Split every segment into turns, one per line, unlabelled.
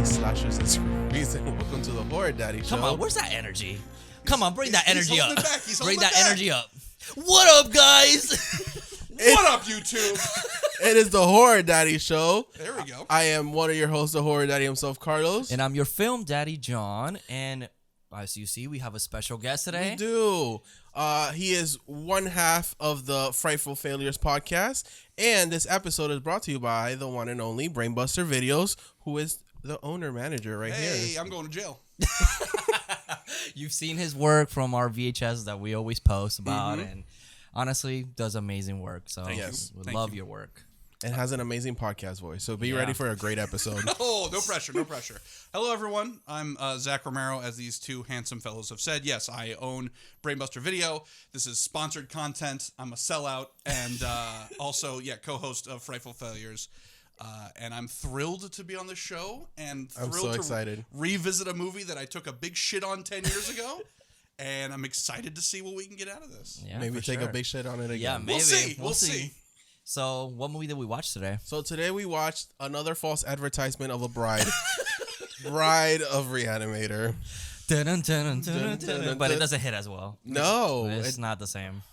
slashers and screamies, and welcome to the Horror Daddy Show.
Come on, where's that energy? Come on, bring that energy up. Bring that
back.
energy up. What up, guys?
What up, YouTube?
It is the Horror Daddy Show.
There we go.
I am one of your hosts, the Horror Daddy himself, Carlos.
And I'm your film daddy, John. And as you see, we have a special guest today.
We do. He is one half of the Frightful Failures podcast. And this episode is brought to you by the one and only Brainbuster Videos, who is the owner-manager right here.
Hey, I'm going to jail.
You've seen his work from our VHS that we always post about. And honestly, does amazing work. So
Yes.
we love your work.
And has an amazing podcast voice. So be ready for a great episode.
Oh, no pressure, no pressure. Hello, everyone. I'm Zach Romero, as these two handsome fellows have said. Yes, I own Brainbuster Video. This is sponsored content. I'm a sellout. And also, co-host of Frightful Failures. And I'm thrilled to be on the show. And thrilled to
excited.
revisit a movie that I took a big shit on 10 years ago. And I'm excited to see what we can get out of this.
Yeah,
Maybe
for
take
sure.
a big shit on it again.
Yeah, maybe.
We'll see.
So, what movie did we watch today?
So today we watched another false advertisement of a bride. Bride of Reanimator.
But it doesn't hit as well.
No.
It's not the same.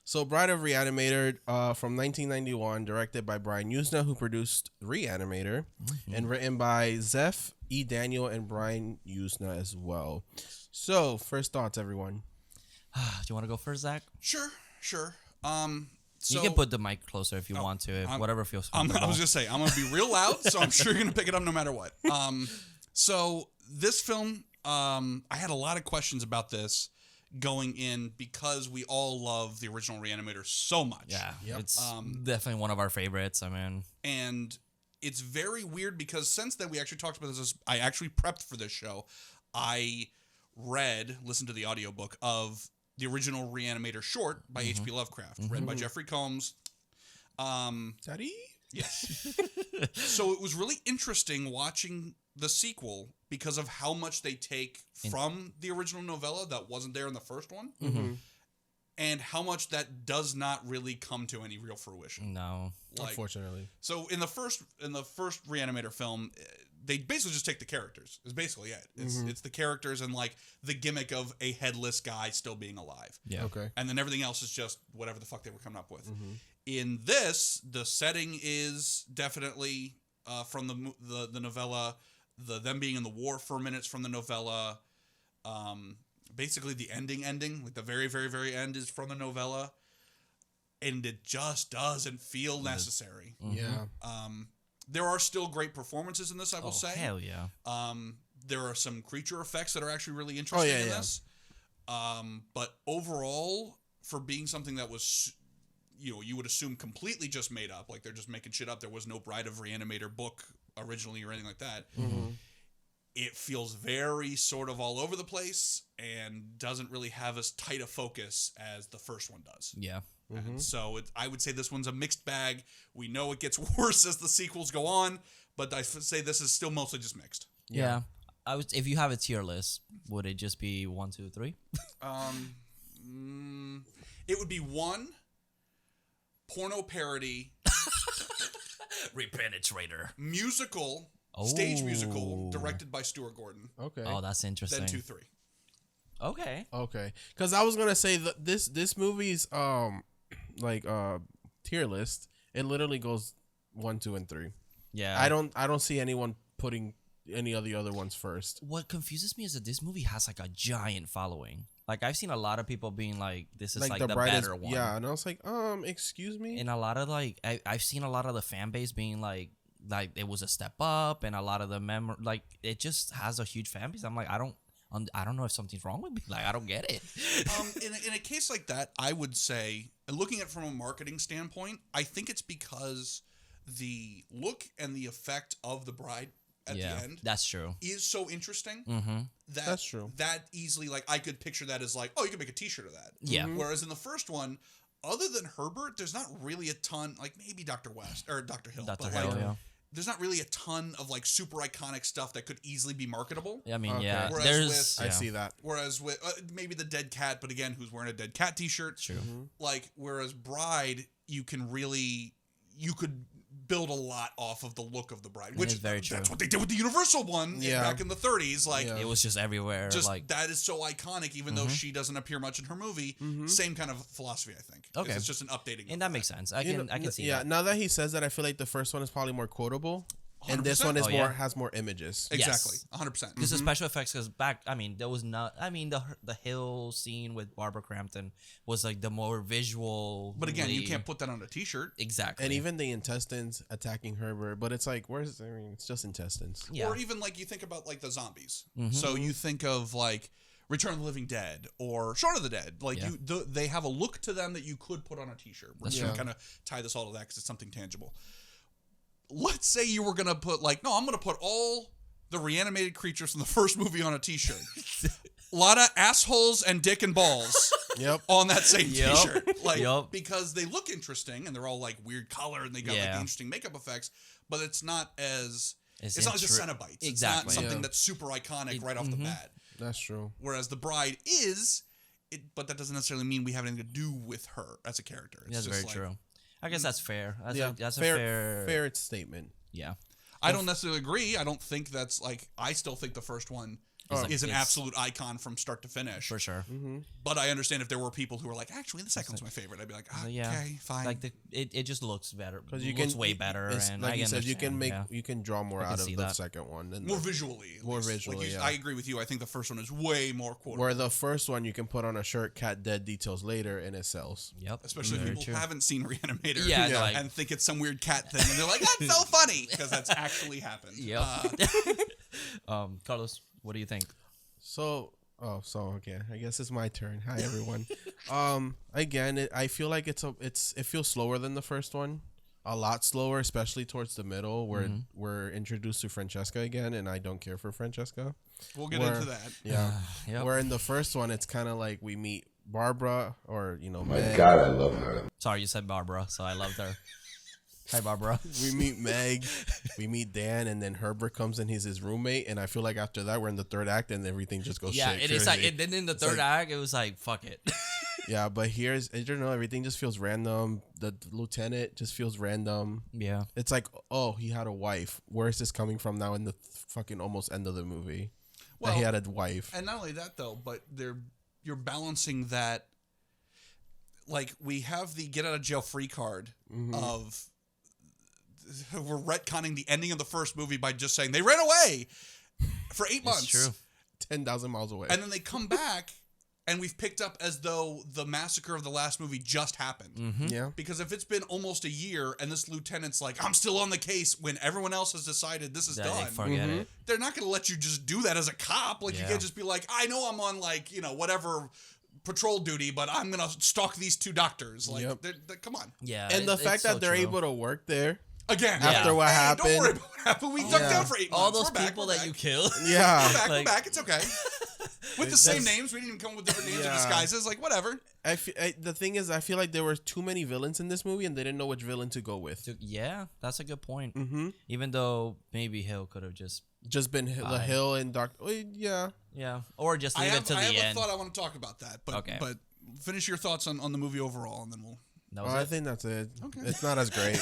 So Bride of Reanimator from 1991, directed by Brian Usna, who produced Reanimator, and written by Zeph E. Daniel and Brian Usna as well. So, first thoughts, everyone.
Do you want to go first, Zach?
Sure.
You can put the mic closer if you want to, whatever feels
I
comfortable.
was going to say, I'm going to be real loud, so I'm sure you're going to pick it up no matter what. So this film, I had a lot of questions about this going in because we all love the original Reanimator so much.
Yeah,
Yep.
it's definitely one of our favorites. I mean,
And it's very weird because since then we actually talked about this. I actually prepped for this show. I listened to the audiobook of the original Reanimator short by H.P. Lovecraft, read by Jeffrey Combs.
Daddy?
Yes. So it was really interesting watching the sequel because of how much they take from the original novella that wasn't there in the first one, and how much that does not really come to any real fruition.
no.
Unfortunately.
So in the first Reanimator film, they basically just take the characters. Is basically it. It's the characters and like the gimmick of a headless guy still being alive.
Yeah.
Okay.
And then everything else is just whatever the fuck they were coming up with. In this, the setting is definitely from the novella. Them being in the war for minutes from the novella. Basically, the ending, like the very, very, very end, is from the novella, and it just doesn't feel necessary.
Yeah.
There are still great performances in this, I will say.
Hell yeah.
There are some creature effects that are actually really interesting in this. But overall, for being something that was, you would assume completely just made up, like they're just making shit up. There was no Bride of Reanimator book originally or anything like that. It feels very sort of all over the place and doesn't really have as tight a focus as the first one does.
Yeah.
And so I would say this one's a mixed bag. We know it gets worse as the sequels go on, but I say this is still mostly just mixed.
Yeah. If you have a tier list, would it just be 1, 2, 3?
It would be 1 porno parody
Repenetrator.
musical, stage musical, directed by Stuart Gordon.
Okay.
Oh, that's interesting.
Then 2, 3.
Okay.
Okay. Because I was gonna say that this movie's tier list. It literally goes 1, 2, and 3.
Yeah.
I don't see anyone putting any of the other ones first.
What confuses me is that this movie has like a giant following. Like I've seen a lot of people being like, "This is like the better one."
Yeah, and I was like, excuse me.
And a lot of I've seen a lot of the fan base being like it was a step up, and a lot of the it just has a huge fan base. I'm like, I don't know if something's wrong with me. Like I don't get it.
In a case like that, I would say, looking at it from a marketing standpoint, I think it's because the look and the effect of the bride at the end,
that's true,
is so interesting.
That's true.
That easily, like, I could picture that as like, oh, you could make a T-shirt of that.
Yeah.
Whereas in the first one, other than Herbert, there's not really a ton. Like maybe Dr. West or Dr. Hill. There's not really a ton of like super iconic stuff that could easily be marketable.
I mean,
Okay.
yeah.
Whereas
I see that.
Whereas with maybe the dead cat, but again, who's wearing a dead cat T-shirt?
True.
Like whereas Bride, you could build a lot off of the look of the bride, which
is very true.
That's what they did with the Universal one back in the 30s. Like
it was just everywhere.
just
like
that is so iconic, even though she doesn't appear much in her movie. Same kind of philosophy, I think.
Okay.
It's just an updating.
and that makes sense. I can see that.
Now that he says that, I feel like the first one is probably more quotable. And this
100%.
one is has more images.
Exactly, 100%.
Because the special effects, there was not. I mean, the hill scene with Barbara Crampton was like the more visual.
But again, you can't put that on a T-shirt.
Exactly.
And even the intestines attacking Herbert, but it's like, it's just intestines.
Yeah.
Or even like you think about like the zombies. So you think of like Return of the Living Dead or Shaun of the Dead. Like they have a look to them that you could put on a T-shirt. We're going to kind of tie this all to that because it's something tangible. Let's say you were going to put like, no, I'm going to put all the reanimated creatures from the first movie on a T-shirt. A lot of assholes and dick and balls on that same T-shirt. Like, because they look interesting and they're all like weird color and they got like the interesting makeup effects, but it's not as, it's not like the Cenobites.
Exactly.
It's not something that's super iconic right off the bat.
That's true.
Whereas the bride is, but that doesn't necessarily mean we have anything to do with her as a character. It's
that's
just
very true. I guess that's fair. That's
a fair statement.
Yeah.
I don't necessarily agree. I don't think that's like, I still think the first one is an absolute icon from start to finish.
For sure.
But I understand if there were people who were like, actually, the second one's my favorite. I'd be like, okay, fine.
Like it just looks better. Because
you
looks way better. And
like you said, you can
make
you can draw more out of the second one. Than
more visually.
More visually,
I agree with you. I think the first one is way more quotable.
Where the first one, you can put on a shirt, cat dead details later, and it sells.
Yep.
Especially if people haven't seen Reanimator
like,
and think it's some weird cat thing. And they're like, that's so funny. Because that's actually happened.
Yep. Carlos, what do you think?
Okay. I guess it's my turn. Hi everyone. Again, I feel like it feels slower than the first one, a lot slower, especially towards the middle where we're introduced to Francesca again, and I don't care for Francesca.
We'll get into that.
Yeah. Where in the first one, it's kind of like we meet Barbara or
My
Meg.
God, I love her.
Sorry, you said Barbara, so I loved her. Hi, Barbara.
We meet Meg, we meet Dan, and then Herbert comes in. He's his roommate, and I feel like after that we're in the third act, and everything just goes
yeah,
shit.
and it's like, and then in the third act, it was like, fuck it.
Yeah, but here's, I don't know, everything just feels random. The lieutenant just feels random.
Yeah,
it's like, oh, he had a wife. Where is this coming from now in the fucking almost end of the movie? Well, that he had a wife,
and not only that though, but you're balancing that. Like we have the get out of jail free card of. We're retconning the ending of the first movie by just saying they ran away for 8 months.
True.
10,000 miles away.
And then they come back and we've picked up as though the massacre of the last movie just happened.
Yeah.
Because if it's been almost a year and this lieutenant's like, I'm still on the case when everyone else has decided this is done.
Forget it.
They're not going to let you just do that as a cop. Like you can't just be like, I know I'm on like, whatever patrol duty, but I'm going to stalk these two doctors. Like, come on.
Yeah.
And the fact that they're able to work there.
Again,
after what happened,
don't worry about what happened. We ducked down for 8 months.
All those
we're
people
back,
that you killed.
Yeah,
we're back. It's okay. With the same names, we didn't even come up with different names or disguises. Like whatever.
The thing is, I feel like there were too many villains in this movie, and they didn't know which villain to go with.
Yeah, that's a good point. Even though maybe Hill could have just
been the Hill and Doctor. Yeah,
or just leave it to the end.
I have a thought I want to talk about that, but finish your thoughts on the movie overall, and then we'll.
I think that's it. Okay. It's not as great.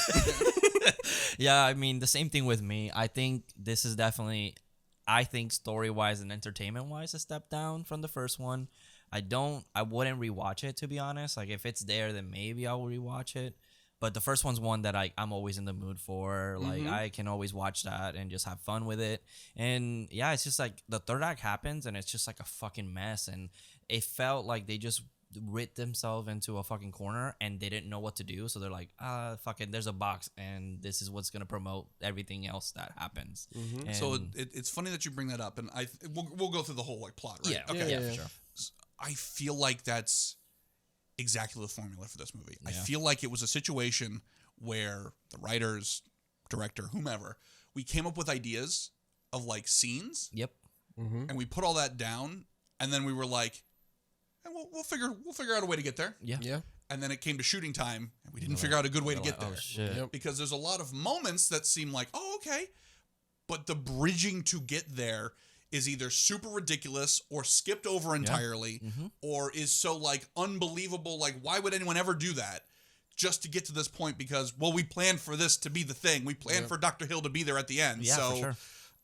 Yeah, I mean, the same thing with me. I think this is definitely, story-wise and entertainment-wise, a step down from the first one. I wouldn't rewatch it, to be honest. Like, if it's there, then maybe I'll rewatch it. But the first one's one that I'm always in the mood for. Like, I can always watch that and just have fun with it. And, yeah, it's just like the third act happens, and it's just like a fucking mess. And it felt like they just writ themselves into a fucking corner and they didn't know what to do, so they're like, fuck it, there's a box and this is what's gonna promote everything else that happens.
So it's funny that you bring that up, and we'll go through the whole like plot, right?
Yeah, for sure.
I feel like that's exactly the formula for this movie. I feel like it was a situation where the writers, director, whomever, we came up with ideas of like scenes, and we put all that down, and then we were like, and we'll figure out a way to get there.
Yeah.
And then it came to shooting time, and we didn't figure out a good way to get there.
Oh shit!
Because there's a lot of moments that seem like, oh, okay, but the bridging to get there is either super ridiculous or skipped over entirely, or is so like unbelievable. Like, why would anyone ever do that? just to get to this point because, well, we planned for this to be the thing. We planned for Dr. Hill to be there at the end.
Yeah,
so
for sure.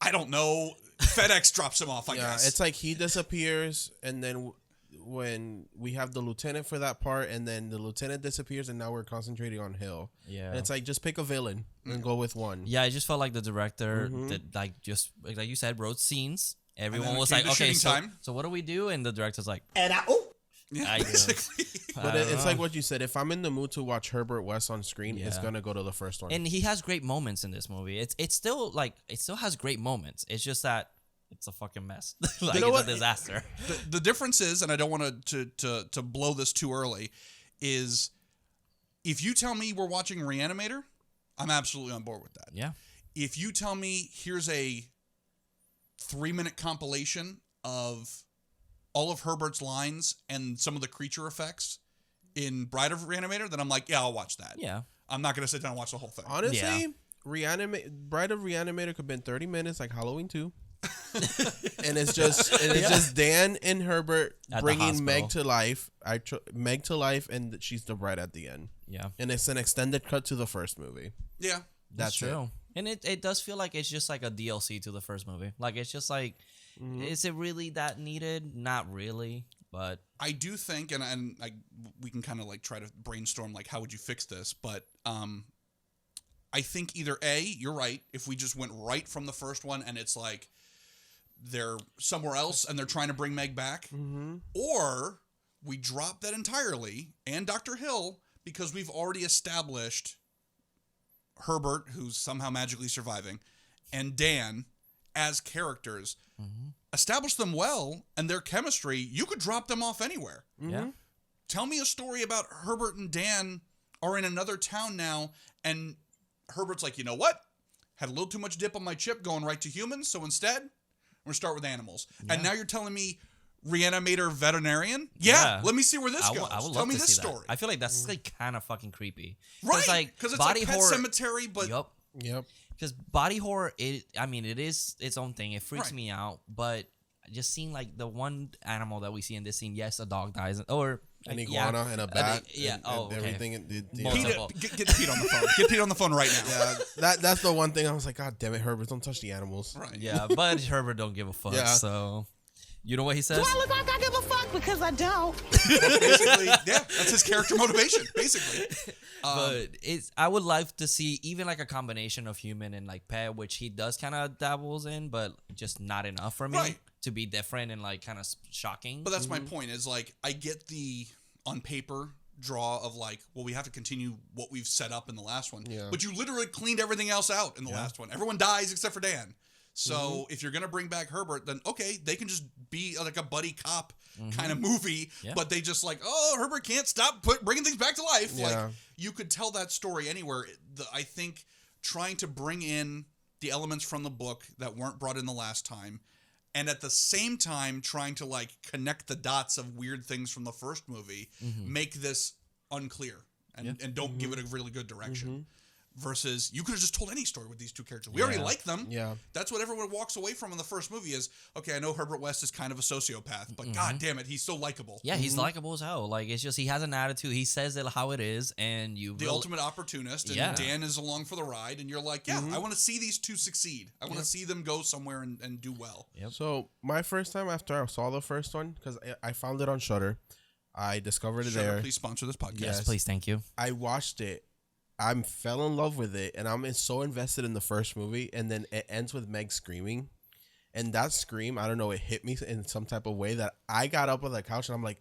I don't know. FedEx drops him off, I guess.
It's like he disappears, and then when we have the lieutenant for that part, and then the lieutenant disappears, and now we're concentrating on Hill.
Yeah.
And it's like, just pick a villain and go with one.
Yeah, I just felt like the director that just like you said, wrote scenes. Everyone was
came
like,
to
okay,
shooting time.
so what do we do? And the director's like,
Yeah, basically.
But it's like what you said. If I'm in the mood to watch Herbert West on screen, it's gonna go to the first one.
and he has great moments in this movie. It's still like it still has great moments. It's just that it's a fucking mess. Like
You know
it's
what?
a disaster.
The difference is, and I don't want to blow this too early, is if you tell me we're watching Reanimator, I'm absolutely on board with that.
Yeah.
If you tell me here's a 3-minute compilation of all of Herbert's lines and some of the creature effects in Bride of Reanimator, then I'm like, yeah, I'll watch that.
Yeah.
I'm not going to sit down and watch the whole thing.
Honestly, Bride of Reanimator could have been 30 minutes, like Halloween 2. And it's just Dan and Herbert
At the
bringing Meg
hospital.
to life. Meg to life, and she's the bride at the end.
Yeah.
And it's an extended cut to the first movie.
Yeah.
That's
true. And it does feel like it's just like a DLC to the first movie. Like it's just like, is it really that needed? Not really, but
I do think, and we can kind of like try to brainstorm like how would you fix this, but I think either A, you're right, if we just went right from the first one and it's like they're somewhere else and they're trying to bring Meg back, or we drop that entirely and Dr. Hill because we've already established Herbert, who's somehow magically surviving, and Dan as characters. Establish them well and their chemistry, you could drop them off anywhere.
yeah.
Tell me a story about Herbert and Dan are in another town now, and Herbert's like, you know what? Had a little too much dip on my chip going right to humans, so instead, we're going to start with animals.
Yeah.
And now you're telling me Reanimator veterinarian? Yeah, let me see where this goes.
I would
Tell
love
me
to
this
see that.
story.
I feel like that's like kind of fucking creepy.
Right,
like
because it's
body
like Pet
horror.
Cemetery, but
Yep.
Because body horror, it is its own thing. It freaks
Right.
me out, but just seeing like the one animal that we see in this scene, yes, a dog dies, or
An
like,
iguana and a bat.
yeah.
And
Okay.
everything.
Multiple.
Get Pete on the phone. Get Pete on the phone right now.
Yeah, that's the one thing I was like, God damn it, Herbert, don't touch the animals.
Right.
Yeah, but Herbert don't give a fuck.
Yeah.
So, you know what he says?
Do I look like I give a fuck? Because I don't.
Basically, yeah, that's his character motivation, basically.
But I would like to see even like a combination of human and like pet, which he does kind of dabbles in, but just not enough for me
Right.
to be different and like kind of shocking.
But that's my point is like, I get the on paper draw of like, well, we have to continue what we've set up in the last one.
Yeah.
But you literally cleaned everything else out in the last one. Everyone dies except for Dan. So if you're going to bring back Herbert, then okay, they can just be like a buddy cop kind of movie,
Yeah.
but they just like, oh, Herbert can't stop bringing things back to life.
Yeah.
Like you could tell that story anywhere. I think trying to bring in the elements from the book that weren't brought in the last time, and at the same time trying to like connect the dots of weird things from the first movie, make this unclear and don't give it a really good direction. Versus, you could have just told any story with these two characters. We already like them.
Yeah.
That's what everyone walks away from in the first movie is, okay, I know Herbert West is kind of a sociopath, but god damn it, he's so likable.
Yeah, he's likable as hell. Like it's just he has an attitude. He says it how it is, and
The ultimate opportunist, and
Yeah.
Dan is along for the ride, and you're like, yeah, I want to see these two succeed. I want to see them go somewhere and do well.
Yep.
So my first time after I saw the first one, because I found it on Shudder, I discovered it
Shudder,
there.
please sponsor this podcast.
Yes, please, thank you.
I watched it. I fell in love with it, and I'm so invested in the first movie, and then it ends with Meg screaming, and that scream, I don't know, it hit me in some type of way that I got up on the couch and I'm like,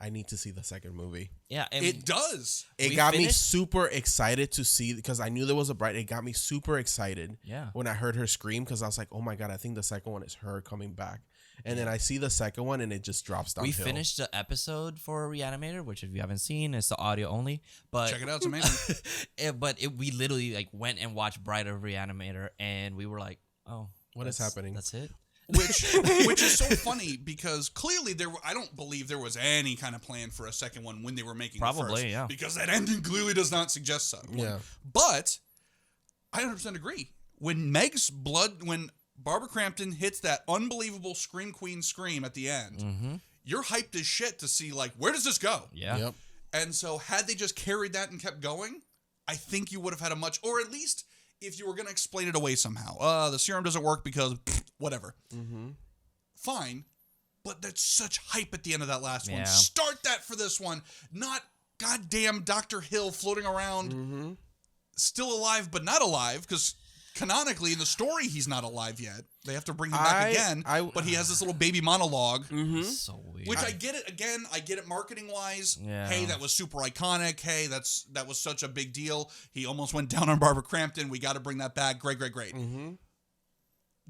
I need to see the second movie.
Yeah, and
It does.
It
We
got me
finished-
super excited to see, because I knew there was a bride. It got me super excited
Yeah.
when I heard her scream, because I was like, oh my God, I think the second one is her coming back. And then I see the second one, and it just drops downhill.
we finished the episode for Reanimator, which if you haven't seen, it's the audio only. But
Check it out. It's amazing.
we literally like went and watched Bride of Reanimator, and we were like, oh,
What is happening?
That's it.
which is so funny because clearly I don't believe there was any kind of plan for a second one when they were making the
Probably,
first,
yeah.
because that ending clearly does not suggest so.
Yeah.
But I 100% agree. When when Barbara Crampton hits that unbelievable Scream Queen scream at the end, you're hyped as shit to see like, where does this go?
Yeah.
Yep.
And so had they just carried that and kept going, I think you would have had a much, or at least if you were going to explain it away somehow. The serum doesn't work because whatever. Mm-hmm. Fine. But that's such hype at the end of that last one. Start that for this one. Not goddamn Dr. Hill floating around, still alive but not alive, because canonically in the story he's not alive yet. They have to bring him back again, but he has this little baby monologue.
So weird.
Which I get it, again, I get it marketing-wise. Yeah. Hey, that was super iconic. Hey, that was such a big deal. He almost went down on Barbara Crampton. We got to bring that back. Great. Mm-hmm.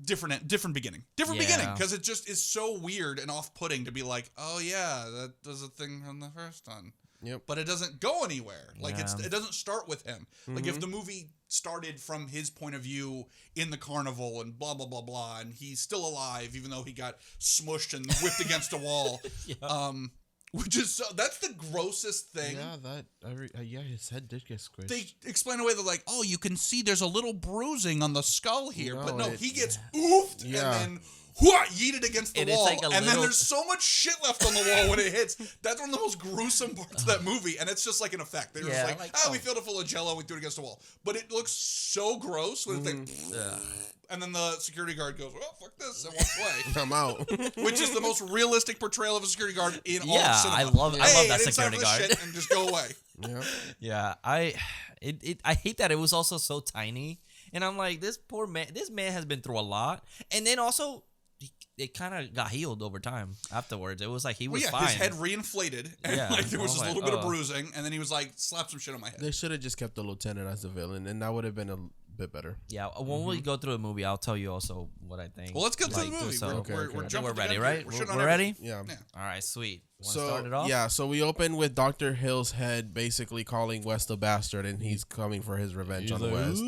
Different beginning. Different beginning, because it just is so weird and off-putting to be like, oh yeah, that does a thing from the first one.
Yep.
But it doesn't go anywhere. Like it doesn't start with him. Like if the movie started from his point of view in the carnival and blah blah blah blah, and he's still alive even though he got smushed and whipped against a wall. Which is that's the grossest thing.
Yeah, his head did get squished.
They explain away. They're like, oh, you can see there's a little bruising on the skull here, but no, he gets oofed and then yeeted against the wall, like and then there's so much shit left on the wall when it hits. That's one of the most gruesome parts of that movie, and it's just like an effect. They're just like, we filled it full of Jello, we threw it against the wall, but it looks so gross when it's like, and then the security guard goes, well, fuck this, and walks away.
I'm out.
Which is the most realistic portrayal of a security guard in all of cinema.
I love that security guard.
Shit and just go away.
I hate that it was also so tiny, and I'm like, this man has been through a lot, and then also it kind of got healed over time afterwards. It was like he was fine.
His head reinflated, and like there was just a little bit of bruising, and then he was like, slap some shit on my head.
They should have just kept the lieutenant as the villain, and that would have been a bit better.
Yeah, when we go through the movie, I'll tell you also what I think.
Well, let's get to the movie.
So.
We're
ready, right?
We're
ready?
Yeah.
All right, sweet. Want to start it off?
Yeah, so we open with Dr. Hill's head basically calling West a bastard, and he's coming for his revenge on West.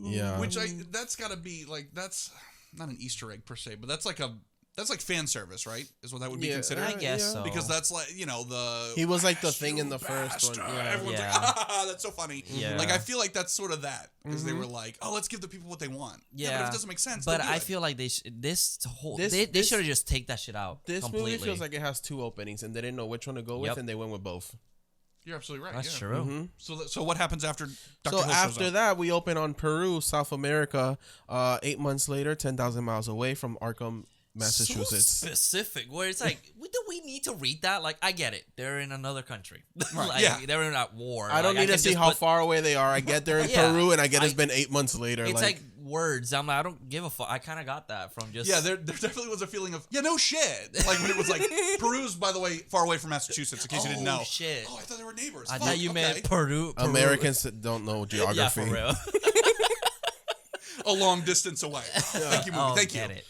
Yeah.
Which that's got to be like, that's not an Easter egg per se, but that's like fan service, right? Is what that would be considered?
I guess so.
Because that's like,
he was like the thing in the first one.
Yeah. Everyone's like, that's so funny. Yeah. Like, I feel like that's sort of that. Because they were like, oh, let's give the people what they want. Yeah. But if it doesn't make sense,
but I feel like they should have just take that shit out.
This
completely.
movie feels like it has two openings, and they didn't know which one to go with, and they went with both.
You're absolutely right.
That's true.
So what happens after Dr.
So
Hill
after that, we open on Peru, South America, 8 months later, 10,000 miles away from Arkham, Massachusetts.
So specific, where it's like, do we need to read that? Like, I get it. They're in another country. They're in at war.
I don't need to see how far away they are. I get they're in Peru, and I get it's been 8 months later.
It's like words. I'm like, I don't give a fuck. I kind of got that from just...
Yeah, there definitely was a feeling of, no shit. Like when it was like, Peru's, by the way, far away from Massachusetts, in case you didn't know.
Shit.
Oh, I thought they were neighbors.
I thought you meant Peru.
Americans don't know geography.
Yeah, for real.
A long distance away. Thank you, movie. Thank you.
Get it.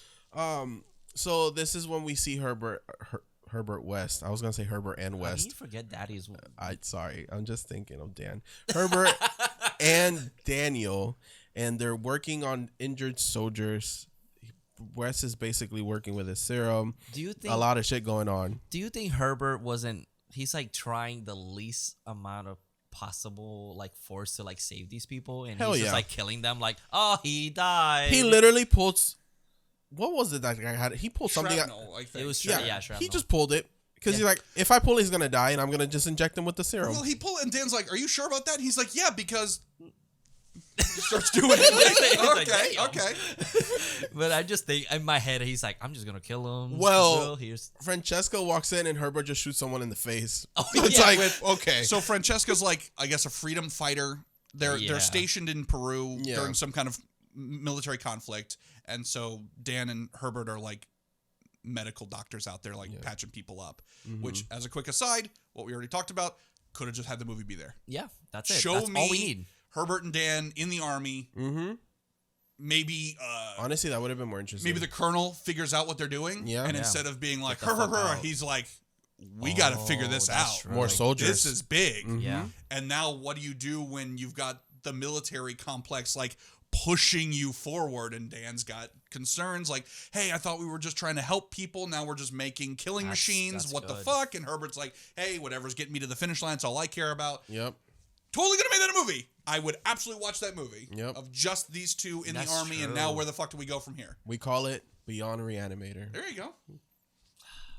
So this is when we see Herbert West. I was gonna say Herbert and West.
You forget Daddy's.
Sorry, I'm just thinking of Dan. Herbert and Daniel, and they're working on injured soldiers. West is basically working with his serum.
Do you think
a lot of shit going on?
Do you think Herbert wasn't? He's like trying the least amount of possible like force to like save these people, and he's just like killing them. Like, oh, he died.
He literally pulls. What was it that guy had? He pulled something out.
It was shrapnel.
He just pulled it because he's like, if I pull it, he's gonna die, and I'm gonna just inject him with the serum.
Well, he pulled it, and Dan's like, "Are you sure about that?" And he's like, "Yeah, because." He starts doing it. Okay.
But I just think in my head, he's like, "I'm just gonna kill him."
Well, Francesca walks in, and Herbert just shoots someone in the face.
Oh,
it's okay.
So Francesca's like, I guess, a freedom fighter. They're stationed in Peru during some kind of military conflict. And so Dan and Herbert are like medical doctors out there, like patching people up. Which, as a quick aside, what we already talked about, could have just had the movie be there.
Yeah, that's it.
Show
that's
me
all we need.
Herbert and Dan in the army. Maybe.
Honestly, that would have been more interesting.
Maybe the colonel figures out what they're doing. Yeah. And instead of being like, he's like, we got to figure this out.
True.
More soldiers.
This is big.
Yeah.
And now what do you do when you've got the military complex like pushing you forward, and Dan's got concerns like, hey, I thought we were just trying to help people, now we're just making killing machines, what the fuck? And Herbert's like, hey, whatever's getting me to the finish line, it's all I care about.
Yep.
Totally gonna make that a movie. I would absolutely watch that movie of just these two in the army, and now where the fuck do we go from here?
We call it Beyond Reanimator.
There you go.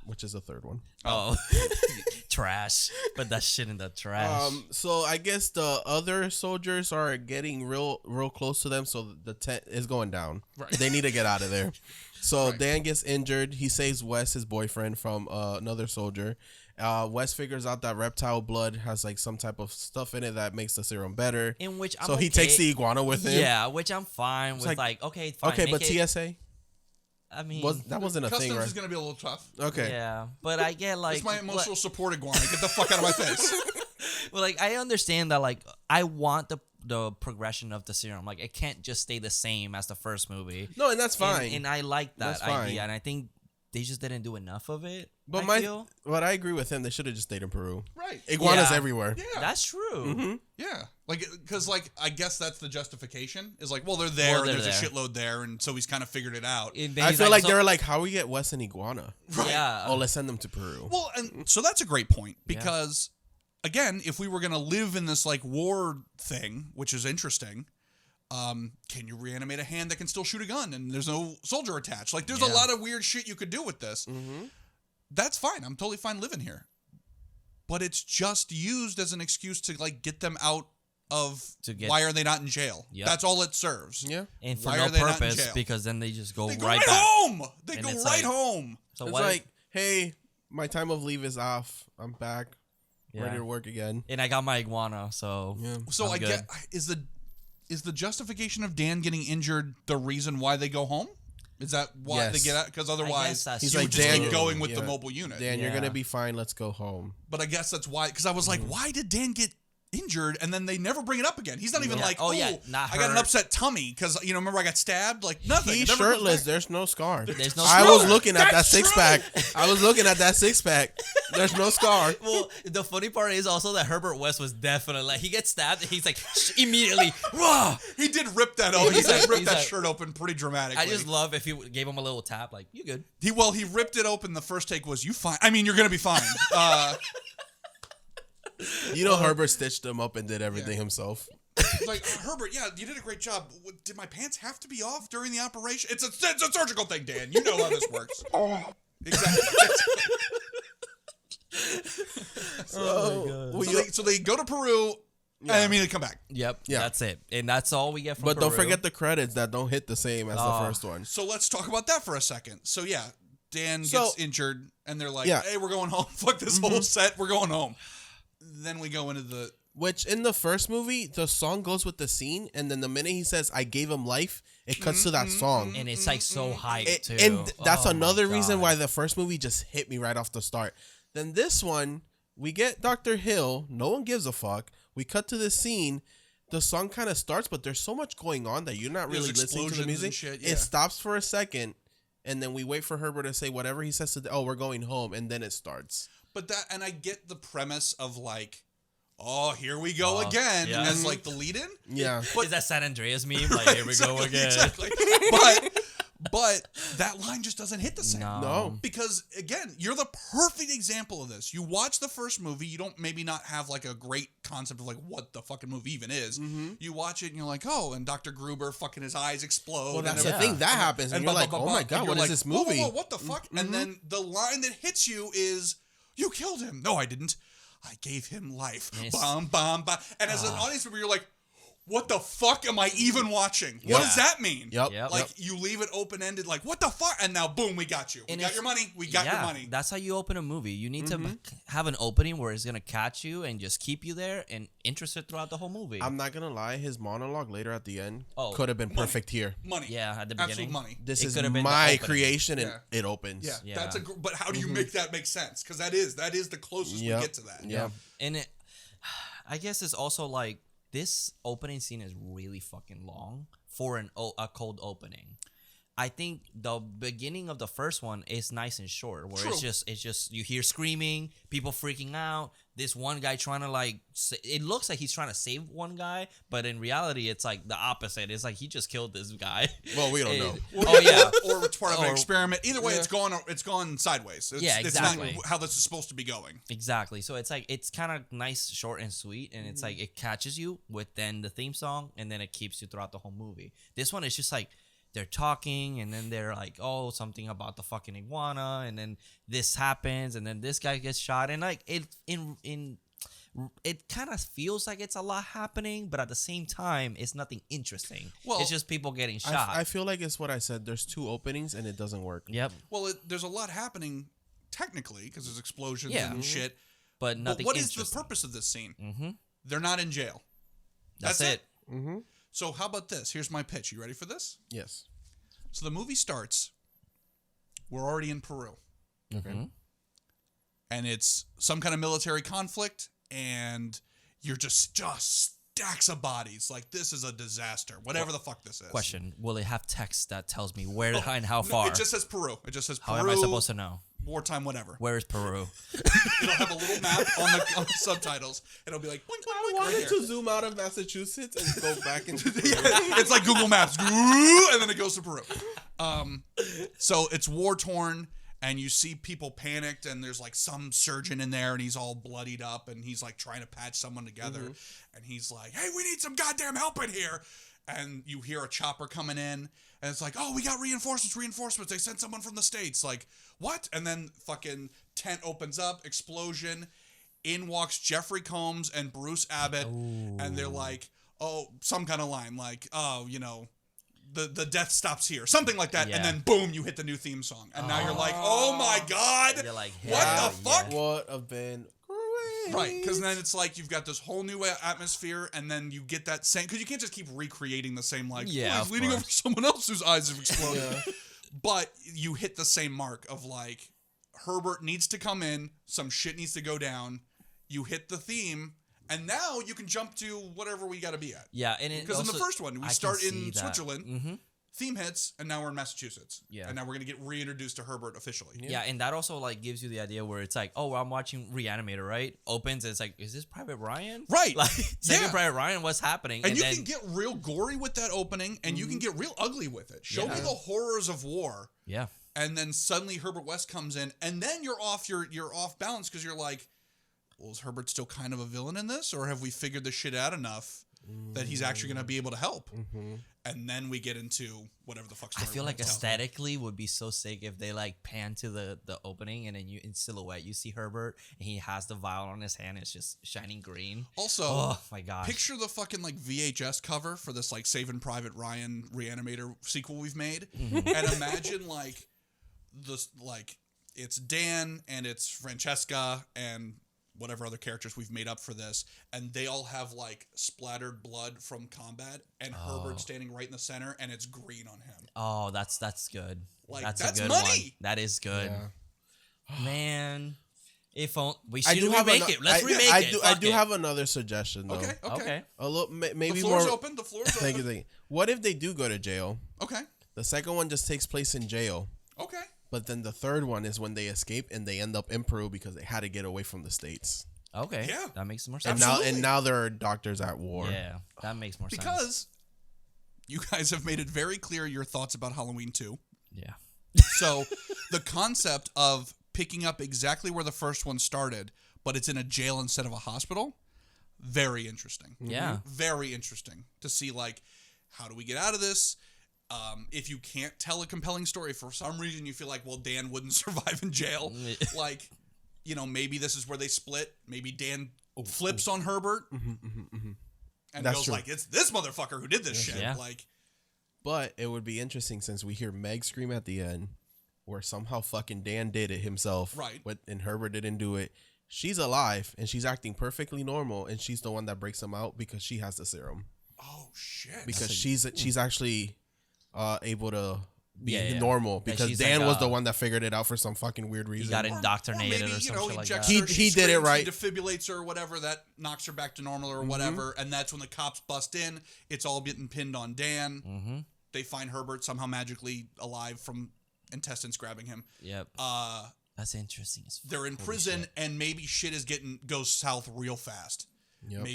which is the third one.
Oh, trash. Put that shit in the trash.
So I guess the other soldiers are getting real close to them, so the tent is going down.
Right.
They need to get out of there. So
Right.
Dan gets injured. He saves Wes, his boyfriend, from another soldier. Wes figures out that reptile blood has like some type of stuff in it that makes the serum better.
In which I'm
So he takes the iguana with him.
Yeah, which I'm fine with. Like, okay, fine.
Okay,
make
but
it,
TSA
I mean,
that wasn't a
Customs
thing, right?
is going to be a little tough.
Okay.
yeah, but I get like
It's my emotional support iguana. Get the fuck out of my face.
Well, like I understand that. Like I want the progression of the serum. Like it can't just stay the same as the first movie.
No, and that's fine.
And I like that
That's fine.
idea, and I think they just didn't do enough of it.
But I agree with him. They should have just stayed in Peru.
Right.
Iguanas
Yeah.
everywhere.
Yeah.
That's true.
Yeah, like because I guess that's the justification is like, well, they're there
Well,
and
they're
there's a
there.
showload there, and so he's kind of figured it out.
And then
I
he's
feel like
so-
they were like, how we get Wes an iguana?
Yeah.
Oh, let's send them to Peru.
Well, and so that's a great point because again, if we were gonna live in this like war thing, which is interesting, can you reanimate a hand that can still shoot a gun and there's no soldier attached? Like, there's a
Yeah.
lot of weird shit you could do with this. That's fine. I'm totally fine living here. But it's just used as an excuse to like get them out of why are they not in jail?
Yep.
That's all it serves.
Yeah.
And for
Why
no
are they not in
purpose
jail?
because then they just go
They go
right
right
back.
home. They
And
go
it's
right
like-
home.
So
It's
what?
like, hey, my time of leave is off. I'm back.
Yeah.
Ready to work again.
And I got my iguana, so
Yeah.
So
I'm
I
good.
get is the justification of Dan getting injured the reason why they go home? Is that why they
Yes.
get out? Because otherwise,
that's
He's
you
like,
would just
Dan,
keep going with
yeah.
the mobile unit.
Dan, you're
Yeah.
gonna be fine. Let's go home.
But I guess that's why. Because I was like, why did Dan get injured? And then they never bring it up again. He's not even
Yeah.
like,
Oh,
oh,
yeah, not
I got an
hurt.
upset tummy because remember I got stabbed. Like nothing.
He's
It never comes
shirtless.
back.
There's no scar.
There's no
I
scar.
was looking at that
That's
six
true.
pack. I was looking at that six pack. There's no scar.
Well, the funny part is also that Herbert West was definitely like he gets stabbed and he's like immediately. Rah!
He did rip that open. He
He's like-
ripped
he's
that
like-
shirt open pretty dramatically.
I just love if he gave him a little tap, like you good.
He ripped it open. The first take was you fine. I mean, you're gonna be fine.
You know, Herbert stitched him up and did everything himself.
It's like Herbert, yeah, you did a great job. Did my pants have to be off during the operation? It's a surgical thing, Dan. You know how this works. Exactly. So they go to Peru, and I mean they come back.
Yep.
Yeah.
That's it, and that's all we get from.
But don't
Peru.
forget the credits that don't hit the same as the first one.
So let's talk about that for a second. So yeah, Dan
So-
gets injured, and they're like,
Yeah.
"Hey, we're going home. Fuck this whole set. We're going home." Then we go into the
Which in the first movie, the song goes with the scene, and then the minute he says, I gave him life, it cuts to that song.
and it's like so hyped too.
And that's
Oh my
another reason
God.
why the first movie just hit me right off the start. Then this one, we get Dr. Hill. No one gives a fuck. We cut to this scene. The song kind of starts, but there's so much going on that you're not
There's
really listening to the
explosions and
music.
shit, yeah.
It stops for a second, and then we wait for Herbert to say whatever he says to, oh, we're going home, and then it starts.
But that, and I get the premise of like, oh, here we go again,
yeah.
as like the lead-in.
Yeah.
Is that San Andreas meme? Like here we go again.
Exactly. But that line just doesn't hit the same.
No.
Because again, you're the perfect example of this. You watch the first movie, you don't maybe not have like a great concept of like what the fucking movie even is. You watch it and you're like, oh, and Dr. Gruber fucking his eyes explode.
Well, that's
and
the thing. That happens, and you're
blah,
like,
blah,
oh
blah,
my
and
God,
you're
what is
like,
this
whoa, whoa,
movie?
whoa, what the fuck? And then the line that hits you is, you killed him. No, I didn't. I gave him life.
Yes.
Bam, bam, bam. And as an audience member, you're like, what the fuck am I even watching? What does that mean?
Yep.
Yep.
Like you leave it open ended, like what the fuck, and now boom, we got you. We
And
got
if-
your money. We got your money.
That's how you open a movie. You need to have an opening where it's gonna catch you and just keep you there and interested throughout the whole movie.
I'm not going to lie. His monologue later at the end
Oh.
could have been perfect here.
Money.
Yeah, at the
Absolute
beginning.
money.
This
It
is
could have been the
my
opening.
creation, and
Yeah.
it opens.
Yeah,
Yeah.
that's but how do you make that make sense? Because that is the closest
Yep.
we get to that.
Yeah.
And it, I guess it's also like this opening scene is really fucking long for a cold opening. I think the beginning of the first one is nice and short, where
True.
it's just you hear screaming, people freaking out. This one guy trying to like, it looks like he's trying to save one guy, but in reality, it's like the opposite. It's like he just killed this guy.
Well, we don't know.
Oh yeah,
Or it's part of an
Or-
experiment. Either way, it's gone sideways. It's,
Yeah,
It's
exactly.
not how this is supposed to be going.
exactly. So it's like it's kind of nice, short and sweet, and it's like it catches you with then the theme song, and then it keeps you throughout the whole movie. This one is just like they're talking, and then they're like, oh, something about the fucking iguana, and then this happens, and then this guy gets shot, and like it kind of feels like it's a lot happening, but at the same time, it's nothing interesting. Well, it's just people getting shot.
I feel like it's what I said. There's 2 openings, and it doesn't work.
Yep.
Well, there's a lot happening technically because there's explosions and shit.
But nothing.
But what is the purpose of this scene?
Mm-hmm.
They're not in jail.
That's it.
Mm-hmm.
So how about this? Here's my pitch. You ready for this?
Yes.
So the movie starts. We're already in Peru.
Mm-hmm.
And it's some kind of military conflict, and you're just stacks of bodies. Like, this is a disaster. Whatever the fuck this is.
Question: will it have text that tells me where and how far?
It just says Peru. It just says Peru.
How am I supposed to know?
Wartime, whatever.
Where is Peru?
It'll have a little map on the subtitles, and it'll be like, boink, boink,
I
boink,
wanted
right
to
here.
zoom out of Massachusetts and go back into
It's like Google Maps, and then it goes to Peru. So it's war torn, and you see people panicked, and there's like some surgeon in there, and he's all bloodied up, and he's like trying to patch someone together, and he's like, "Hey, we need some goddamn help in here." And you hear a chopper coming in, and it's like, "Oh, we got reinforcements. They sent someone from the States." Like, what? And then fucking tent opens up, explosion. In walks Jeffrey Combs and Bruce Abbott, and they're like, "Oh," some kind of line like, "Oh, you know, the death stops here," something like that.
Yeah.
And then boom, you hit the new theme song, and now you're like, "Oh my god,
You're like,
what the fuck?"
Would have been great.
Right, because then it's like you've got this whole new atmosphere, and then you get that same, because you can't just keep recreating the same, like,
Yeah,
he's
of
leading
course.
over someone else whose eyes have exploded. But you hit the same mark of like, Herbert needs to come in, some shit needs to go down, you hit the theme, and now you can jump to whatever we got to be at.
Yeah, and
Because in the first one, we start in Switzerland,
Mm-hmm.
theme hits, and now we're in Massachusetts.
Yeah.
And now we're going to get reintroduced to Herbert officially.
Yeah, and that also like gives you the idea where it's like, oh, I'm watching Reanimator, right? Opens, and it's like, is this Private Ryan?
Right.
Like, Saving
Yeah.
Private Ryan, what's happening?
And you
then,
can get real gory with that opening, and you can get real ugly with it. Show me the horrors of war.
yeah,
And then suddenly Herbert West comes in, and then you're off off balance because you're like, well, is Herbert still kind of a villain in this, or have we figured this shit out enough that he's actually going to be able to help? And then we get into whatever the fuck
I
story
feel
we're
like
gonna tell.
aesthetically would be so sick if they like pan to the opening, and then you in silhouette you see Herbert, and he has the vial on his hand, it's just shining green.
Also,
Oh my gosh.
picture the fucking like VHS cover for this like Saving Private Ryan Reanimator sequel we've made, and imagine like this, like it's Dan and it's Francesca and whatever other characters we've made up for this, and they all have like splattered blood from combat, and Herbert standing right in the center, and it's green on him.
Oh, that's good.
Like,
that's
that's
a good
money!
one. That is good. Man, if we
I
should
do have
remake it. Let's remake it.
I
Fuck
do
it.
have another suggestion though.
Okay, okay.
A little, maybe
The floor's
more.
open. The floor's
Thank you,
open.
thank you. What if they do go to jail?
Okay,
The second one just takes place in jail,
okay.
but then the third one is when they escape and they end up in Peru because they had to get away from the States.
Okay.
Yeah.
That makes more
And
sense.
Absolutely.
now there are doctors at war.
Yeah, that makes more sense.
Because you guys have made it very clear your thoughts about Halloween 2.
Yeah.
So the concept of picking up exactly where the first one started, but it's in a jail instead of a hospital, very interesting.
Yeah.
Very interesting to see, like, how do we get out of this? If you can't tell a compelling story, for some reason you feel like, well, Dan wouldn't survive in jail. Like, you know, maybe this is where they split. Maybe Dan flips on Herbert and
That's
goes
true.
like, it's this motherfucker who did this shit.
Yeah.
Like,
But it would be interesting since we hear Meg scream at the end, where somehow fucking Dan did it himself,
Right.
And Herbert didn't do it. She's alive and she's acting perfectly normal, and she's the one that breaks him out because she has the serum.
oh shit.
Because she's actually able to be
Yeah, yeah.
normal
Yeah,
because
she's
Dan
like,
was the one that figured it out for some fucking weird
He
reason.
got
Or
indoctrinated
maybe,
or
you
some
know,
shit like
injects
that.
her,
He
she
did it
screams,
right.
He defibrillates her or whatever, that knocks her back to normal or whatever, and that's when the cops bust in. It's all getting pinned on Dan.
Mm-hmm.
They find Herbert somehow magically alive from intestines grabbing him.
Yep. That's interesting.
They're in prison, and maybe shit goes south real fast.
Yep.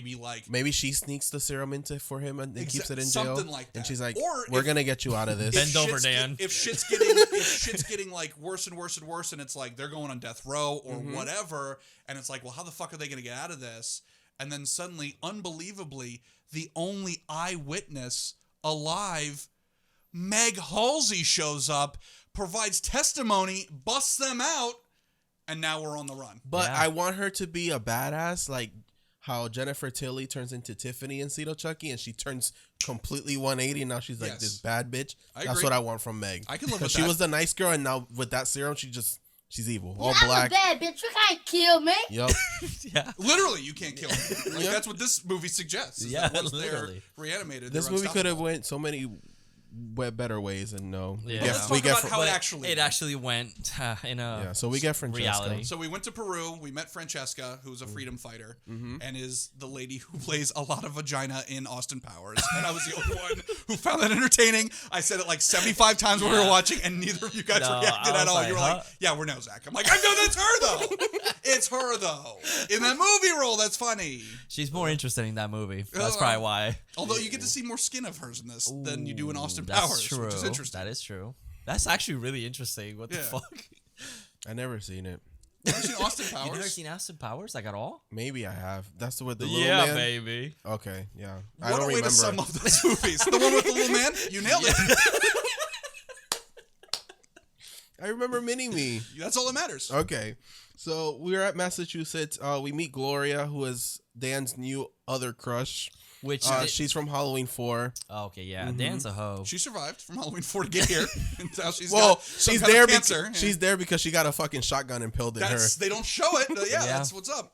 Maybe
she sneaks the serum into for him and keeps it in jail.
something like that.
And she's like,
Or
"We're
if-
gonna get you out of this."
Bend over,
shit's
Dan.
If shit's getting like worse and worse and worse, and it's like they're going on death row or whatever, and it's like, well, how the fuck are they gonna get out of this? And then suddenly, unbelievably, the only eyewitness alive Meg Halsey shows up, provides testimony, busts them out, and now we're on the run.
But I want her to be a badass, like how Jennifer Tilly turns into Tiffany in Cito Chucky, and she turns completely 180, and now she's like this bad bitch. That's what I want from Meg.
I can live with
that. She was the nice girl, and now with that serum, she's evil. All black.
I'm a bad bitch. You can't kill me.
Yep.
Yeah.
Literally, you can't kill me. Like, that's what this movie suggests.
Yeah,
once
literally.
they're reanimated,
This movie could have went so many better ways, and no.
Yeah.
Let's talk about how it actually
went in a
so we get Francesca.
reality.
So we went to Peru. We met Francesca, who's a freedom fighter, and is the lady who plays a lot of vagina in Austin Powers. And I was the only one who found that entertaining. I said it like 75 times when we were watching, and neither of you guys reacted at all.
like,
You were like, "Yeah, we're no Zach." I'm like, "I know that's her though. It's her though. In that movie role, that's funny."
She's more interesting in that movie. That's probably why.
Although you get to see more skin of hers in this than you do in Austin
That's
Powers,
true.
which is interesting.
That is true. That's actually really interesting. What the fuck?
I never seen it.
Have you seen Austin Powers?
You never seen Austin Powers like at all?
Maybe I have. That's the with the little
Yeah,
man.
baby.
Okay, yeah. I
What
don't
a way
remember.
to sum up those movies. The one with the little man? You nailed it.
I remember Mini Me.
That's all that matters.
Okay, so we're at Massachusetts. We meet Gloria, who is Dan's new other crush.
Which
she's from Halloween 4.
Oh, okay, yeah. Dan's a hoe.
She survived from Halloween 4 to get here. And now she's
Well,
got some
she's
kind
there
of cancer.
because she's there because she got a fucking shotgun impaled in her.
They don't show it. But yeah, that's what's up.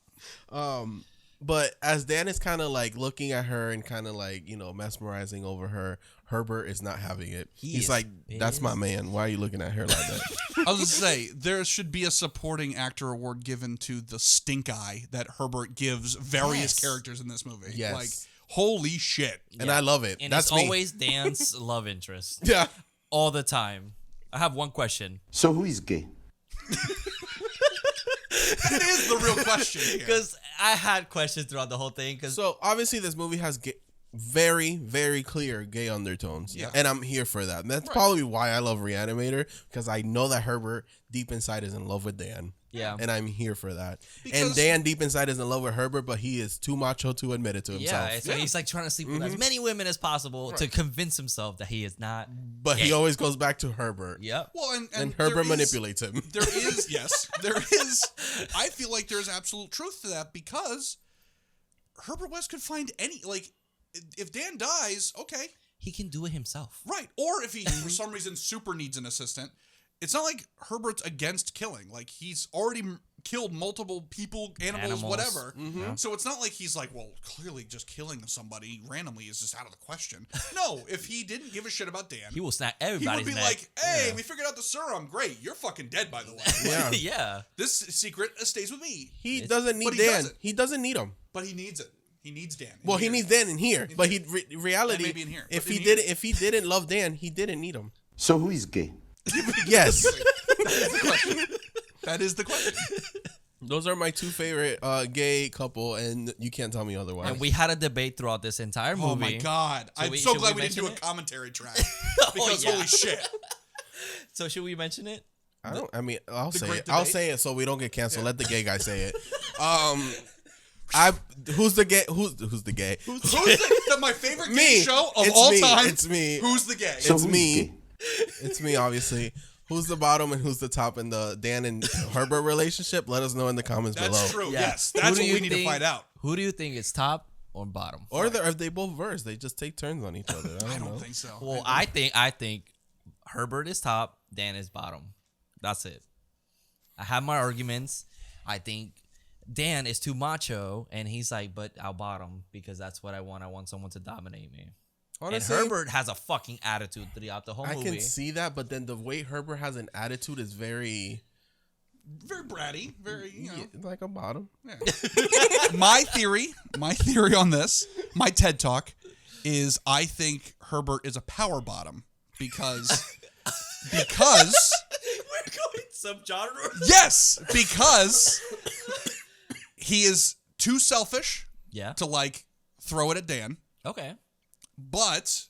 But as Dan is kind of like looking at her and kind of like, mesmerizing over her, Herbert is not having it. He's like, that's my man. Why are you looking at her like that?
I was going to say, there should be a supporting actor award given to the stink eye that Herbert gives various characters in this movie.
Yes.
Like, holy shit.
And I love it.
And
that's
it's
me.
always Dan's love interest.
Yeah.
All the time. I have one question.
So who is gay?
That is the real question here.
Because I had questions throughout the whole thing.
So obviously this movie has very, very clear gay undertones.
Yeah.
And I'm here for that. And that's probably why I love Reanimator, because I know that Herbert deep inside is in love with Dan.
Yeah.
And I'm here for that.
Because-
and Dan deep inside is in love with Herbert, but he is too macho to admit it to himself.
Yeah, so he's like trying to sleep with as many women as possible to convince himself that he is not.
But he always goes back to Herbert.
Yep.
Well,
And Herbert manipulates him.
There is, yes, there is. I feel like there's absolute truth to that because Herbert West could find any, like, if Dan dies, okay,
He can do it himself.
right. Or if he, for some reason, super needs an assistant, it's not like Herbert's against killing. Like, he's already killed multiple people, animals. Whatever.
Mm-hmm.
So it's not like he's like, well, clearly just killing somebody randomly is just out of the question. No, if he didn't give a shit about Dan,
He will snap
he
everybody's
would be
neck.
like, hey, we figured out the serum. Great. You're fucking dead, by the way.
Yeah.
Yeah.
This secret stays with me.
He doesn't need
But he
Dan.
doesn't.
He doesn't need him.
But he needs it. He needs Dan.
Well, he needs Dan in here. But reality,
And maybe in here.
if
But in
he
here.
didn't, if he didn't love Dan, he didn't need him.
So who is gay?
Yes.
That is the question.
Those are my two favorite gay couple, and you can't tell me otherwise.
And we had a debate throughout this entire movie.
Oh my god! I'm
we-
so
should
glad
we
we didn't do a
mention it?
commentary track because
yeah.
holy shit!
So should we mention it?
I'll say
great
it. I'll
debate?
say it so we don't get canceled. Let the gay guy say it. Who's the gay? Who's the gay?
Who's my favorite gay
Me.
show of
It's
all
me.
time?
It's me.
Who's the gay?
So
It's
who is
me.
gay?
It's me, obviously. Who's the bottom and who's the top in the Dan and Herbert relationship? Let us know in the comments
That's
below.
true.
Yeah.
Yes,
Who
that's
do
what
you
we need to
think-
find out.
Who do you think is top or bottom?
Or if they both verse, they just take turns on each other. I
I
don't
don't
know.
think so.
Well, I think Herbert is top, Dan is bottom. That's it. I have my arguments. I think Dan is too macho, and he's like, but I'll bottom because that's what I want. I want someone to dominate me.
Honestly,
And Herbert has a fucking attitude throughout the whole
I
movie.
can see that, but then the way Herbert has an attitude is very
Very bratty. Very, you know.
like a bottom.
My theory on this, my TED Talk, is I think Herbert is a power bottom because
We're going subgenre.
yes, because he is too selfish
Yeah.
to like throw it at Dan,
Okay.
but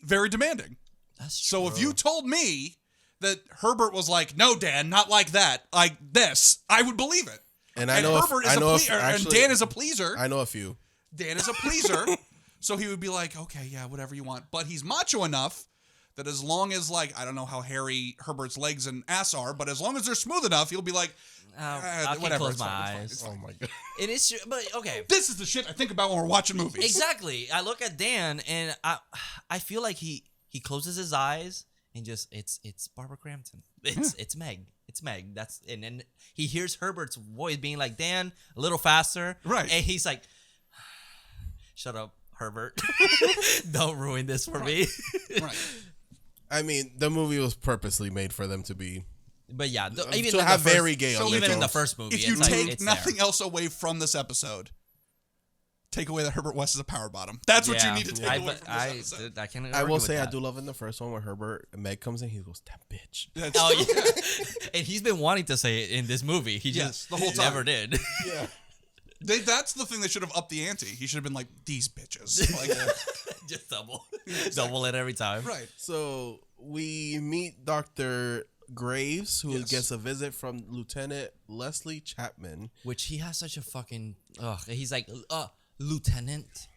very demanding.
That's
So
true.
if you told me that Herbert was like, no, Dan, not like that, like this, I would believe it.
And I know if-
Herbert
I
is
know
a
if
pleaser, and
actually-
Dan is a pleaser.
I know a few.
Dan is a pleaser, so he would be like, okay, yeah, whatever you want. But he's macho enough that as long as, like, I don't know how hairy Herbert's legs and ass are, but as long as they're smooth enough, you'll be like,
I can
whatever.
close
It's
my
fine,
eyes.
it's fine.
Oh my god.
It is true, but okay.
This is the shit I think about when we're watching movies.
Exactly. I look at Dan and I feel like he closes his eyes and just it's Barbara Crampton. It's Meg. It's Meg. And then he hears Herbert's voice being like, Dan, a little faster.
Right.
And he's like, shut up, Herbert. Don't ruin this for me.
Right.
I mean, the movie was purposely made for them to be
But yeah, even
to
in
have
the first,
very gay
so
even in the
undertones.
first movie,
If you
it's like,
take
it's
nothing
there.
else away from this episode, take away that Herbert West is a power bottom. That's what you need to take away from this episode.
I can't.
I will
argue
say
with
I
that.
do love in the first one where Herbert and Meg comes in, he goes, "That bitch."
That's-
Oh yeah, and he's been wanting to say it in this movie. He
Yes,
just
the whole time.
never did.
Yeah.
That's the thing they should have upped the ante. He should have been like, these bitches. Like,
Just double it every time.
right.
So we meet Dr. Graves, who
Yes.
gets a visit from Lieutenant Leslie Chapman.
Which he has such a fucking. He's like, Lieutenant.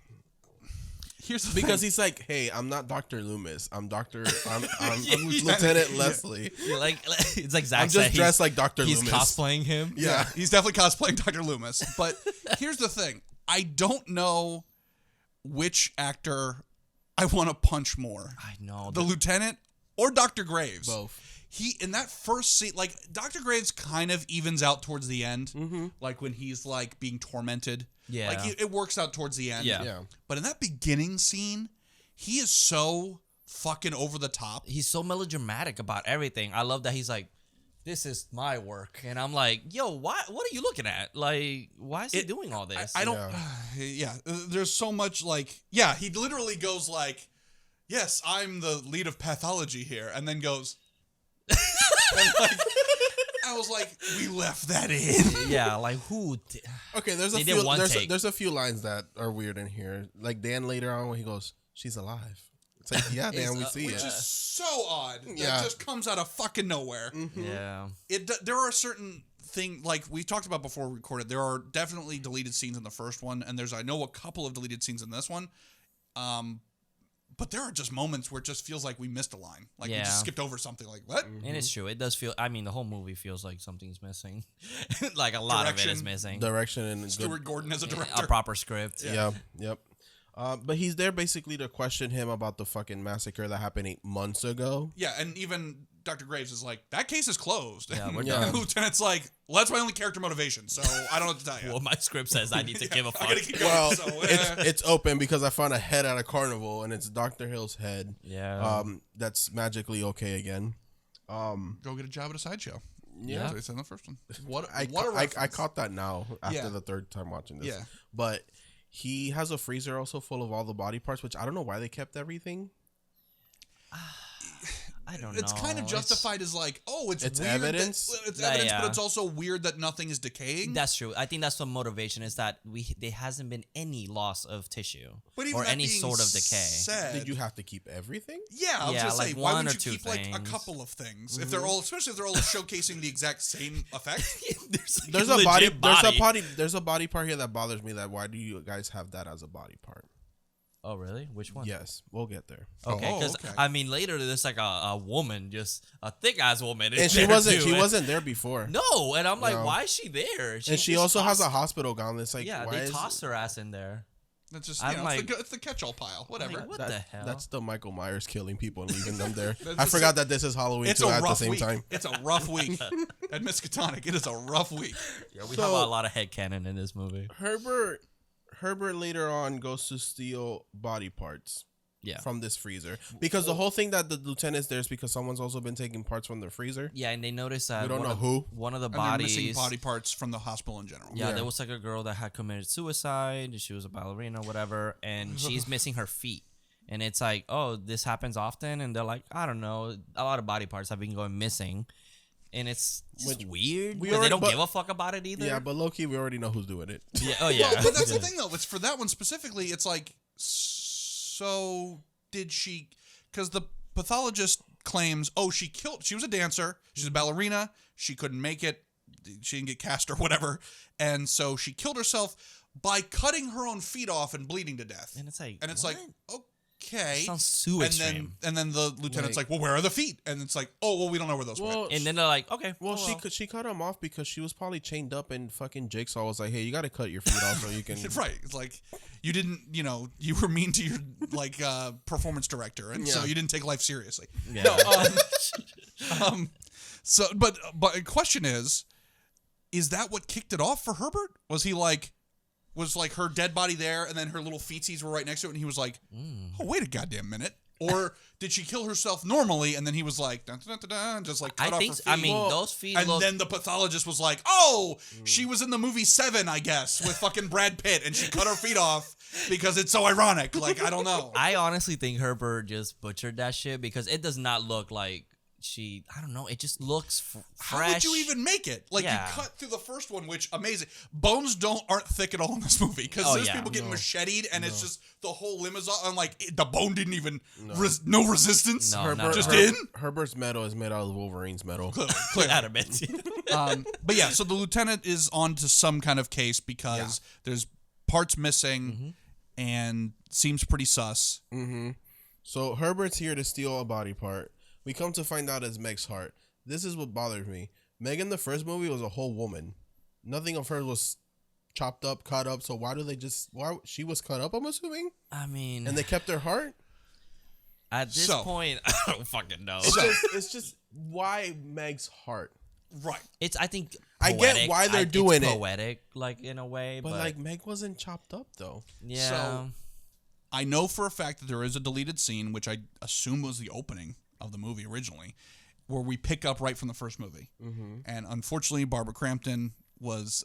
Here's the
Because
thing.
he's like, "Hey, I'm not Dr. Loomis. I'm Lieutenant Leslie.
You're like it's like Zach
I'm
said.
just dressed like Dr.
He's
Loomis."
cosplaying him.
Yeah.
He's definitely cosplaying Dr. Loomis. But here's the thing. I don't know which actor I want to punch more.
I know.
The lieutenant or Dr. Graves.
Both.
He, in that first scene, like, Dr. Graves kind of evens out towards the end.
Mm-hmm.
Like, when he's, like, being tormented.
Yeah.
Like, it works out towards the end.
Yeah.
Yeah.
But in that beginning scene, he is so fucking over the top.
He's so melodramatic about everything. I love that he's like, this is my work. And I'm like, yo, what are you looking at? Like, why is he doing all this?
I don't. Yeah. There's so much, like, yeah, he literally goes, like, yes, I'm the lead of pathology here. And then goes, and, like, I was like, we left that in.
Yeah, like who?
Okay, there's a
They did
few
one
there's
take.
there's a few lines that are weird in here. Like Dan later on when he goes, "She's alive." It's like, yeah, Dan, we see
Which
it.
is so odd.
Yeah.
That just comes out of fucking nowhere.
Yeah.
There are certain things, like we talked about before we recorded, there are definitely deleted scenes in the first one, and I know a couple of deleted scenes in this one. But there are just moments where it just feels like we missed a line. Like we
Yeah.
just skipped over something. Like, what?
And it's true. It does feel. I mean, the whole movie feels like something's missing. Like a lot of it is
Direction.
missing.
Direction and
Stuart Gordon as a director.
A proper script.
Yep. But he's there basically to question him about the fucking massacre that happened 8 months ago.
Yeah, and even Dr. Graves is like, that case is closed.
Yeah,
and
we're
done.
the Lieutenant's like, well, that's my only character motivation, so I don't know what to tell you.
Well, my script says I need to give a
I
fuck.
gotta keep going.
Well,
so,
it's open because I found a head at a carnival and it's Dr. Hill's head.
Yeah.
That's magically okay again.
go get a job at a sideshow.
Yeah.
That's what they said in the first one. What
I
a reference.
caught that now after
Yeah.
the third time watching this.
Yeah.
But he has a freezer also full of all the body parts, which I don't know why they kept everything.
I don't know.
It's kind of justified as like, oh, it's
It's
weird that-
evidence?
it's
Yeah,
evidence,
yeah.
but it's also weird that nothing is decaying.
That's true. I think that's the motivation is that there hasn't been any loss of tissue
But even
or
that
any
being
sort of decay.
said-
Did you have to keep everything?
Yeah, I was
Yeah,
gonna say,
like
why
one
wouldn't
or
you
two
keep like a
things.
couple of things if they're all, especially if they're all showcasing the exact same effect?
There's a
legit
there's a body part here that bothers me. That why do you guys have that as a body part?
Oh, really? Which one?
Yes, we'll get there.
Okay,
Oh,
because
okay.
I mean, later there's like a woman, just a thick ass woman,
And
is
she
there
wasn't
too, and-
wasn't there before.
No, and I'm like,
No.
why is she there?
And she
just
also has a
tossed-
hospital gown. It's like,
Yeah,
why
they
is
tossed her ass in there.
That's just,
I'm
it's the catch-all pile. Whatever.
Like, what
that-
the hell?
That's the Michael Myers killing people and leaving them there.
That's
I
just
forgot that this is Halloween
It's
too
a
at the
rough
same
week.
time.
It's a rough week at Miskatonic. It is a rough week.
Yeah, we
So-
have a lot of headcanon in this movie.
Herbert later on goes to steal body parts
Yeah.
from this freezer because the whole thing that the lieutenant's there is because someone's also been taking parts from the freezer.
Yeah, and they noticed that
We don't
one
know
of-
who.
one of the
And they're
bodies.
missing body parts from the hospital in general.
Yeah,
Yeah.
there was like a girl that had committed suicide. She was a ballerina or whatever, and she's missing her feet. And it's like, oh, this happens often. And they're like, I don't know. A lot of body parts have been going missing. And it's just
Which
weird.
we
Because they
already-
don't
but-
give a fuck about it either.
Yeah, but low-key, we already know who's doing it.
Yeah, oh, yeah.
Well, but that's the thing, though. It's for that one specifically. It's like, so did she? Because the pathologist claims, oh, she was a dancer. She's a ballerina. She couldn't make it. She didn't get cast or whatever, and so she killed herself by cutting her own feet off and bleeding to death.
And it's like,
and it's
what?
like, okay.
Sounds too extreme.
And then the lieutenant's like, well, where are the feet? And it's like, oh, well, we don't know where those went.
And then they're like, okay.
Well, she cut him off because she was probably chained up, and fucking Jigsaw was like, hey, you got to cut your feet off so you can.
Right. It's like, you didn't, you were mean to your performance director, and so you didn't take life seriously.
Yeah.
No. So, but the question is that what kicked it off for Herbert? Was he like, her dead body there, and then her little feetsies were right next to it, and he was like, oh, wait a goddamn minute. Or did she kill herself normally, and then he was like, dun, dun, dun, dun, just like cut off her feet?
I mean, those feet
and then the pathologist was like, oh, she was in the movie Seven, I guess, with fucking Brad Pitt, and she cut her feet off because it's so ironic. Like, I don't know.
I honestly think Herbert just butchered that shit because it does not look like I don't know, it just looks fresh.
How would you even make it? Like, you cut through the first one, which, amazing. Bones aren't thick at all in this movie, because there's people getting macheted, and it's just, the whole limb is off, and like, the bone didn't even, no resistance.
No,
Herbert's metal is made out of Wolverine's metal.
Clear.
Adamant.
But yeah, so the lieutenant is on to some kind of case because there's parts missing, and seems pretty sus.
So Herbert's here to steal a body part. We come to find out it's Meg's heart. This is what bothers me. Meg in the first movie was a whole woman. Nothing of her was chopped up, cut up. So why she was cut up, I'm assuming?
I mean...
And they kept her heart?
At this point, I don't fucking know.
It's just why Meg's heart?
Right.
It's, I think,
poetic. I get why they're doing it.
Poetic, like, in a way.
But like, Meg wasn't chopped up, though.
Yeah.
So, I know for a fact that there is a deleted scene, which I assume was the opening of the movie originally, where we pick up right from the first movie. And unfortunately, Barbara Crampton was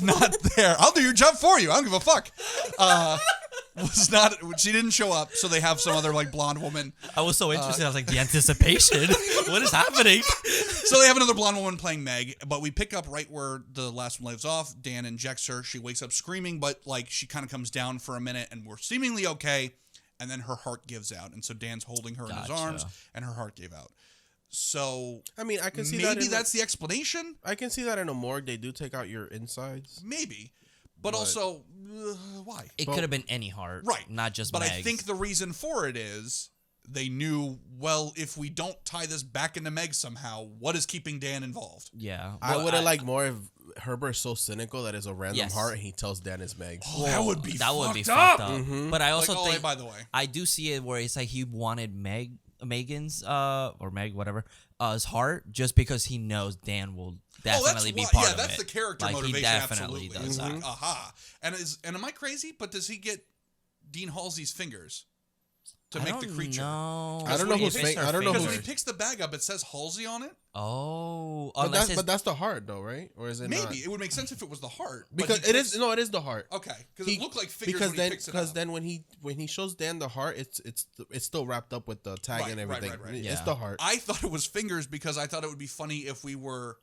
not there. I'll do your job for you. I don't give a fuck. She didn't show up, so they have some other like blonde woman.
I was so interested. I was like, the anticipation. What is happening?
So they have another blonde woman playing Meg, but we pick up right where the last one leaves off. Dan injects her. She wakes up screaming, but like she kind of comes down for a minute, and we're seemingly okay. And then her heart gives out, and so Dan's holding her in his arms, and her heart gave out. So
I mean, I can see
maybe that's the explanation.
I can see that in a morgue they do take out your insides.
Maybe. But also, why?
It could have been any heart.
Right.
Not just
But
Meg's.
I think the reason for it is they knew, well, if we don't tie this back into Meg somehow, what is keeping Dan involved?
Yeah.
I would have liked more if Herbert's so cynical that it's a random heart and he tells Dan it's Meg.
Oh, that would be
fucked up. But I also think,
by the way,
I do see it where it's like he wanted Megan's or Meg, whatever, his heart, just because he knows Dan will definitely be part of it.
Yeah, that's the character
like,
motivation.
He definitely
absolutely.
does that.
Like, aha. And am I crazy? But does he get Dean Halsey's fingers to make the creature?
I don't know who's fake. I don't know
because when he picks the bag up, it says Halsey on it.
Oh,
but that's the heart, though, right? Or is it?
Maybe
not?
It would make sense if it was the heart.
Because it is. No, it is the heart.
Okay, because it looked like fingers.
Because then when he shows Dan the heart, it's still wrapped up with the tag and everything. Right. It's the heart.
I thought it was fingers because I thought it would be funny if we were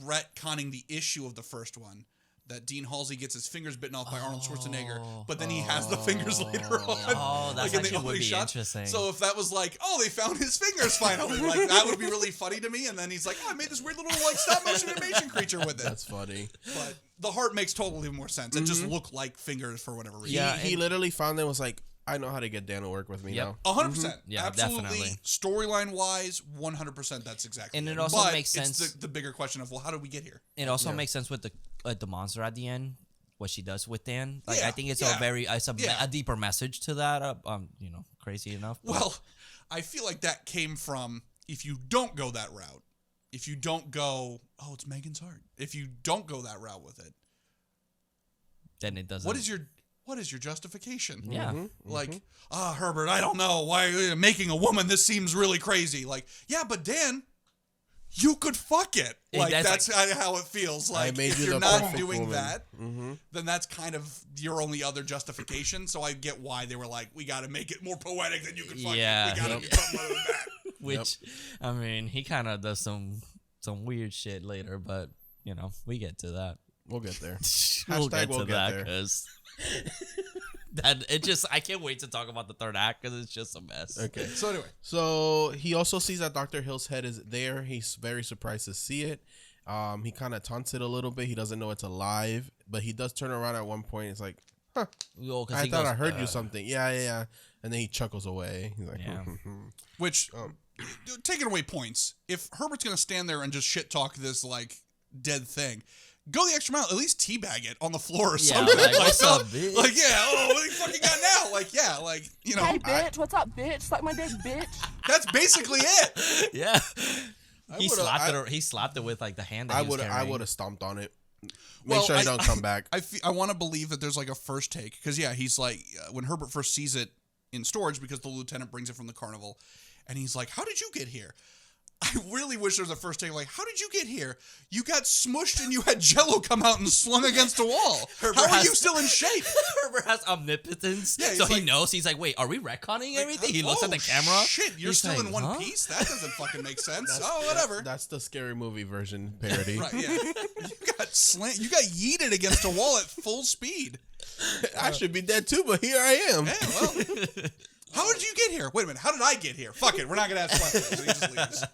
retconning the issue of the first one. That Dean Halsey gets his fingers bitten off by Arnold Schwarzenegger, but then he has the fingers later on.
Oh, that's
like
actually would be interesting.
So if that was like, oh, they found his fingers finally, like that would be really funny to me. And then he's like, oh, I made this weird little like stop motion animation creature with it.
That's funny.
But the heart makes totally more sense. It just looked like fingers for whatever reason.
Yeah, he literally found it and was like, I know how to get Dan to work with me now.
100%.
Yeah,
absolutely.
definitely.
Storyline wise, 100%. That's exactly.
And
it
also makes sense.
It's the bigger question of, well, how did we get here?
It also makes sense with the monster at the end. What she does with Dan, like I think it's a deeper message to that. Crazy enough.
But. Well, I feel like that came from if you don't go that route, if you don't go, oh, it's Megan's heart. If you don't go that route with it,
then it doesn't.
What is your justification?
Yeah,
like Herbert, I don't know why making a woman. This seems really crazy. Like, yeah, but Dan. You could fuck it. Like that's how it feels. Like if you're not doing that, then that's kind of your only other justification. So I get why they were like, we got to make it more poetic than you can fuck it. We got to do something other than that.
Which, I mean, he kind of does some weird shit later, but we get to that.
We'll get there.
we'll get to that because I can't wait to talk about the third act because it's just a mess.
Okay.
So anyway.
So he also sees that Dr. Hill's head is there. He's very surprised to see it. He kind of taunts it a little bit. He doesn't know it's alive, but he does turn around at one point. It's like, huh, I thought I heard you something. Yeah. And then he chuckles away. He's like,
Which, taking away points, if Herbert's going to stand there and just shit talk this, like, dead thing, go the extra mile. At least teabag it on the floor or something.
Like, what's up, bitch?
Like, what do you fucking got now? Like, you know.
Hey, bitch, what's up, bitch? Suck my dick, bitch.
That's basically it.
Yeah. He slapped it with, like, the hand that he was carrying.
I would have stomped on it. Make sure he don't come back.
I want to believe that there's, like, a first take. Because, he's like, when Herbert first sees it in storage, because the lieutenant brings it from the carnival, and he's like, how did you get here? I really wish there was a first take, like, how did you get here? You got smushed and you had Jello come out and slung against a wall. How are you still in shape?
Herbert has omnipotence,
Yeah,
so
like,
he knows. He's like, wait, are we retconning everything? He looks at the camera.
Shit, you're
He's
still
like,
in one piece? That doesn't fucking make sense. Whatever.
That's the Scary Movie version parody.
Right, yeah. You got yeeted against a wall at full speed.
I should be dead too, but here I am.
Yeah, well. How did you get here? Wait a minute. How did I get here? Fuck it. We're not going to ask questions. So he just leaves.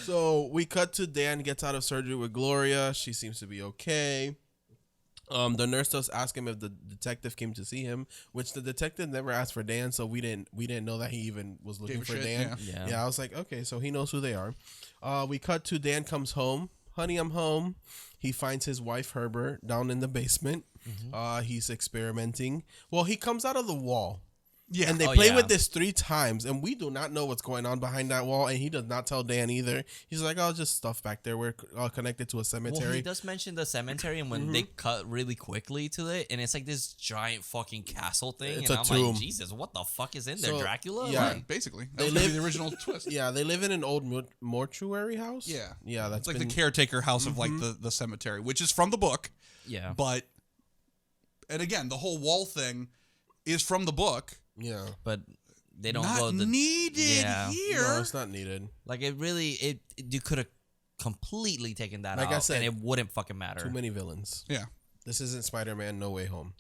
So we cut to Dan gets out of surgery with Gloria. She seems to be okay. The nurse does ask him if the detective came to see him, which the detective never asked for Dan, so we didn't know that he even was looking for Dan. Yeah, I was like, okay, so he knows who they are. We cut to Dan comes home. Honey, I'm home. He finds his wife Herbert down in the basement. He's experimenting. Well, he comes out of the wall. Yeah, and they play with this 3 times, and we do not know what's going on behind that wall, and he does not tell Dan either. He's like, oh, just stuff back there. We're connected to a cemetery.
Well, he does mention the cemetery, and when they cut really quickly to it, and it's like this giant fucking castle thing,
it's
and
a
I'm
tomb.
like, Jesus, what the fuck is in there, Dracula?
Yeah,
right, basically. That was the original twist.
Yeah, they live in an old mortuary house.
Yeah,
that's
like the caretaker house of like the cemetery, which is from the book.
Yeah,
but and again, the whole wall thing is from the book.
Yeah,
but they don't
not
go
needed here.
No, it's not needed.
Like you could have completely taken that
like
out,
I said,
and it wouldn't fucking matter.
Too many villains.
Yeah,
this isn't Spider-Man. No Way Home.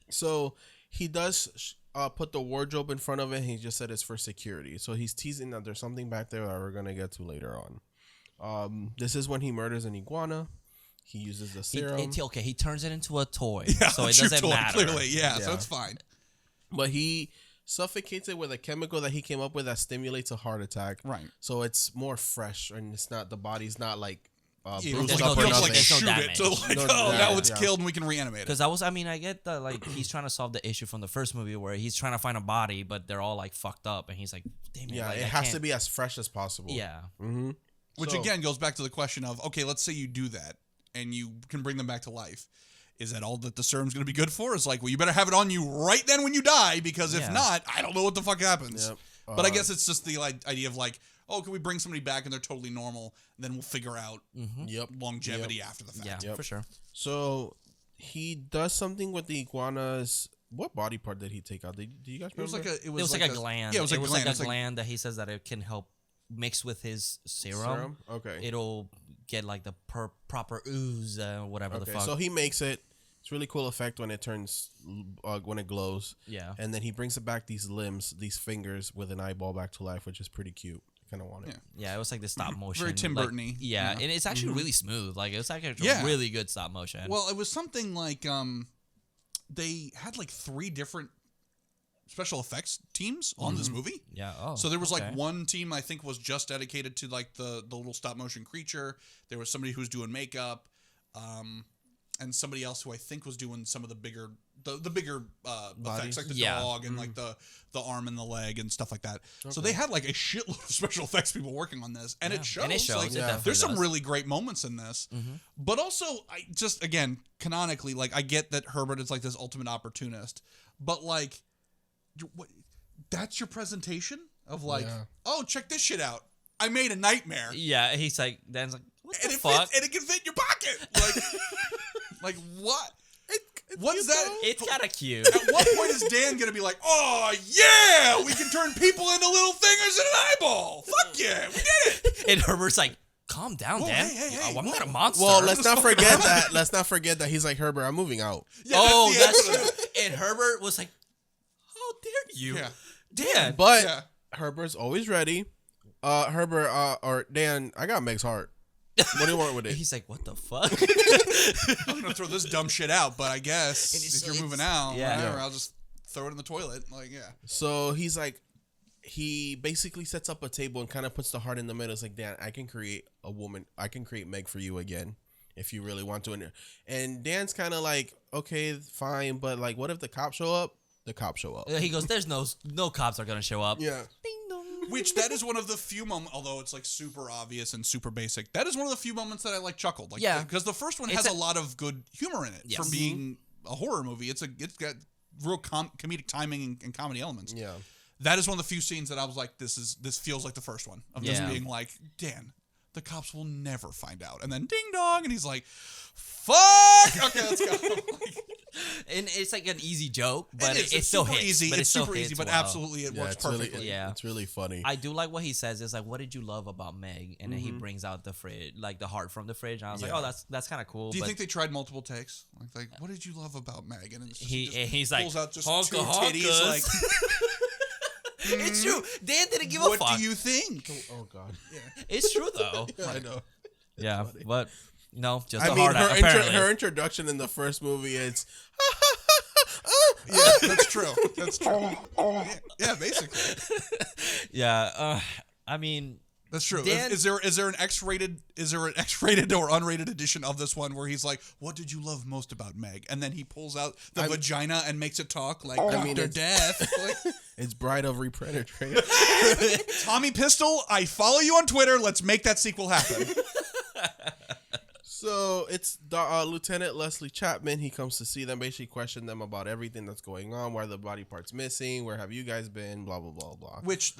So he does put the wardrobe in front of it. He just said it's for security. So he's teasing that there's something back there that we're gonna get to later on. This is when he murders an iguana. He uses the serum.
He turns it into a toy,
yeah,
so it doesn't matter.
Clearly, so it's fine.
But he suffocates it with a chemical that he came up with that stimulates a heart attack.
Right.
So it's more fresh, and it's not the body's not like
there's
bruised
no
up or
damage.
nothing.
There's no
shoot
damage.
it. So like, now it's killed and we can reanimate it.
Because I get that like he's trying to solve the issue from the first movie where he's trying to find a body, but they're all like fucked up, and he's like, damn it.
Yeah,
like,
it has to be as fresh as possible.
Yeah.
Mm-hmm.
Which again goes back to the question of, okay, let's say you do that and you can bring them back to life. Is that all that the serum's going to be good for? It's like, well, you better have it on you right then when you die, because if not, I don't know what the fuck happens.
Yep.
But I guess it's just the like idea of like, oh, can we bring somebody back and they're totally normal? Then we'll figure out longevity after the fact.
Yeah, for sure.
So he does something with the iguanas. What body part did he take out? Do you guys remember?
It
was like a gland.
Yeah, it was like
a gland that he says that it can help mix with his serum.
Okay.
It'll get like the proper ooze, whatever the fuck.
So he makes it. It's really cool effect when it turns, when it glows.
Yeah.
And then he brings it back these limbs, these fingers with an eyeball back to life, which is pretty cute. I kind of want it.
Yeah, it was like the stop motion.
Very Tim Burton-y.
Yeah, and it's actually really smooth. Like, it's like a really good stop motion.
Well, it was something like they had like 3 different special effects teams on this movie.
Yeah. Oh.
So there was like one team I think was just dedicated to like the little stop motion creature. There was somebody who was doing makeup, and somebody else who I think was doing some of the bigger effects, like the dog and like the arm and the leg and stuff like that. So they had like a shitload of special effects people working on this, and it shows.
And it shows.
Like, there's some really great moments in this, but also I just again canonically, like, I get that Herbert is like this ultimate opportunist, but like, that's your presentation of like, oh, check this shit out. I made a nightmare.
Yeah, he's like, Dan's like, what the
and
fuck?
And it can fit in your pocket. Like, like what? What's that?
It's kind of cute.
At what point is Dan gonna be like, oh yeah, we can turn people into little fingers in an eyeball? Fuck yeah, we did it.
And Herbert's like, calm down, Dan.
Hey,
I'm not a monster.
Well, let's not forget that. Let's not forget that he's like, Herbert, I'm moving out.
Yeah,
that's true. And Herbert was like, how dare you, Dan?
But Herbert's always ready. Herbert or Dan, I got Meg's heart. What do you want with it?
He's like, what the fuck?
I'm gonna throw this dumb shit out, but I guess
And
if you're moving out,
yeah.
whatever, I'll just throw it in the toilet. Like, yeah.
So he's like, he basically sets up a table and kind of puts the heart in the middle. It's like, Dan, I can create a woman. I can create Meg for you again if you really want to. And Dan's kind of like, okay, fine, but like, what if the cops show up? The cops show up.
He goes, there's no cops are gonna show up.
Yeah.
Ding dong.
Which that is one of the few moments, although it's like super obvious and super basic. That is one of the few moments that I like chuckled. Like,
Yeah.
because the first one has a lot of good humor in it
Yes.
for being a horror movie. It's got real comedic timing and comedy elements.
Yeah.
That is one of the few scenes that I was like, this feels like the first one of just
Yeah.
being like, Dan, the cops will never find out. And then ding dong, and he's like, fuck. Okay, let's go.
And it's like an easy joke, but it
super
still hits.
easy.
But
It's
still
super easy,
hits
but
well.
absolutely it works
it's really,
perfectly.
Yeah.
It's really funny.
I do like what he says. It's like, what did you love about Meg? And then he brings out the fridge, like the heart from the fridge. And I was like, oh, that's kind of cool.
Do you
but
think they tried multiple takes? Like, what did you love about Meg? And it's just,
he's
pulls
like,
out just
"Honka
two titties.
honkas."
Like,
it's true. Dan didn't give a
what
fuck.
do you think?
Oh God.
It's true though.
I know.
Yeah, but no, just
I
a
mean,
heart. Apparently,
her introduction in the first movie, it's
Yeah, that's true. That's true. Yeah, basically,
yeah. I mean,
that's true.
Dan-
Is there an X-rated or unrated edition of this one where he's like, "What did you love most about Meg?" And then he pulls out the vagina and makes it talk like Dr. Death. Like,
it's Bride of Re-Predator.
Tommy Pistol, I follow you on Twitter. Let's make that sequel happen.
So it's Lieutenant Leslie Chapman. He comes to see them, basically question them about everything that's going on, why the body part's missing, where have you guys been, blah blah blah blah.
Which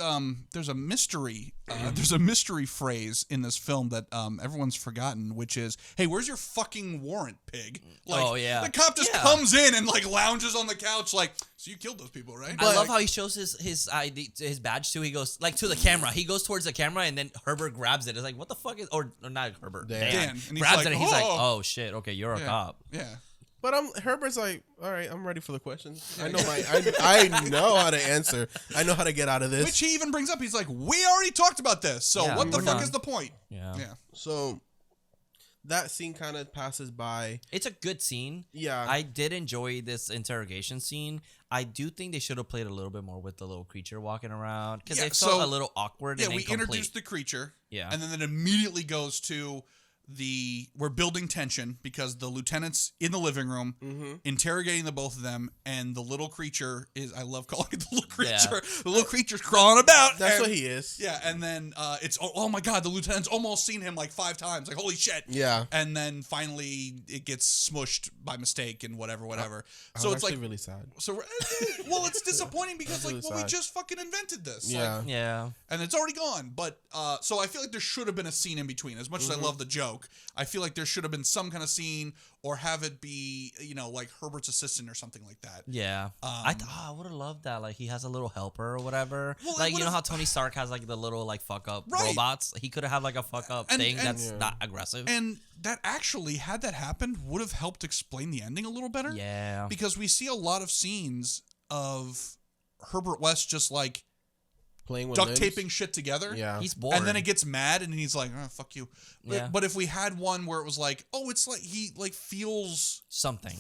there's a mystery. There's a mystery phrase in this film that everyone's forgotten, which is, "Hey, where's your fucking warrant, pig?" Like,
Oh, yeah.
the cop just
Yeah.
comes in and like lounges on the couch, like, "So you killed those people, right?"
I love how he shows his ID, his badge too. He goes like to the camera. He goes towards the camera, and then Herbert grabs it. It's like, what the fuck is, or not Herbert,
Dan.
And he's
grabs
like,
it. And he's like,
"Oh."
oh shit, okay, you're a
Yeah.
cop.
Yeah.
But Herbert's like, all right, I'm ready for the questions. I know I know how to answer. I know how to get out of this.
Which he even brings up. He's like, "We already talked about this, so
Yeah,
what the
we're
fuck
done.
is the point?"
Yeah.
Yeah.
So that scene kind of passes by.
It's a good scene.
Yeah.
I did enjoy this interrogation scene. I do think they should have played a little bit more with the little creature walking around because
Yeah,
it felt
so-
a little awkward.
Yeah,
and
we
incomplete.
introduced the creature.
Yeah.
And then it immediately goes to we're building tension because the lieutenant's in the living room interrogating the both of them, and the little creature is, I love calling it the little creature.
Yeah.
The little creature's crawling about.
That's
and-
what he is.
Yeah, and then it's, oh my God, the lieutenant's almost seen him like 5 times. Like, holy shit.
Yeah.
And then finally it gets smushed by mistake and whatever. So
I'm
it's like,
actually really sad.
so well, it's disappointing because like,
really
well, we
sad.
just fucking invented this.
Yeah.
Like,
Yeah.
and it's already gone. But so I feel like there should have been a scene in between. As much as I love the joke, I feel like there should have been some kind of scene, or have it be, like Herbert's assistant or something like that.
Yeah. I would have loved that. Like he has a little helper or whatever.
Well, it
like you know
would've-
how Tony Stark has like the little like fuck up
Right.
robots. He could have had like a fuck up
And-
thing
and-
that's not aggressive.
And that actually, had that happened, would have helped explain the ending a little better.
Yeah.
Because we see a lot of scenes of Herbert West just like
Playing with
duct
limbs.
taping shit together.
Yeah.
He's bored.
And then it gets mad and he's like, "Oh, fuck you."
Yeah.
But if we had one where it was like, oh, it's like he like feels
something.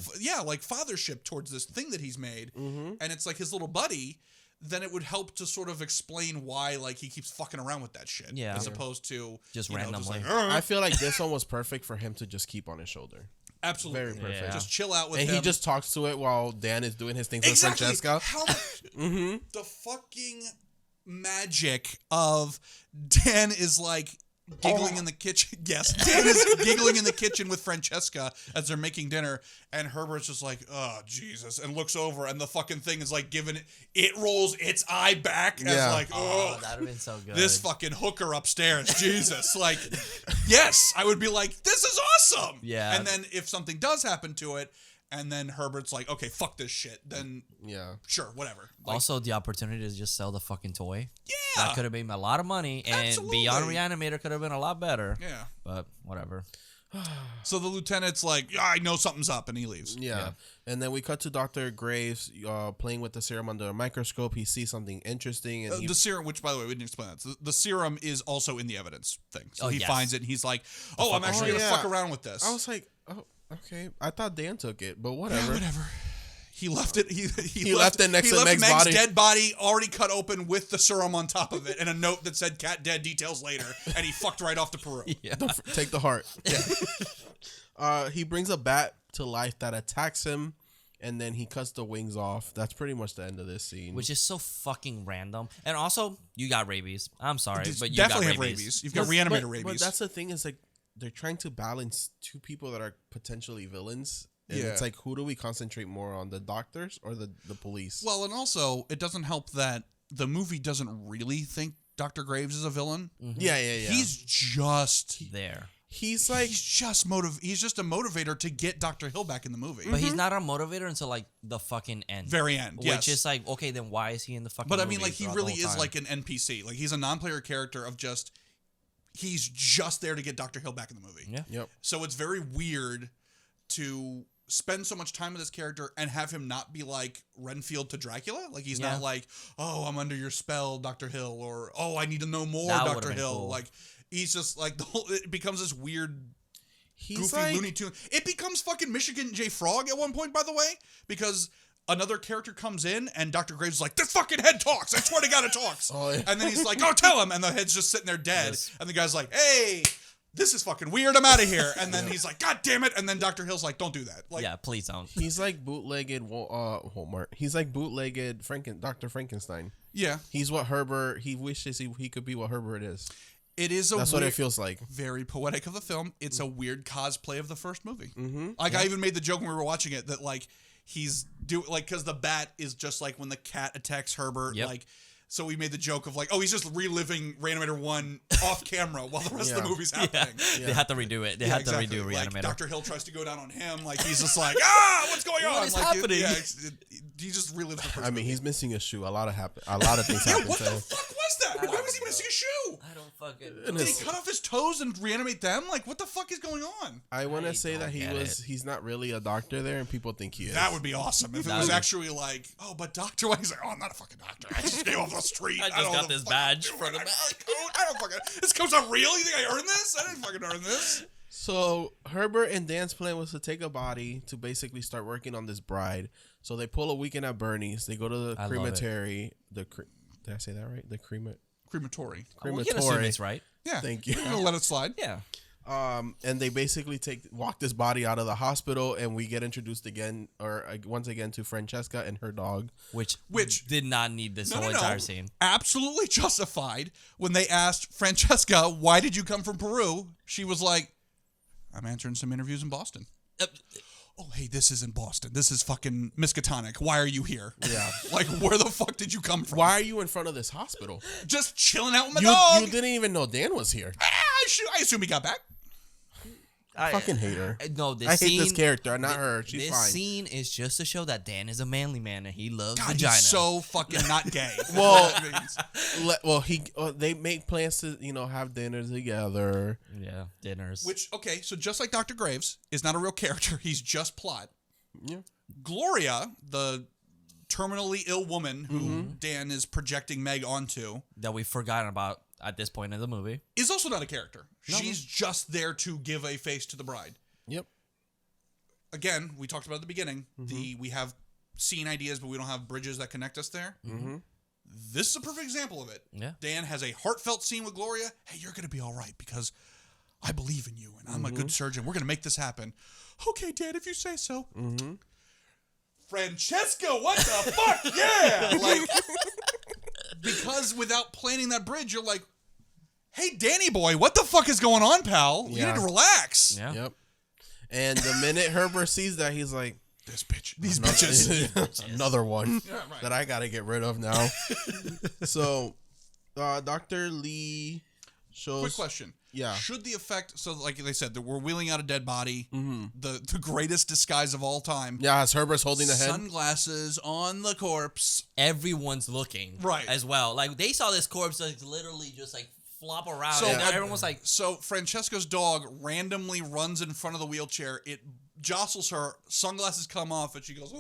like fathership towards this thing that he's made, and it's like his little buddy, then it would help to sort of explain why like he keeps fucking around with that shit,
Yeah.
as opposed to
Just
you know,
randomly.
like,
I feel like this one was perfect for him to just keep on his shoulder.
absolutely
Very perfect.
Yeah.
just chill out with
And
him.
he just talks to it while Dan is doing his things
exactly
with Francesca.
how much the fucking magic of Dan is like giggling in the kitchen. Yes, Dan is giggling in the kitchen with Francesca as they're making dinner, and Herbert's just like, "Oh Jesus," and looks over, and the fucking thing is like giving it rolls its eye back as
Yeah.
like,
Oh,
"Oh,
that'd have been so good.
this fucking hooker upstairs, Jesus!" Like, yes, I would be like, "This is awesome."
Yeah.
And then if something does happen to it, and then Herbert's like, "Okay, fuck this shit," then
Yeah.
sure, whatever. Like,
Also, the opportunity to just sell the fucking toy.
yeah,
That could have made a lot of money, and
Absolutely.
Beyond Reanimator could have been a lot better.
yeah.
But whatever.
So the lieutenant's like, I know something's up, and he leaves.
Yeah. And then we cut to Dr. Graves playing with the serum under a microscope. He sees something interesting. And
The serum, which, by the way, we didn't explain that. So the serum is also in the evidence thing. So he
yes.
finds it, and he's like, I'm actually going to fuck around with this.
I was like, oh, okay. I thought Dan took it, but whatever.
Yeah, whatever. He left it. He
left it next to
left
Meg's
Meg's
body.
dead body already cut open with the serum on top of it, and a note that said "cat dead, details later," and he fucked right off to Peru.
Yeah.
Take the heart. He brings a bat to life that attacks him, and then he cuts the wings off. That's pretty much the end of this scene.
Which is so fucking random. And also, you got rabies. I'm sorry,
You
but you
definitely
got
have
rabies.
rabies. You've got Reanimator rabies.
But that's the thing is like they're trying to balance two people that are potentially villains. And
Yeah.
it's like, who do we concentrate more on, the doctors or the police?
Well, and also, it doesn't help that the movie doesn't really think Dr. Graves is a villain.
Yeah.
He's just
There.
He's like,
he's just a motivator to get Dr. Hill back in the movie.
But he's not a motivator until like the fucking end.
Very end,
Which
yes.
is like, okay, then why is he in the fucking
But I
movie
mean, like, he
throughout
really
the whole
is
time?
like an NPC. Like, he's a non-player character of just, he's just there to get Dr. Hill back in the movie.
Yeah.
yep.
So it's very weird to spend so much time with this character and have him not be like Renfield to Dracula. Like, he's
Yeah.
not like, oh, I'm under your spell, Dr. Hill, or oh, I need to know more,
That
Dr.
would've been
Hill.
cool.
Like, he's just like, it becomes this weird,
He's
goofy
like,
Looney Tune. It becomes fucking Michigan J. Frog at one point, by the way, because another character comes in and Dr. Graves is like, this fucking head talks. I swear to God, it talks.
Oh, yeah.
And then he's like, oh, tell him. And the head's just sitting there dead.
Yes.
And the guy's like, hey, this is fucking weird. I'm out of here. And then he's like, God damn it. And then Dr. Hill's like, don't do that. Like,
yeah, please don't.
he's like bootlegged Walmart. He's like bootlegged Dr. Frankenstein.
yeah.
He's what Herbert, he wishes he could be what Herbert is.
It is a
That's
weird,
what it feels like.
very poetic of the film. It's a weird cosplay of the first movie. Like, I even made the joke when we were watching it that, like, he's because the bat is just like when the cat attacks Herbert.
Yep.
Like, so we made the joke of like, oh, he's just reliving Reanimator 1 off camera while the rest of the movie's happening.
Yeah. They had to redo it. They had to redo
Like,
Reanimator.
Dr. Hill tries to go down on him. Like, he's just like, what's going on?
What is
like,
happening?
He just relives the first
I mean,
movie.
he's missing a shoe. A lot of things happen
What
to
the
him.
fuck was that? Why was he missing a shoe?
I don't fucking.
Did he cut off his toes and reanimate them? Like, what the fuck is going on?
I want to say that
don't get
he's not really a doctor there, and people think he is.
That would be awesome if it
That
was
would-
actually like, oh, but doctor, he's like, oh, I'm not a fucking doctor. I just came off the street.
I just
don't know
got
what the
this
fuck
badge
I'm
for
doing.
the
I don't fucking. This coat's not real. You think I earned this? I didn't fucking earn this.
So Herbert and Dan's plan was to take a body to basically start working on this bride. So they pull a weekend at Bernie's. They go to the
I love
crematory. Did I say that right? The
Crematory.
We can assume it's right.
Yeah.
Thank you.
We're gonna let it slide.
Yeah.
And they basically walk this body out of the hospital, and we get introduced once again to Francesca and her dog.
Which did not need this
No,
whole
no, no.
entire scene.
Absolutely justified. When they asked Francesca, why did you come from Peru? She was like, I'm answering some interviews in Boston. Oh, hey, this isn't Boston. This is fucking Miskatonic. Why are you here?
Yeah.
Like, where the fuck did you come from?
Why are you in front of this hospital?
Just chilling out with my dog.
You didn't even know Dan was here.
I assume he got back.
I fucking hate her.
No, this
I
scene,
hate this character, not her. She's
this
fine.
scene is just to show that Dan is a manly man and he loves
God,
vagina.
he's so fucking not gay.
Well,
That's what it means.
they make plans to have dinner together.
Yeah, dinners.
Okay, so just like Dr. Graves is not a real character, he's just plot.
Yeah.
Gloria, the terminally ill woman who Dan is projecting Meg onto,
that we've forgotten about at this point in the movie.
is also not a character. She's just there to give a face to the bride.
Yep.
Again, we talked about at the beginning, we have scene ideas, but we don't have bridges that connect us there. This is a perfect example of it.
Yeah.
Dan has a heartfelt scene with Gloria. Hey, you're going to be all right because I believe in you and I'm a good surgeon. We're going to make this happen. Okay, Dan, if you say so. Francesca, what the fuck? Yeah! Like, because without planning that bridge, you're like, hey, Danny boy, what the fuck is going on, pal? You
Yeah.
need to relax.
Yeah.
Yep. And the minute Herbert sees that, he's like,
This bitch. These bitches.
another one
right.
that I gotta get rid of now. So, Dr. Lee shows.
Quick question.
Yeah.
Should the effect, so like they said, that we're wheeling out a dead body, the greatest disguise of all time.
Yeah, as Herbert's holding the head.
Sunglasses on the corpse.
Everyone's looking.
Right.
As well. Like, they saw this corpse like literally just like flop around.
So,
And everyone was like,
so Francesca's dog randomly runs in front of the wheelchair. It jostles her. Sunglasses come off, and she goes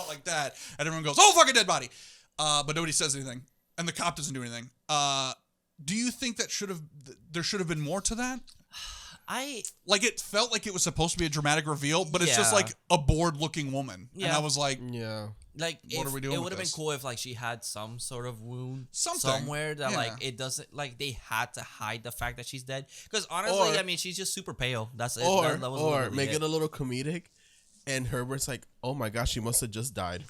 like that. And everyone goes, "Oh, fucking dead body!" But nobody says anything, and the cop doesn't do anything. Do you think that there should have been more to that? It felt like it was supposed to be a dramatic reveal, but it's just like a bored-looking woman, and I was like,
like,
what are we doing?
It would have
with
been cool if like she had some sort of wound
something
somewhere that like it doesn't like they had to hide the fact that she's dead. Because honestly, I mean, she's just super pale. That's it.
Or make it a little comedic, and Herbert's like, "Oh my gosh, she must have just died."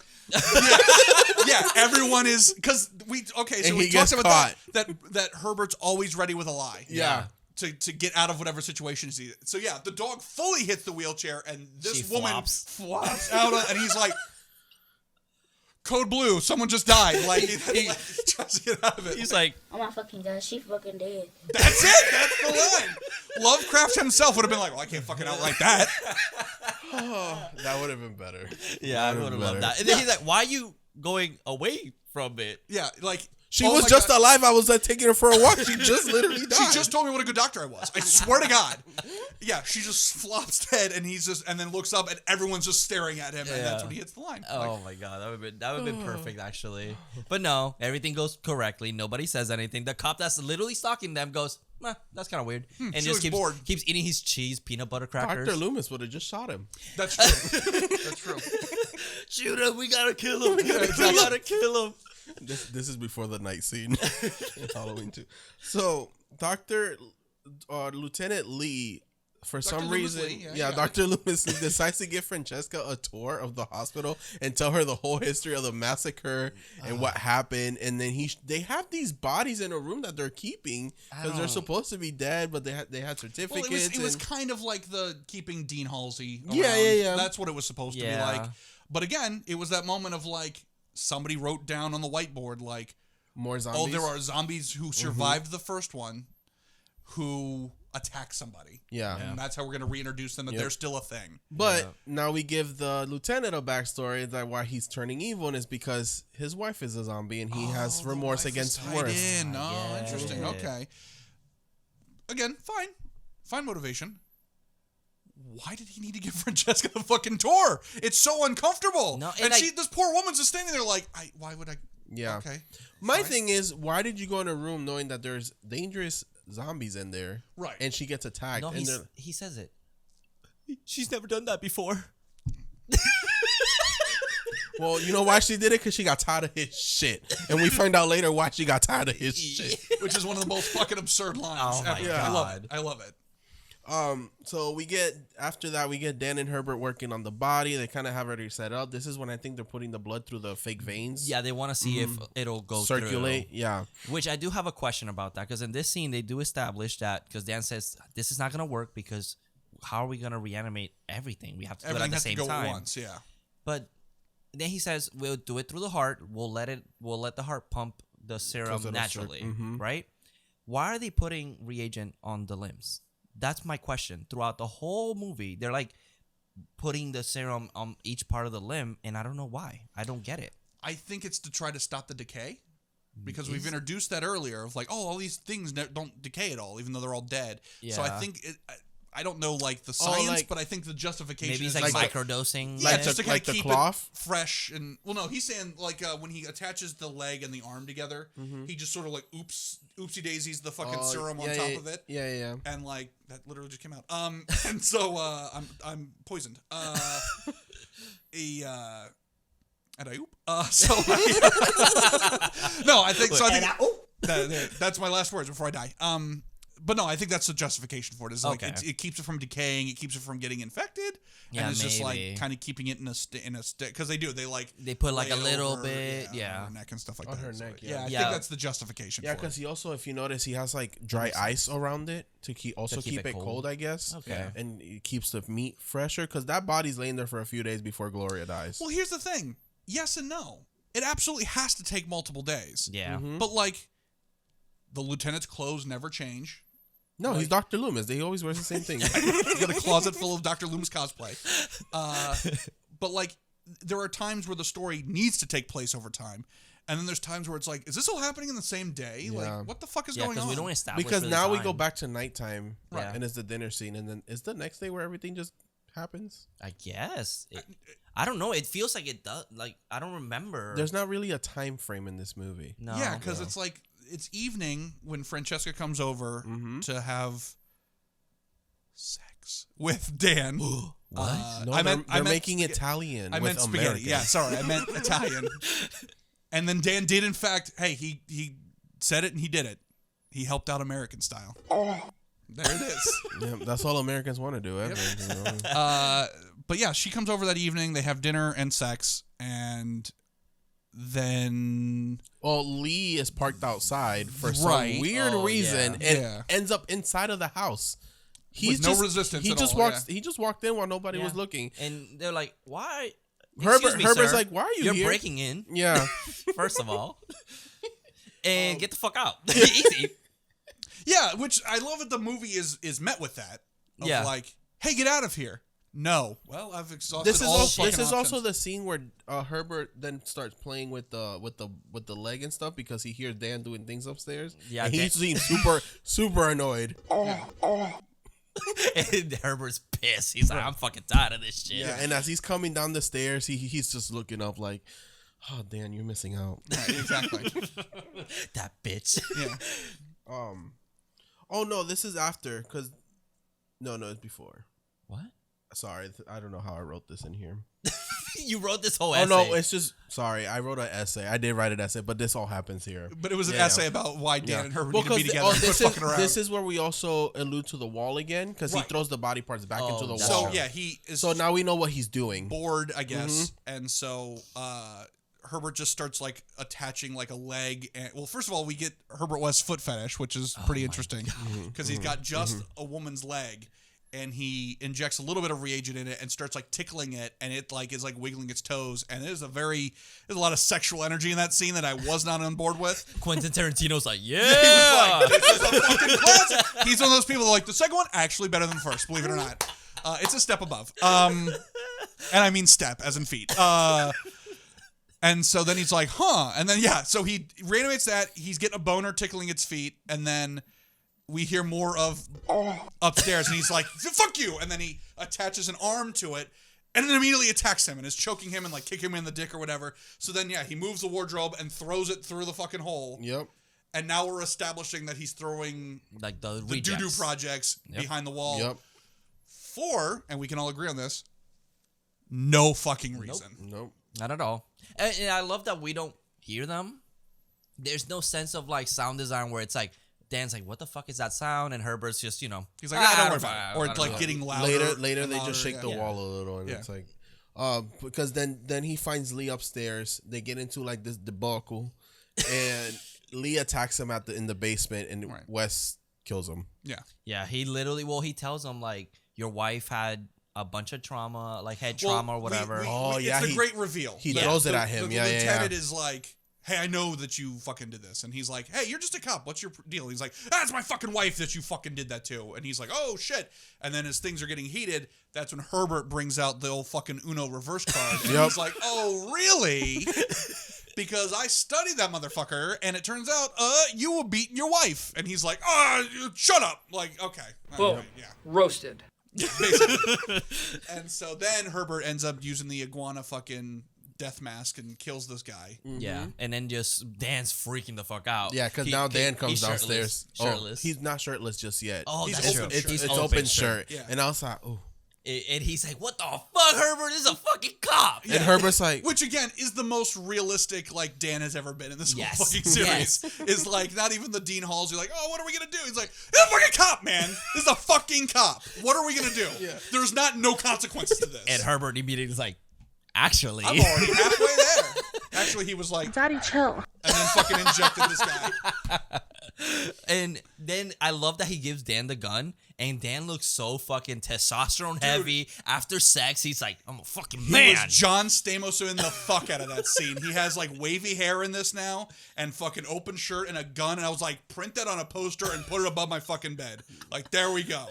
Yeah, everyone is because we So we talked about that Herbert's always ready with a lie.
Yeah.
To get out of whatever situation is. So yeah, the dog fully hits the wheelchair, and this woman flops out of, and he's like, "Code blue, someone just died." Like he tries to get out of it.
He's like,
"Oh my fucking god, she fucking dead."
That's it. That's the line. Lovecraft himself would have been like, "Well, I can't fucking outright that."
That would have been better.
Yeah, I would have loved that. And then he's like, "Why are you going away from it?"
Yeah, like.
She was just alive. I was taking her for a walk. She just literally died.
She just told me what a good doctor I was. I swear to God. Yeah, she just flops dead, and and then looks up, and everyone's just staring at him, and that's when he hits the line.
Oh my god, that would have been perfect actually. But no, everything goes correctly. Nobody says anything. The cop that's literally stalking them goes, "That's kind of weird," and just keeps eating his cheese peanut butter crackers.
Dr. Loomis would have just shot him.
That's true. That's true.
Shoot him! We gotta kill him! We gotta kill him!
This is before the night scene in Halloween 2. So Lieutenant Lee, for some reason, Dr. Loomis decides to give Francesca a tour of the hospital and tell her the whole history of the massacre and what happened. And then they have these bodies in a room that they're keeping because they're supposed to be dead, but they had certificates.
Well, it was kind of like the keeping Dean Halsey around.
Yeah.
That's what it was supposed to be like. But again, it was that moment of like, somebody wrote down on the whiteboard, like,
more zombies.
Oh, there are zombies who survived the first one who attack somebody.
Yeah.
And that's how we're going to reintroduce them, that they're still a thing.
But now we give the lieutenant a backstory that why he's turning evil, and is because his wife is a zombie and he has remorse against worse.
Interesting. Okay. Again, fine motivation. Why did he need to give Francesca the fucking tour? It's so uncomfortable. No, and this poor woman's just standing there like, why would I?
Yeah.
Okay.
My thing is, why did you go in a room knowing that there's dangerous zombies in there?
Right.
And she gets attacked.
No, he says it. She's never done that before.
Well, you know why she did it? Because she got tired of his shit. And we find out later why she got tired of his shit.
Which is one of the most fucking absurd lines ever.
God.
I love it.
So we get Dan and Herbert working on the body. They kind of have already set up. This is when I think they're putting the blood through the fake veins.
Yeah, they want to see if it'll go
circulate.
Through.
Yeah.
Which I do have a question about that, because in this scene they do establish that, because Dan says this is not going to work because how are we going to reanimate everything? We have to do it at the same time.
Once, yeah.
But then he says we'll do it through the heart. We'll let the heart pump the serum naturally, right? Why are they putting reagent on the limbs? That's my question. Throughout the whole movie, they're like putting the serum on each part of the limb, and I don't know why. I don't get it.
I think it's to try to stop the decay, because we've introduced that earlier of like, all these things don't decay at all, even though they're all dead. Yeah. So I think I don't know like the science, but I think the justification
maybe
is
like microdosing.
Yeah, just to kind of keep
cloth?
It fresh. And well, no, he's saying like when he attaches the leg and the arm together, he just sort of like oopsie daisies the fucking serum on top of it.
Yeah.
And like that literally just came out. And so I'm poisoned. And I oop. No, I think so. That's my last words before I die. But no, I think that's the justification for it. Is like it keeps it from decaying, it keeps it from getting infected, and it's just like kind of keeping it in a stick, because they put
like a little bit,
on her neck and stuff like
on
that.
Her neck,
I think that's the justification.
Yeah, because he also, if you notice, he has like dry ice around it to keep it cold, I guess.
Okay,
and it keeps the meat fresher, because that body's laying there for a few days before Gloria dies.
Well, here's the thing: yes and no. It absolutely has to take multiple days.
Yeah,
but like the lieutenant's clothes never change.
No, he's Dr. Loomis. He always wears the same thing.
He's got a closet full of Dr. Loomis cosplay. But like, there are times where the story needs to take place over time, And then there's times where it's like, is this all happening in the same day?
Yeah.
Like, what the fuck is going on?
because we don't establish
Because
really
now we
time.
go back to nighttime,
Right.
and it's the dinner scene, and then it's the next day where everything just happens.
I guess. I don't know. It feels like it does. Like, I don't remember.
There's not really a time frame in this movie.
no.
Yeah, because it's like, it's evening when Francesca comes over to have sex with Dan.
What?
No,
I
they're
meant
making
spaghetti.
Italian.
I
with
meant spaghetti.
American.
Yeah, sorry, I meant Italian. And then Dan did, in fact, hey, he said it and he did it. He helped out American style. There it is.
Yeah, that's all Americans want to do ever. You know?
But yeah, she comes over that evening. They have dinner and sex, and then
Well, Lee is parked outside for
Right.
some weird reason
yeah.
and
Yeah.
ends up inside of the house. He's
With no
just,
resistance
He
at
just
all,
walks. He just walked in while nobody was
Yeah.
looking.
And they're like, why?
Herbert's
Excuse me, sir.
like, "Why are you
You're
here?"
breaking in,
Yeah,
first of all. And get the fuck out. Easy.
yeah, which I love that the movie is met with that. Of
Yeah.
like, hey, get out of here. No. Well, I've exhausted
this is
all
also,
fucking
this is also
options.
the scene where Herbert then starts playing with the leg and stuff because he hears Dan doing things upstairs.
Yeah,
and he
Dan-
seems super annoyed.
And Herbert's pissed. He's like, I'm fucking tired of this shit.
Yeah, and as he's coming down the stairs, he's just looking up like, "Oh, Dan, you're missing out."
Right, exactly.
That bitch.
Yeah.
Oh no, this is after because no, it's before.
What?
Sorry, I don't know how I wrote this in here.
You wrote this whole
Oh
essay.
no, it's just sorry. I wrote an essay. I did write an essay, but this all happens here.
But it was an
Yeah,
essay
yeah.
about why Dan
Yeah.
and Herbert
Well,
need to be
'cause
together and quit
this
fucking around.
this is where we also allude to the wall again because he
Right.
throws the body parts back into the
that's
wall.
So yeah, he is
So now we know what he's doing.
bored, I guess, and so Herbert just starts like attaching like a leg. And well, first of all, we get Herbert West's foot fetish, which is pretty interesting because he's got just a woman's leg. And he injects a little bit of reagent in it and starts like tickling it, and it like is like wiggling its toes. And there's a lot of sexual energy in that scene that I was not on board with.
Quentin Tarantino's like, yeah.
He was like, this is a fucking classic. He's one of those people that are like, the second one actually better than the first, believe it or not. It's a step above. And I mean step as in feet. And so then he's like, huh. And then yeah, so he reanimates that. He's getting a boner tickling its feet, and then we hear more of upstairs, and he's like, fuck you. And then he attaches an arm to it and then immediately attacks him and is choking him and like kicking him in the dick or whatever. So then, yeah, he moves the wardrobe and throws it through the fucking hole.
Yep.
And now we're establishing that he's throwing
Like the
the
rejects.
doo-doo projects behind the wall.
Yep.
For, and we can all agree on this, no fucking reason.
Nope.
Not at all. And I love that we don't hear them. There's no sense of like sound design where it's like, Dan's like, what the fuck is that sound? And Herbert's just, you know.
He's like, don't worry about it. Or it's like
know.
getting louder.
Later
and
they
louder,
just shake
yeah.
the wall a little, and
Yeah.
it's like, because then he finds Lee upstairs. They get into like this debacle, and Lee attacks him in the basement, and
Right.
Wes kills him.
Yeah.
Yeah, he literally, he tells him like, your wife had a bunch of trauma, like head trauma or whatever.
It's the great reveal.
He throws it at him.
The
Yeah.
lieutenant is like, hey, I know that you fucking did this. And he's like, hey, you're just a cop. What's your deal? He's like, that's my fucking wife that you fucking did that to. And he's like, oh, shit. And then as things are getting heated, that's when Herbert brings out the old fucking Uno reverse card. And he's like, oh, really? Because I studied that motherfucker, and it turns out, you were beating your wife. And he's like, shut up. Like, okay.
Boom.
Yeah.
Roasted.
Basically. And so then Herbert ends up using the iguana fucking death mask and kills this guy.
Yeah, and then just Dan's freaking the fuck out.
Yeah, because now Dan comes
he's
downstairs.
Shirtless.
Oh, he's not shirtless just yet.
Oh,
He's
that's
open
true.
shirt.
it's
He's
open shirt.
Yeah.
And I was like, oh.
And he's like, what the fuck, Herbert? This is a fucking cop.
And Herbert's like,
Which again is the most realistic like Dan has ever been in this
Yes.
whole fucking series.
Yes.
Is like not even the Dean Halls. You're like, oh, what are we gonna do? He's like, it's a fucking cop, man. This is a fucking cop. What are we gonna do?
Yeah.
There's no consequences to this.
And Herbert immediately is like, actually.
I'm already halfway there. Actually, he was like,
Daddy, chill.
and then fucking injected this guy.
And then I love that he gives Dan the gun, and Dan looks so fucking testosterone heavy. After sex, he's like, I'm a fucking
He
man.
was John Stamos in the fuck out of that scene. He has like wavy hair in this now, and fucking open shirt and a gun. And I was like, print that on a poster and put it above my fucking bed. Like, there we go.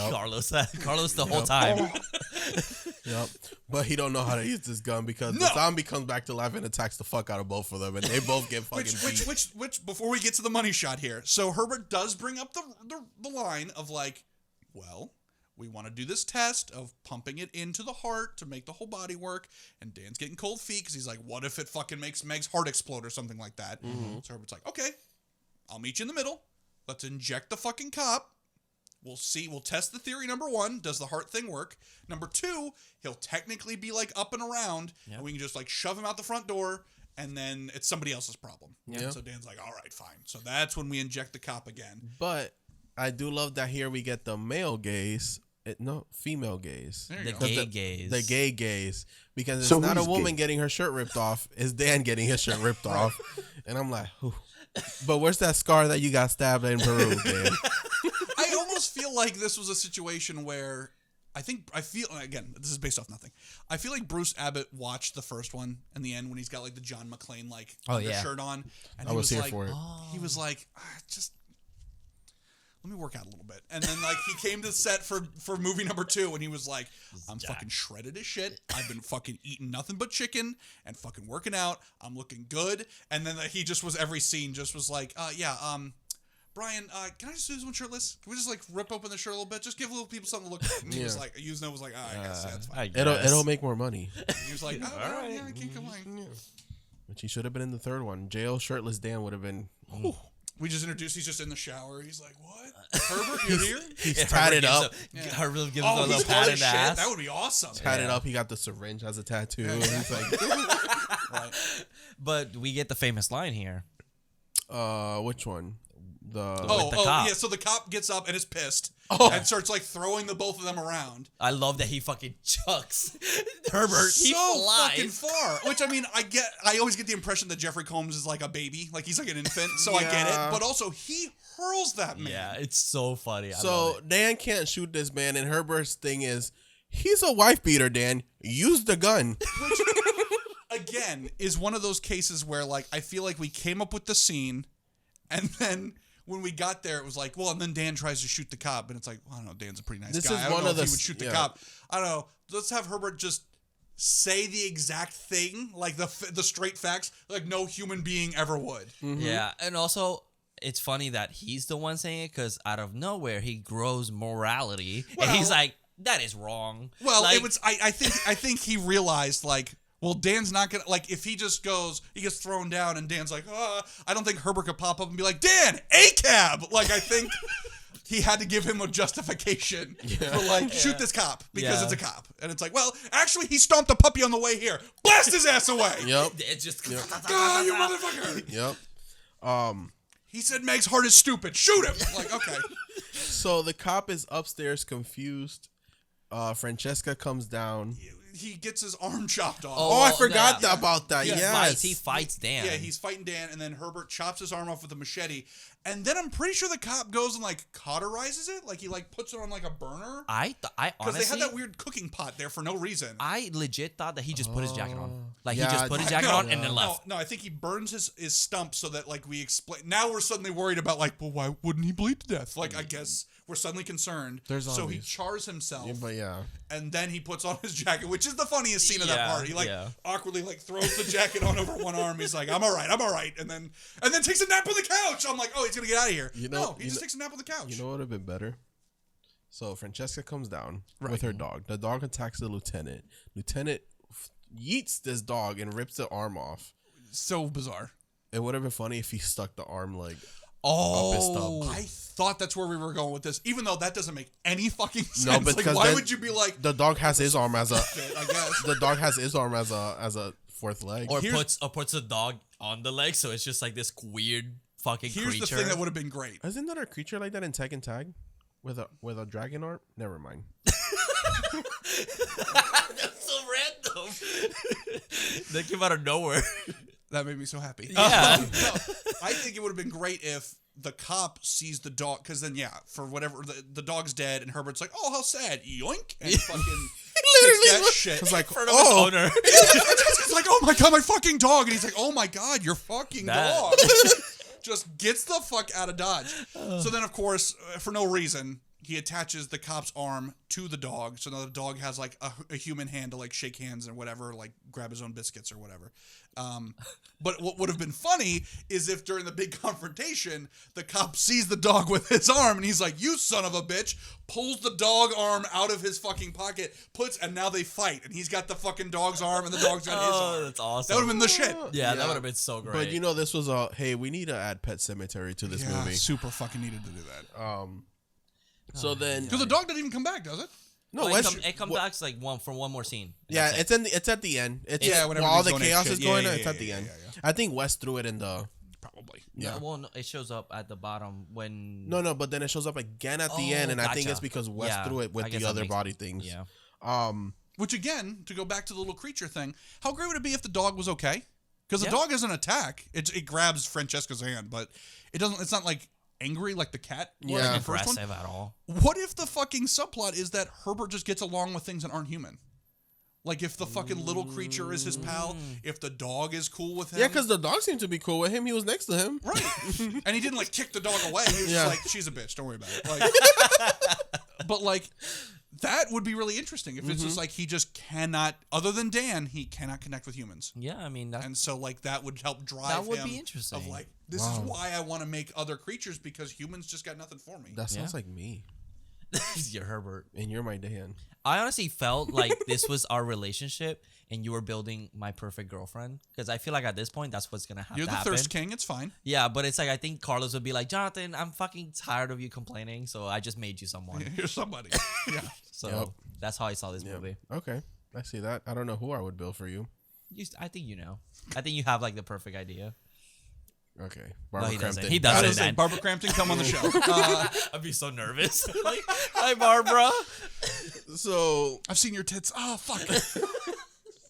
Carlos the whole time.
Yep. But he don't know how to use this gun because the zombie comes back to life and attacks the fuck out of both of them, and they both get fucking beat.
Which before we get to the money shot here, so Herbert does bring up the line of like, well, we want to do this test of pumping it into the heart to make the whole body work, and Dan's getting cold feet because he's like, what if it fucking makes Meg's heart explode or something like that? Mm-hmm. So Herbert's like, okay, I'll meet you in the middle. Let's inject the fucking cop. We'll see. We'll test the theory. Number one, does the heart thing work? Number two, he'll technically be like up and around, and we can just like shove him out the front door, and then it's somebody else's problem. Yeah. So Dan's like, all right, fine. So that's when we inject the cop again.
But I do love that here we get the male gaze. Female gaze.
The gay gaze.
The gay gaze. Because it's not a woman getting her shirt ripped off. It's Dan getting his shirt ripped off. And I'm like, whew. But where's that scar that you got stabbed in Peru, Dan?
I almost feel like this was a situation where I feel again, this is based off nothing. I feel like Bruce Abbott watched the first one in the end when he's got like the John McClane like shirt on, and
I was here
like,
for it.
He was like, just let me work out a little bit, and then like he came to set for movie number 2, and he was like, I'm fucking shredded as shit. I've been fucking eating nothing but chicken and fucking working out. I'm looking good, and then he just was every scene just was like, Brian, can I just do this one shirtless? Can we just like rip open the shirt a little bit? Just give little people something to look at. And he was like, Yuzna was like, I guess that's fine.
It'll make more money.
And he was like, all right, yeah, I can't complain. Yeah.
Which he should have been in the third one. Jail shirtless Dan would have been.
We just introduced. He's just in the shower. He's like, what? Herbert, you're here?
He's tatted up.
Herbert gives him a little pat in the ass.
That would be awesome.
Tatted up. He got the syringe as a tattoo. And he's like,
right. But we get the famous line here.
Which one? The
cop.
Yeah. So the cop gets up and is pissed and starts like throwing the both of them around.
I love that he fucking chucks Herbert.
So
he flies
fucking far. Which I mean, I always get the impression that Jeffrey Combs is like a baby, like he's like an infant. So I get it. But also he hurls that man.
Yeah, it's so funny.
So Dan can't shoot this man, and Herbert's thing is he's a wife beater. Dan, use the gun.
Which again is one of those cases where like I feel like we came up with the scene, and then when we got there, it was like, well, and then Dan tries to shoot the cop, and it's like, well, I don't know, Dan's a pretty nice guy. I don't know if he would shoot the cop. I don't know. Let's have Herbert just say the exact thing, like the straight facts, like no human being ever would.
Mm-hmm. Yeah, and also it's funny that he's the one saying it because out of nowhere he grows morality, and he's like, that is wrong.
Well, like, it was. I think he realized like. Well, Dan's not going to, like, if he just goes, he gets thrown down and Dan's like, I don't think Herbert could pop up and be like, Dan, A-cab! Like, I think he had to give him a justification for, like, shoot this cop because it's a cop. And it's like, well, actually, he stomped a puppy on the way here. Blast his ass away!
Yep.
It's just,
you motherfucker!
Yep.
He said Meg's heart is stupid. Shoot him! Like, okay.
So the cop is upstairs confused. Francesca comes down.
He gets his arm chopped off.
Oh, I forgot about that.
Yeah.
He fights Dan.
Yeah, he's fighting Dan, and then Herbert chops his arm off with a machete. And then I'm pretty sure the cop goes and like cauterizes it, like he like puts it on like a burner.
I honestly,
because they had that weird cooking pot there for no reason.
I legit thought that he just put his jacket on, like he just put his jacket on and then left.
No, I think he burns his stump so that like we explain. Now we're suddenly worried about like, well, why wouldn't he bleed to death? Like I guess we're suddenly concerned.
So
he chars himself.
Yeah,
and then he puts on his jacket, which is the funniest scene of that part. He like awkwardly like throws the jacket on over one arm. He's like, I'm all right, and then takes a nap on the couch. I'm like, oh, he's gonna get out of here. He just takes a nap on the couch.
You know what would have been better? So Francesca comes down with her dog. The dog attacks the lieutenant. Lieutenant yeets this dog and rips the arm off.
So bizarre.
It would have been funny if he stuck the arm like
up
his stub.
I thought that's where we were going with this, even though that doesn't make any fucking sense.
No, but
like, why would you be like
the dog has his arm as a
I guess
the dog has his arm as a fourth leg,
or puts the dog on the leg, so it's just like this weird fucking creature.
Here's the thing that would have been great.
Isn't there a creature like that in Tekken Tag with a dragon arm? Never mind.
That's so random. That came out of nowhere.
That made me so happy.
Yeah.
No, I think it would have been great if the cop sees the dog, because then for whatever the dog's dead and Herbert's like, oh, how sad, yoink, and fucking takes that shit.
It's like,
of his owner.
It's like, oh my god, my fucking dog, and he's like, oh my god, your fucking dog. Just gets the fuck out of Dodge. So then, of course, for no reason, he attaches the cop's arm to the dog, so now the dog has like a human hand to like shake hands and whatever, like grab his own biscuits or whatever. But what would have been funny is if during the big confrontation, the cop sees the dog with his arm and he's like, "You son of a bitch," pulls the dog arm out of his fucking pocket, and now they fight, and he's got the fucking dog's arm and the dog's got his arm.
That's awesome.
That would have been the shit.
Yeah, that would have been so great.
But this was hey, we need to add Pet Sematary to this movie.
Super fucking needed to do that.
So then,
because the dog didn't even come back, does it?
No,
it comes back like one more scene.
Yeah, it's at the end.
when
all the
everything's
chaos
going
is going on.
yeah,
It's at the
yeah,
end.
yeah.
I think Wes threw it in the.
Probably.
Yeah. Well, no, it shows up at the bottom when.
No, but then it shows up again at the end, and I think
gotcha.
it's because Wes threw it with the other body things.
Yeah.
Which again, to go back to the little creature thing, how great would it be if the dog was okay? Because the dog doesn't attack. It grabs Francesca's hand, but it doesn't. It's not like angry like the cat was in the first one.
Aggressive at all.
What if the fucking subplot is that Herbert just gets along with things that aren't human? Like if the fucking little creature is his pal, if the dog is cool with him.
Yeah, because the dog seemed to be cool with him. He was next to him.
Right. And he didn't like kick the dog away. He was just like, "She's a bitch, don't worry about it." Like, but like that would be really interesting if it's just like he just cannot, other than Dan, he cannot connect with humans.
Yeah, I mean
and so like that would help drive
that would
him
be interesting.
of like, this is why I want to make other creatures, because humans just got nothing for me.
That sounds like me.
You're Herbert.
And you're my Dan.
I honestly felt like this was our relationship and you were building my perfect girlfriend. Because I feel like at this point, that's what's going to happen.
You're the thirst king. It's fine.
Yeah, but it's like, I think Carlos would be like, "Jonathan, I'm fucking tired of you complaining. So I just made you someone."
You're somebody. Yeah.
So that's how I saw this movie.
Okay. I see that. I don't know who I would build for you.
I think you know. I think you have like the perfect idea.
Okay.
No, he doesn't.
Crampton.
He
I was
doesn't.
gonna say, Barbara Crampton, come on the show.
I'd be so nervous. Like, "Hi, Barbara."
So
I've seen your tits. Oh, fuck.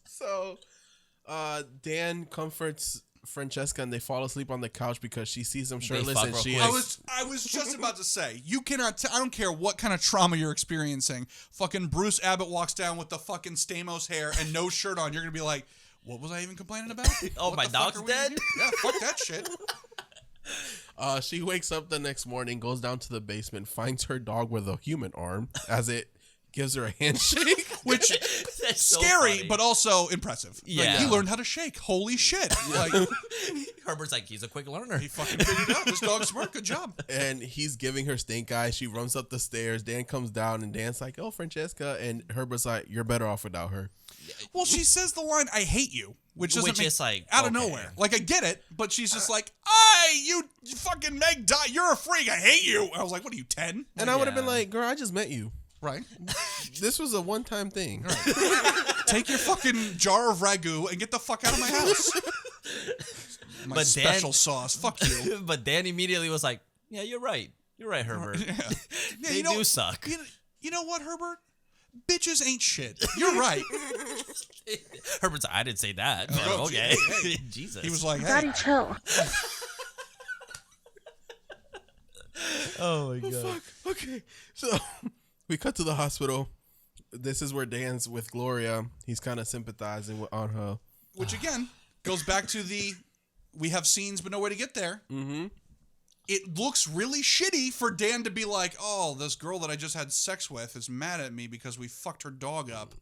So, Dan comforts Francesca and they fall asleep on the couch because she sees him shirtless
fuck
and
real
she
quick.
is.
I was just about to say, you cannot. I don't care what kind of trauma you're experiencing. Fucking Bruce Abbott walks down with the fucking Stamos hair and no shirt on. You're gonna be like, "What was I even complaining about?
Oh,
What
my
the fuck
dog's
are we
dead?"
doing? Yeah, fuck that shit.
She wakes up the next morning, goes down to the basement, finds her dog with a human arm as it gives her a handshake.
Which
That's so
scary,
funny.
but also impressive. Like,
Yeah.
he learned how to shake. Holy shit! Like
Herbert's like, he's a quick learner.
he fucking figured it out. This dog's smart. Good job.
And he's giving her stink eye. She runs up the stairs. Dan comes down and Dan's like, "Oh, Francesca." And Herbert's like, "You're better off without her."
Well, she says the line, "I hate you," which doesn't make
is like
out of
okay.
nowhere. Like I get it, but she's just like, you fucking Meg, you're a freak. I hate you." I was like, "What are you, 10?"
And I would have been
Yeah.
like, "Girl, I just met you.
Right.
This was a one-time thing."
Take your fucking jar of ragu and get the fuck out of my house. My
But Dan-
special sauce. Fuck you.
But Dan immediately was like, "Yeah, you're right. You're right, Herbert.
Yeah.
They
you know,
do suck."
You know what, Herbert? Bitches ain't shit. You're right.
Herbert's like, "I didn't say that." But
Oh,
okay.
hey.
Jesus.
He was like, "Hey,
Daddy, chill.
"Oh my god."
Okay, so we cut to the hospital. This is where Dan's with Gloria. He's kind of sympathizing on her.
which again goes back to we have scenes but no way to get there.
Mm-hmm.
It looks really shitty for Dan to be like, "Oh, this girl that I just had sex with is mad at me because we fucked her dog up."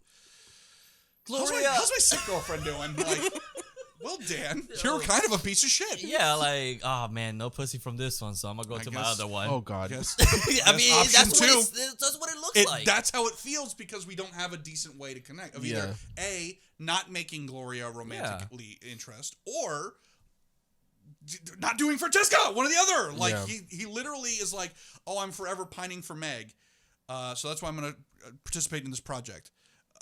Gloria.
How's my sick girlfriend doing? Like, well, Dan, you're kind of a piece of shit.
Yeah, like, oh man, no pussy from this one, so I'm gonna go to my
guess-
other one.
Oh God.
Yes.
I mean,
option
that's
two.
what it looks like.
That's how it feels because we don't have a decent way to connect. Of either A, not making Gloria romantically interest, or not doing Francesca, one or the other. Like he literally is like, "Oh, I'm forever pining for Meg, so that's why I'm going to participate in this project."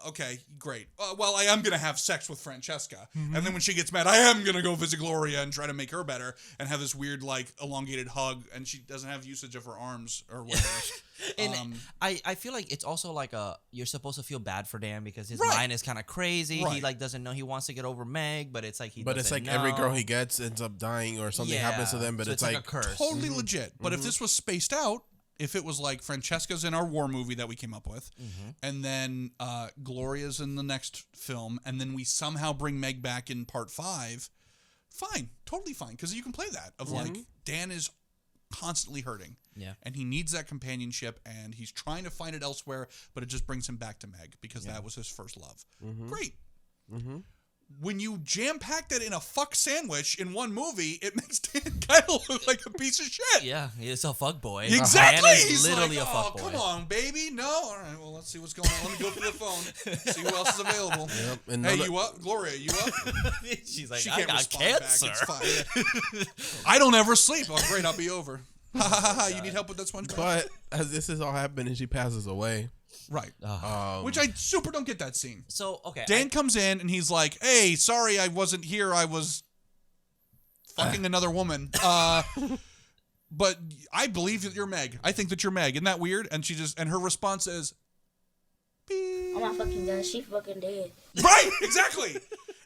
Okay, great. Well, I am going to have sex with Francesca. And then when she gets mad, I am going to go visit Gloria and try to make her better and have this weird, like, elongated hug. And she doesn't have usage of her arms or whatever.
And I feel like it's also like you're supposed to feel bad for Dan because his
Right.
mind is kind of crazy.
Right.
He like doesn't know he wants to get over Meg, but it's like
But it's like
doesn't
every girl
know.
he gets ends up dying or something happens to them. But
So
it's
like
like
a curse.
Totally legit. But if this was spaced out, if it was like Francesca's in our war movie that we came up with, and then Gloria's in the next film, and then we somehow bring Meg back in part 5, fine. Totally fine. Because you can play that of like, Dan is constantly hurting.
Yeah.
And he needs that companionship, and he's trying to find it elsewhere, but it just brings him back to Meg because that was his first love. Great. When you jam-pack that in a fuck sandwich in one movie, it makes Dan kind of look like a piece of shit.
Yeah, he's a fuckboy.
Exactly.
Dan is
He's
literally
like,
a
oh,
fuckboy.
come on, baby. No? All right, well, let's see what's going on. Let me go through the phone, see who else is available.
Yep. And
Hey, you up? Gloria, you up?
She's like,
She
I
can't
got
respond
cancer.
back. It's fine. I don't ever sleep. Oh, great. I'll be over. Ha ha ha ha. You need help with that SpongeBob?
But as this is all happening, she passes away.
Right.
Oh.
Which I super don't get that scene.
So, okay.
Dan comes in and he's like, hey, sorry I wasn't here. I was fucking another woman. But I believe that you're Meg. I think that you're Meg. Isn't that weird? And her response is,
Oh my fucking god, she fucking dead.
right, exactly.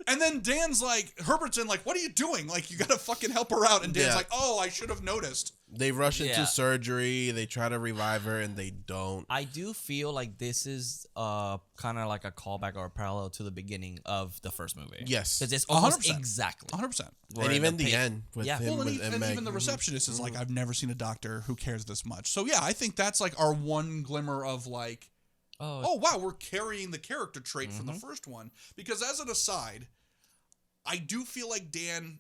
And then Dan's like, Herbert's in like, what are you doing? Like, you gotta fucking help her out. And Dan's like, oh, I should have noticed.
They rush into
Yeah.
surgery. They try to revive her, and they don't.
I do feel like this is kind of like a callback or a parallel to the beginning of the first movie.
Yes.
Because it's almost
100%.
exactly.
100%.
And even the end with
Yeah.
him
Well,
and
and
Meg.
even the receptionist is like, I've never seen a doctor who cares this much. So, yeah, I think that's like our one glimmer of like, oh wow, we're carrying the character trait from the first one. Because as an aside, I do feel like Dan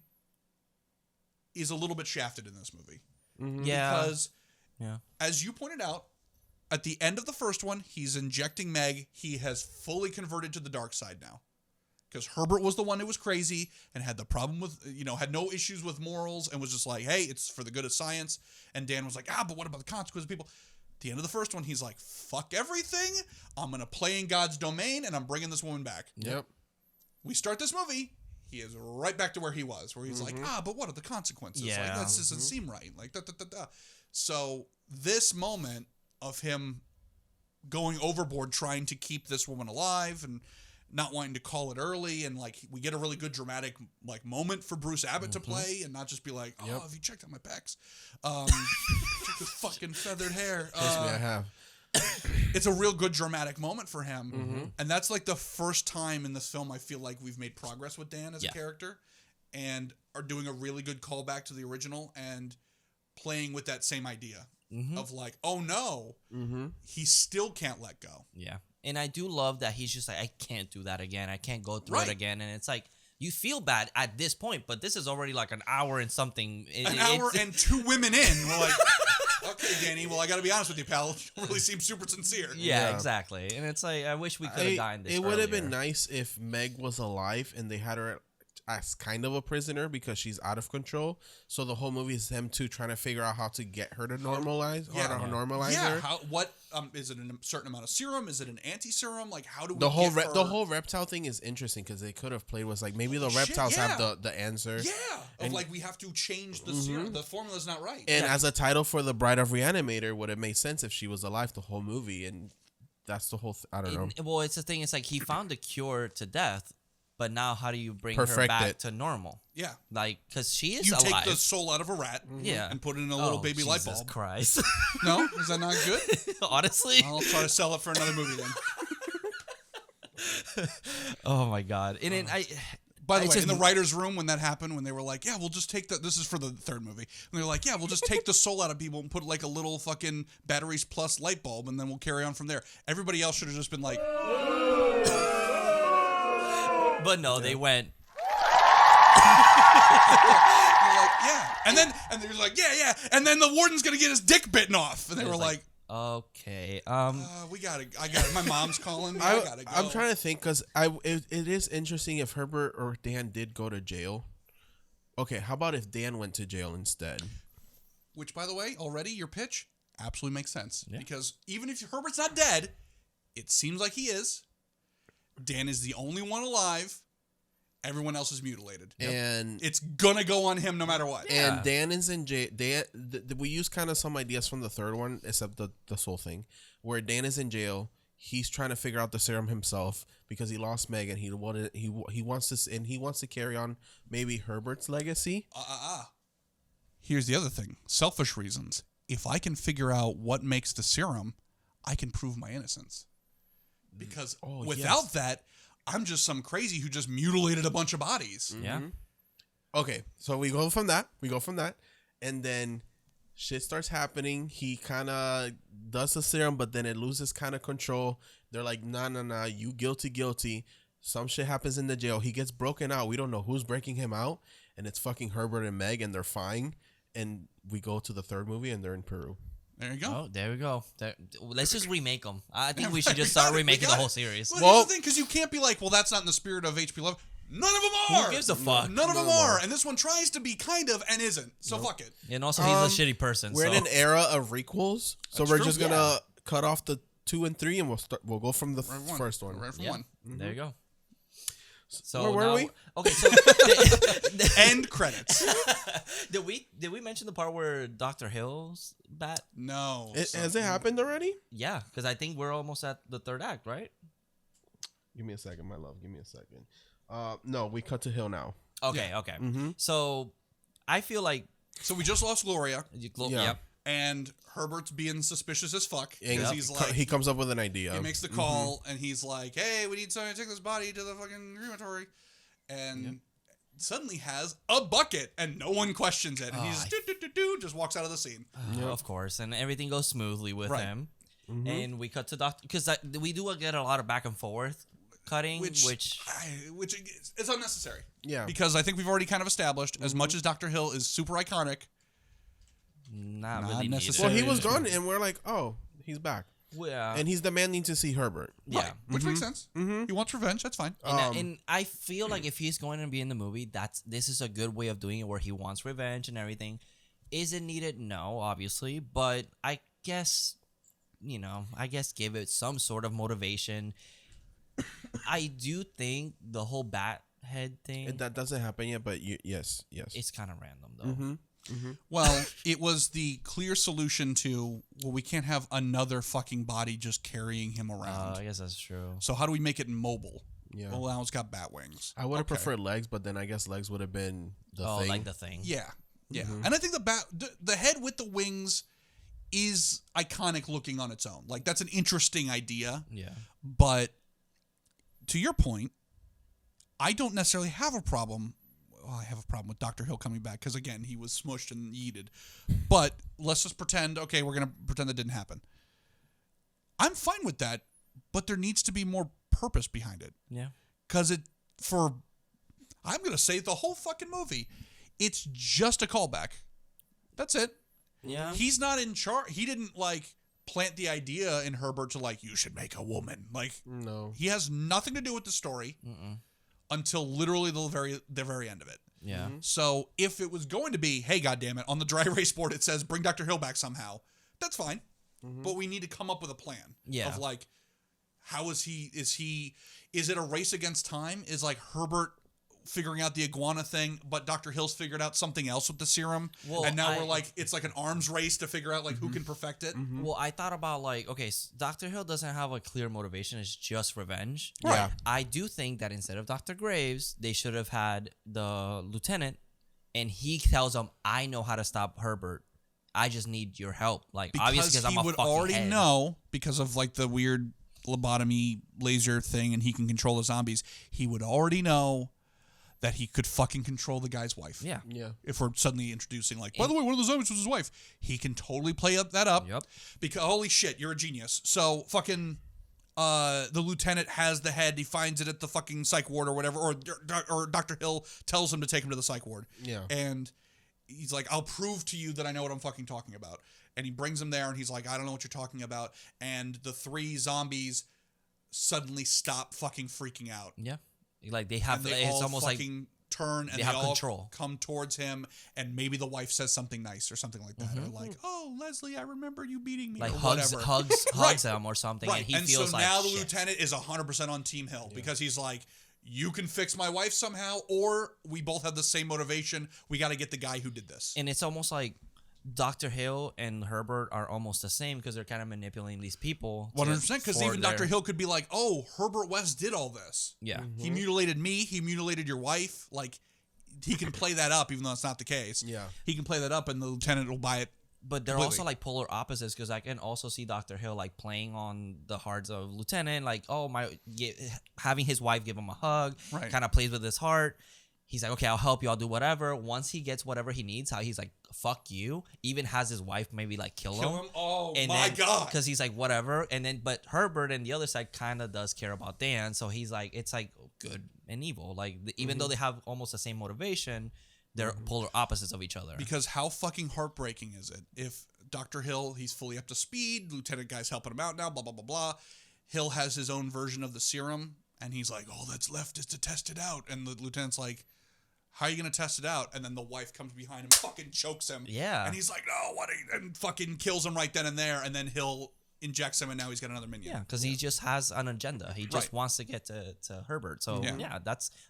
is a little bit shafted in this movie.
Yeah.
Because, as you pointed out, at the end of the first one, he's injecting Meg. He has fully converted to the dark side now. Because Herbert was the one who was crazy and had the problem with, had no issues with morals and was just like, hey, it's for the good of science. And Dan was like, but what about the consequences of people? At the end of the first one, he's like, fuck everything. I'm going to play in God's domain and I'm bringing this woman back.
Yep.
We start this movie. He is right back to where he was, where he's like, but what are the consequences?
Yeah.
Like, that doesn't seem right. Like, da. So this moment of him going overboard, trying to keep this woman alive and not wanting to call it early, and like we get a really good dramatic like moment for Bruce Abbott to play, and not just be like, have you checked out my pecs? Check his fucking feathered hair.
Trust me, I have.
It's a real good dramatic moment for him. And that's like the first time in this film I feel like we've made progress with Dan as a character and are doing a really good callback to the original and playing with that same idea of like, oh no, he still can't let go.
Yeah. And I do love that he's just like, I can't do that again. I can't go through it again. And it's like, you feel bad at this point, but this is already like an hour and something.
An hour and 2 women in. We're like, okay, Danny, well, I got to be honest with you, pal. You really seem super sincere.
Yeah, exactly. And it's like, I wish we could have died this
It would have been
earlier.
nice if Meg was alive and they had her as kind of a prisoner because she's out of control. So the whole movie is them two trying to figure out how to get her to normalize, normalize her.
What is it? A certain amount of serum? Is it an anti-serum? Like, how do we
The whole
give her...
the whole reptile thing is interesting because they could have played was like maybe the reptiles have the answer.
Yeah, like we have to change the serum. The formula's not right.
And as a title for the Bride of Reanimator, would have made sense if she was alive the whole movie, and that's the whole. I don't know.
Well, it's the thing. It's like he found the cure to death, but now how do you bring her
Perfect
back
it.
to normal?
Yeah.
Like, because she is
You
alive.
take the soul out of a rat and put it in a little baby light bulb.
Jesus Christ.
No? Is that not good?
Honestly.
I'll try to sell it for another movie then.
Oh my God. And then
By the way,
just-
in the writer's room when that happened, when they were like, yeah, we'll just take this is for the third movie. And they're like, yeah, we'll just take the soul out of people and put like a little fucking batteries plus light bulb and then we'll carry on from there. Everybody else should have just been like...
But no, they went...
They're like, yeah. And they're like, yeah. And then the warden's going to get his dick bitten off. And they were like...
Okay.
I got it. My mom's calling me. I gotta go.
I'm trying to think because it is interesting if Herbert or Dan did go to jail. Okay, how about if Dan went to jail instead?
Which, by the way, already your pitch absolutely makes sense. Yeah. Because even if Herbert's not dead, it seems like he is. Dan is the only one alive. Everyone else is mutilated.
And
it's gonna go on him no matter what.
And Dan is in jail. We use kind of some ideas from the third one, except the soul thing, where Dan is in jail. He's trying to figure out the serum himself because he lost Meg, and he wants to carry on maybe Herbert's legacy.
Here's the other thing: selfish reasons. If I can figure out what makes the serum, I can prove my innocence. Because without that, I'm just some crazy who just mutilated a bunch of bodies.
Yeah.
Okay, so we go from that, and then Shit starts happening. He kind of does the serum, but then it loses kind of control. They're like, nah, you guilty. Some shit happens in the jail. He gets broken out. We don't know who's breaking him out. And it's fucking Herbert and Meg, and they're fine. And we go to the third movie, and they're in Peru.
There you go.
Oh, there we go. Let's just remake them. I think we should just start remaking the whole series.
Well, here's the thing, because you can't be like, well, that's not in the spirit of HP Love. None of them are.
Who gives a fuck?
None of them are. And this one tries to be kind of and isn't. So fuck it.
And also, he's a shitty person.
We're in an era of requels, so we're just gonna cut off the 2 and 3, and we'll go from the first one.
Right from
Yeah.
one.
There you go. So
where were we?
Okay, so
End credits.
did we mention the part where Dr. Hill's bat?
No.
Has it happened already?
Yeah, because I think we're almost at the third act, right?
Give me a second, my love. Give me a second. No, we cut to Hill now.
Okay.
Mm-hmm.
So I feel like
So we just lost Gloria,
Yep.
and Herbert's being suspicious as fuck.
And
Because he's like,
he comes up with an idea.
he makes the call, and he's like, hey, we need someone to take this body to the fucking crematory. And suddenly has a bucket, and no one questions it. And he just walks out of the scene.
Of course, and everything goes smoothly with
Right.
him. And we cut to Doctor, because we do get a lot of back and forth cutting, which
is unnecessary.
Yeah.
Because I think we've already kind of established, as much as Dr. Hill is super iconic,
not
Not
really
necessary.
needed.
Well, he was gone, and we're like, oh, he's back.
Yeah.
And he's demanding to see Herbert.
Yeah.
Right, which makes sense. He wants revenge. That's fine.
And I feel like if he's going to be in the movie, this is a good way of doing it, where he wants revenge and everything. Is it needed? No, obviously, but I guess give it some sort of motivation. I do think the whole bat head thing,
That doesn't happen yet, but yes.
it's kind of random though.
Well, it was the clear solution to, well, we can't have another fucking body just carrying him around.
I guess that's true.
So how do we make it mobile?
Yeah.
Well, now it's got bat wings.
I would have preferred legs, but then I guess legs would have been the thing.
Like the thing.
Yeah. And I think the head with the wings is iconic looking on its own. Like, that's an interesting idea.
Yeah.
But to your point, I don't necessarily have a problem. Well, I have a problem with Dr. Hill coming back because, again, he was smushed and yeeted. But let's just pretend, okay, we're going to pretend that didn't happen. I'm fine with that, but there needs to be more purpose behind it.
Yeah.
Because I'm going to say the whole fucking movie, it's just a callback. That's it.
Yeah.
He's not in charge. He didn't, plant the idea in Herbert to, you should make a woman.
No.
He has nothing to do with the story until literally the very end of it.
Yeah.
So if it was going to be, hey, goddammit, on the dry erase board it says bring Dr. Hill back somehow, that's fine. But we need to come up with a plan of how is it a race against time? Is Herbert figuring out the iguana thing, but Dr. Hill's figured out something else with the serum, and now it's like an arms race to figure out who can perfect it.
Well, I thought about Dr. Hill doesn't have a clear motivation; it's just revenge.
Yeah.
I do think that instead of Dr. Graves, they should have had the lieutenant, and he tells them, "I know how to stop Herbert. I just need your help." Obviously, because I'm a
would
fucking
already
head.
know because of the weird lobotomy laser thing, and he can control the zombies. He would already know that he could fucking control the guy's wife.
Yeah.
If we're suddenly introducing, by the way, one of the zombies was his wife. He can totally play that up.
Yep.
Because, holy shit, you're a genius. So, fucking, the lieutenant has the head. He finds it at the fucking psych ward or whatever. Or Dr. Hill tells him to take him to the psych ward.
Yeah.
And he's like, I'll prove to you that I know what I'm fucking talking about. And he brings him there, and he's like, I don't know what you're talking about. And the 3 zombies suddenly stop fucking freaking out.
Yeah. They have.
And they
It's
all
almost
fucking turn and
they have
all
control.
come towards him, and maybe the wife says something nice or something like that, or "Oh, Leslie, I remember you beating me," or
hugs
whatever.
hugs him or something,
Right,
and he
and
feels
so
like
now the
shit.
lieutenant is 100% on Team Hill because he's like, "You can fix my wife somehow, or we both have the same motivation. We got to get the guy who did this."
And it's almost like Dr. Hill and Herbert are almost the same because they're kind of manipulating these people.
100%, because
for
even Dr.
their-
Hill could be like, "Oh, Herbert West did all this.
Yeah.
He mutilated me. He mutilated your wife." He can play that up, even though it's not the case.
Yeah.
He can play that up, and the lieutenant will buy it.
But they're
Completely.
also polar opposites because I can also see Dr. Hill playing on the hearts of Lieutenant, having his wife give him a hug,
Right.
kind of plays with his heart. he's like, okay, I'll help you. I'll do whatever. Once he gets whatever he needs, how he's like, fuck you. Even has his wife maybe like kill him.
Oh
and
my God.
Because he's like, whatever. And then, but Herbert and the other side kind of does care about Dan. So he's like, it's like good and evil. Like, even though they have almost the same motivation, they're polar opposites of each other.
Because how fucking heartbreaking is it if Dr. Hill, he's fully up to speed, Lieutenant Guy's helping him out now, blah, blah, blah, blah. Hill has his own version of the serum, and he's like, all that's left is to test it out. And the lieutenant's like, how are you going to test it out? And then the wife comes behind him, fucking chokes him.
Yeah.
And he's like, no, what? And fucking kills him right then and there. And then Hill injects him, and now he's got another minion.
Yeah, because he just has an agenda. He just wants to get to Herbert. So, yeah,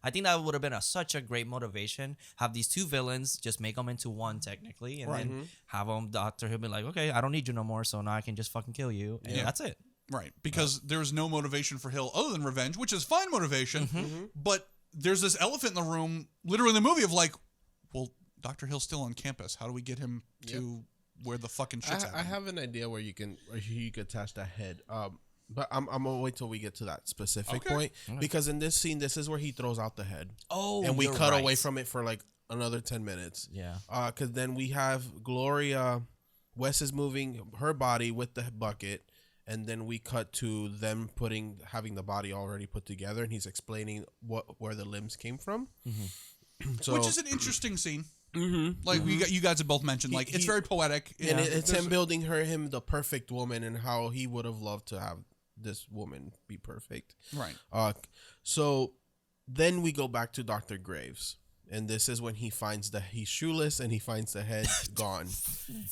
I think that would have been such a great motivation. Have these two villains, just make them into one, technically. And then have them, Dr. Hill be like, okay, I don't need you no more, so now I can just fucking kill you. And that's it.
Right. Because there's no motivation for Hill other than revenge, which is fine motivation. But there's this elephant in the room, literally in the movie, of like, well, Dr. Hill's still on campus. How do we get him to where the fucking shit's happening?
I have an idea where you could attach the head. But I'm gonna wait till we get to that specific point because in this scene, this is where he throws out the head.
Oh,
and we cut away from it for like another 10 minutes.
Yeah.
Because then we have Gloria. Wes is moving her body with the bucket. And then we cut to them having the body already put together, and he's explaining where the limbs came from. So,
which is an interesting scene. Like you guys have both mentioned, like it's very poetic,
and it's him building him the perfect woman, and how he would have loved to have this woman be perfect.
Right.
So then we go back to Dr. Graves. And this is when he finds he's shoeless and he finds the head gone.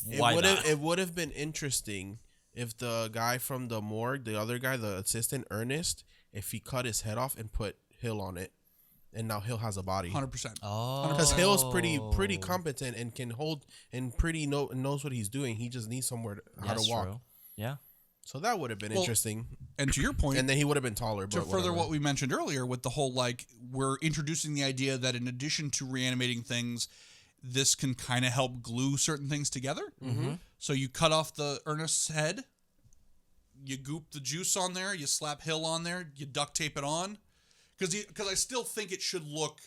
It would have been interesting if the guy from the morgue, the other guy, the assistant, Ernest, if he cut his head off and put Hill on it, and now Hill has a body.
100%.
Oh.
Because Hill's pretty competent and can hold and knows what he's doing. He just needs somewhere how to walk.
True. Yeah.
So that would have been interesting.
And to your point,
and then he would have been taller.
To further what we mentioned earlier with the whole, like, we're introducing the idea that in addition to reanimating things, this can kind of help glue certain things together. So you cut off the Ernest's head, you goop the juice on there, you slap Hill on there, you duct tape it on. Because I still think it should look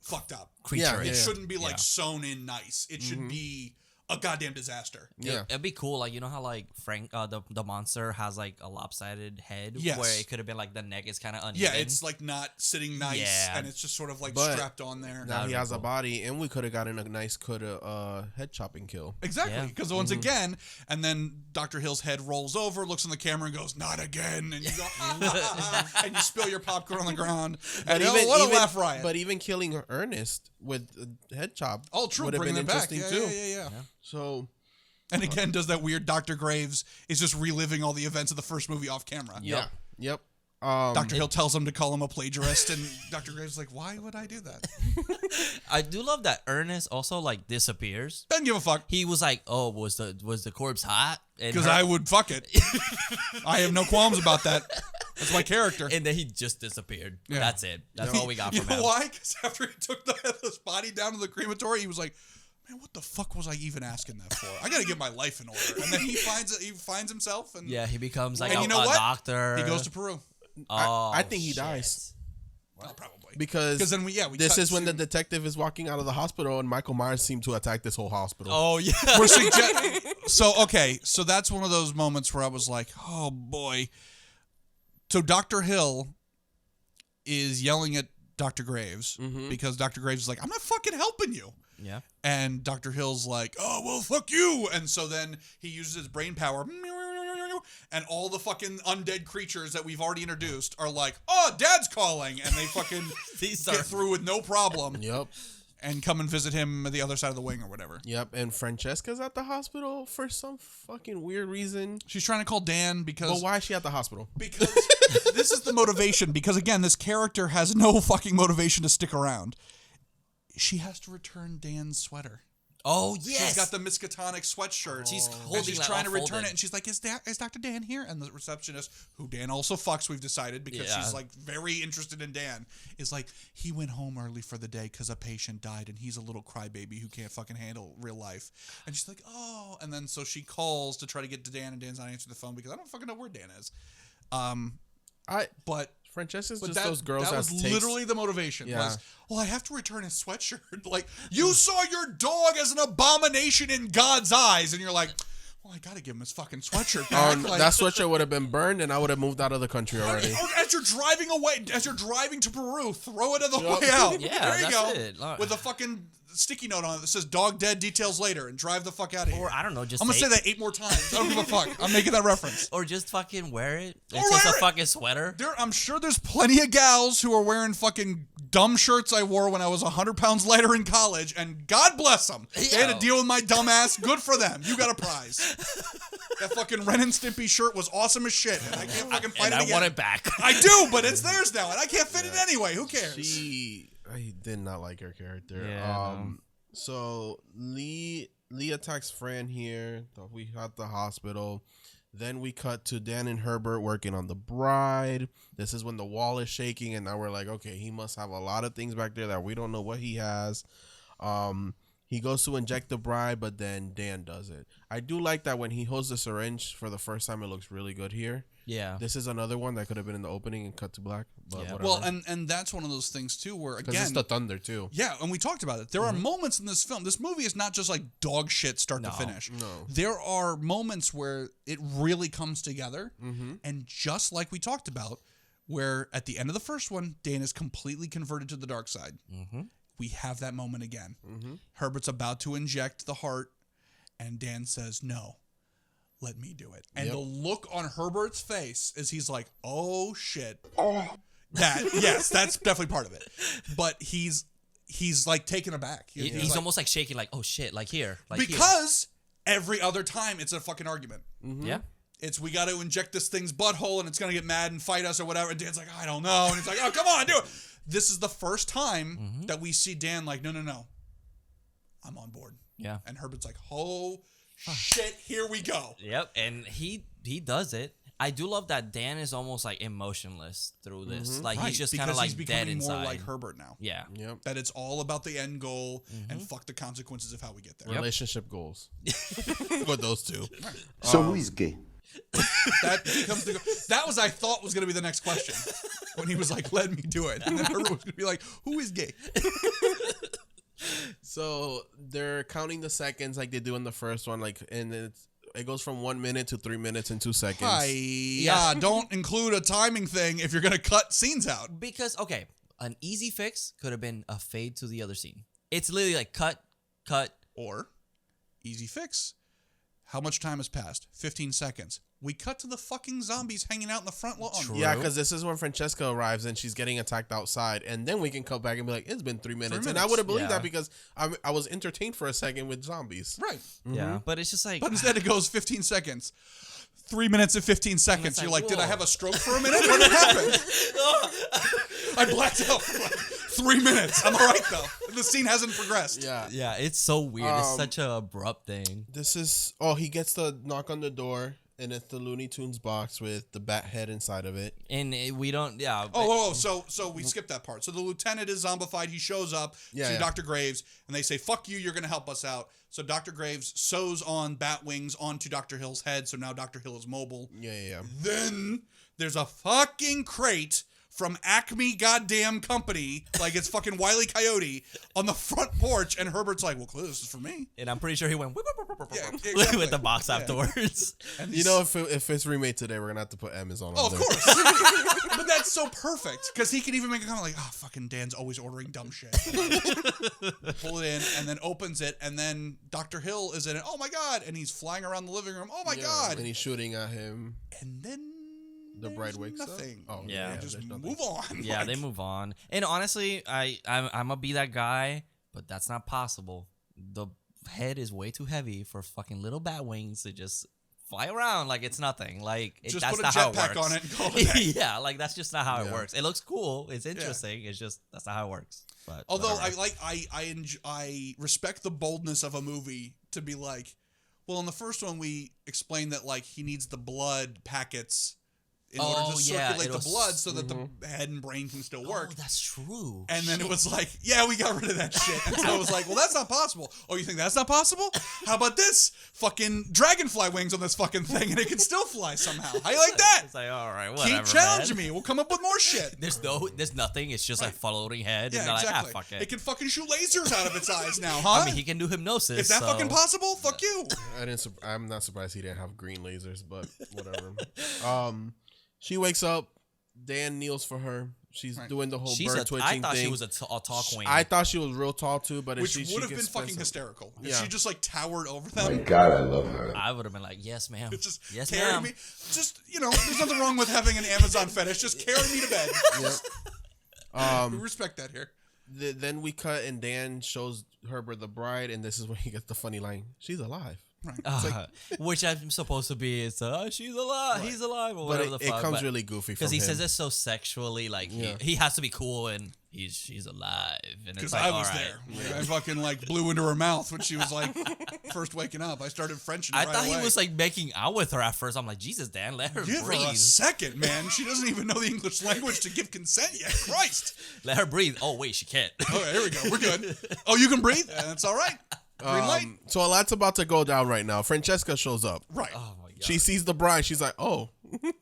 fucked up. It shouldn't be like sewn in nice. It should be a goddamn disaster.
Yeah, it'd be cool. Like, you know how like Frank, the monster has like a lopsided head, where it could have been like the neck is kind of uneven.
Yeah, it's like not sitting nice, and it's just sort of like strapped on there.
Now he has a body, and we could have gotten a nice head chopping kill.
Exactly, because once again, and then Dr. Hill's head rolls over, looks in the camera, and goes, "Not again!" And you go, and you spill your popcorn on the ground. And what a laugh riot!
But even killing Ernest with a head chop,
would have been interesting too. Yeah.
So,
and again, does that weird Dr. Graves is just reliving all the events of the first movie off camera.
Yep.
Dr. Hill tells him to call him a plagiarist, and Dr. Graves is like, why would I do that?
I do love that Ernest also like disappears.
Doesn't give a fuck.
He was like, oh, was the corpse hot?
Because I would fuck it. I have no qualms about that. That's my character.
And then he just disappeared. Yeah. That's it. That's all we got from him.
You know why? Because after he took this body down to the crematory, he was like, man, what the fuck was I even asking that for? I gotta get my life in order. And then he finds himself, and
he becomes like
a
doctor.
He goes to Peru.
I think he dies.
Well, probably
because
then
this is when the detective is walking out of the hospital, and Michael Myers seemed to attack this whole hospital.
Oh yeah.
So that's one of those moments where I was like, oh boy. So Dr. Hill is yelling at Dr. Graves because Dr. Graves is like, I'm not fucking helping you.
Yeah.
And Dr. Hill's like, oh, well, fuck you. And so then he uses his brain power. And all the fucking undead creatures that we've already introduced are like, oh, Dad's calling. And they fucking get through with no problem.
Yep.
And come and visit him at the other side of the wing or whatever.
Yep. And Francesca's at the hospital for some fucking weird reason.
She's trying to call Dan because...
But why is she at the hospital?
Because this is the motivation. Because, again, this character has no fucking motivation to stick around. She has to return Dan's sweater.
Oh, yes.
She's got the Miskatonic sweatshirt. She's trying to return it, and she's like, is Dr. Dan here? And the receptionist, who Dan also fucks, we've decided, because she's like very interested in Dan, is like, he went home early for the day because a patient died, and he's a little crybaby who can't fucking handle real life. And she's like, oh. And then so she calls to try to get to Dan, and Dan's not answering the phone because I don't fucking know where Dan is. But
Francesca's
But
just those girls
that was
takes-
literally the motivation.
Yeah.
Was, well, I have to return his sweatshirt. Like, you saw your dog as an abomination in God's eyes, and you're like, well, I gotta give him his fucking sweatshirt back. Like,
that sweatshirt would have been burned, and I would have moved out of the country already.
as you're driving away, as you're driving to Peru, throw it on the way out.
Yeah,
there you go.
that's it.
With a fucking sticky note on it that says "dog dead, details later," and drive the fuck out of here.
Or I don't know, just
I'm gonna say that 8 more times. I don't give a fuck. I'm making that reference.
or just fucking wear it.
Or
It's just
wear
a
it.
fucking sweater.
I'm sure there's plenty of gals who are wearing fucking dumb shirts I wore when I was 100 pounds lighter in college, and God bless them. They had to deal with my dumb ass. Good for them. You got a prize. That fucking Ren and Stimpy shirt was awesome as shit, and I can't fucking find
And
it
I
again.
want it back.
I do, but it's theirs now, and I can't fit it anyway. Who cares?
I did not like her character.
Yeah,
So Lee attacks Fran here. We at the hospital. Then we cut to Dan and Herbert working on the bride. This is when the wall is shaking, and now we're like, okay, he must have a lot of things back there that we don't know what he has. He goes to inject the bride, but then Dan does it. I do like that when he holds the syringe for the first time, it looks really good here.
Yeah.
This is another one that could have been in the opening and cut to black. But
Yeah.
whatever.
Well, and that's one of those things too, where
because
again,
it's the thunder too.
yeah, and we talked about it. There are moments in this film. This movie is not just like dog shit start to finish.
No.
There are moments where it really comes together, and just like we talked about, where at the end of the first one, Dan is completely converted to the dark side. We have that moment again. Herbert's about to inject the heart, and Dan says, "No, let me do it." And the look on Herbert's face is he's like, "Oh shit." Yes, that's definitely part of it. But he's like taken aback.
He's
like,
almost like shaking, like, oh shit, like here. Like
because every other time it's a fucking argument.
here. Yeah.
It's we got to inject this thing's butthole and it's going to get mad and fight us or whatever. And Dan's like, I don't know. And it's like, oh, come on, do it. This is the first time that we see Dan like, no, I'm on board.
Yeah.
And Herbert's like, oh, shit, here we go.
Yep. And he does it. I do love that Dan is almost like emotionless through this. Like he's just kind of like
he's
dead
becoming
inside.
more like Herbert now.
Yeah.
Yep.
That it's all about the end goal and fuck the consequences of how we get there.
Relationship goals for those two.
So who is gay?
That becomes that was I thought was going to be the next question when he was like, "Let me do it," and then Herbert was going to be like, "Who is gay?"
So they're counting the seconds like they do in the first one, like, and it goes from 1 minute to 3 minutes and 2 seconds.
Yeah, don't include a timing thing if you're going to cut scenes out.
Because, okay, an easy fix could have been a fade to the other scene. It's literally like cut.
Or easy fix. How much time has passed? 15 seconds. We cut to the fucking zombies hanging out in the front lawn.
True.
Yeah, because this is when Francesca arrives and she's getting attacked outside, and then we can come back and be like, it's been 3 minutes. And I would have believed that because I was entertained for a second with zombies.
Right.
Yeah. But it's just like.
But instead it goes 15 seconds. 3 minutes and 15 seconds.
like,
You're like, did I
whoa.
have a stroke for a minute? What happened? I blacked out for like 3 minutes. I'm all right, though. The scene hasn't progressed.
Yeah.
Yeah, it's so weird. It's such an abrupt thing.
This is, he gets the knock on the door, and it's the Looney Tunes box with the bat head inside of it.
And we don't, yeah.
So we skipped that part. So the lieutenant is zombified. He shows up to Dr. Graves, and they say, fuck you, you're going to help us out. So Dr. Graves sews on bat wings onto Dr. Hill's head, so now Dr. Hill is mobile.
Yeah.
Then there's a fucking crate from Acme goddamn company, like it's fucking Wile E. Coyote, on the front porch, and Herbert's like, well, clearly this is for me.
And I'm pretty sure he went
Yeah, exactly.
with the box afterwards.
And
You know, if it's remade today, we're going to have to put Amazon on
of
there.
course. But that's so perfect, because he can even make a comment like, oh, fucking Dan's always ordering dumb shit. Pull it in, and then opens it, and then Dr. Hill is in it. Oh, my God. And he's flying around the living room. Oh, my God.
And he's shooting at him.
And then
The bride wakes
nothing.
up. Oh,
Yeah.
Just
there's nothing.
move on.
Yeah,
Like,
they move on. And honestly, I'm gonna be that guy, but that's not possible. The head is way too heavy for fucking little bat wings to just fly around like it's nothing. Like
Just
that's
put a
not how it
jetpack
works.
on it and call it a day.
Yeah, like that's just not how it
Yeah.
works. It looks cool. It's interesting. It's just that's not how it works. But
Although
whatever.
I respect the boldness of a movie to be like, well, in the first one we explained that like he needs the blood packets in order to circulate the blood so that
Mm-hmm.
the head and brain can still work.
Oh, that's true.
And then it was like, yeah, we got rid of that shit. And so I was like, well, that's not possible. Oh, you think that's not possible? How about this? Fucking dragonfly wings on this fucking thing and it can still fly somehow. How you like that?
It's like, all right, whatever.
Keep challenging
man.
me. We'll come up with more shit.
There's nothing. It's just a floating head.
Yeah,
and they're
exactly.
like, fuck it.
It can fucking shoot lasers out of its eyes now, huh?
I mean, he can do hypnosis.
Is that
so-
fucking possible? Fuck you.
I'm not surprised he didn't have green lasers, but whatever. She wakes up. Dan kneels for her. She's doing the whole bird twitching
I thought
thing.
she was a tall queen.
I thought she was real tall too, but
Which
she
would have
gets
been fucking
expensive.
hysterical. If
Yeah.
she just like towered over
My
them.
God, I love her.
I would have been like, yes, ma'am.
Just
yes,
carry
ma'am.
me. Just, there's nothing wrong with having an Amazon fetish. Just carry me to bed. We respect that here.
Then we cut and Dan shows Herbert the bride, and this is when he gets the funny line: "She's alive."
Which I'm supposed to be is she's alive, he's alive, or
But
whatever the
it
fuck.
comes really goofy
because
from
he
him.
says it so sexually, like he has to be cool and she's alive. And
Because
it's like,
I was
all right.
there. I fucking like blew into her mouth when she was like first waking up. I started Frenching her
I
right
thought
away.
he was like making out with her at first. I'm like, Jesus, Dan, let her
Give
breathe.
her a second, man. She doesn't even know the English language to give consent yet. Christ.
Let her breathe. Oh wait, she can't.
Okay, here we go. We're good. Oh, you can breathe? That's all right. Green light.
So a lot's about to go down right now. Francesca shows up.
Right.
Oh my god.
She sees the bride. She's like, "Oh,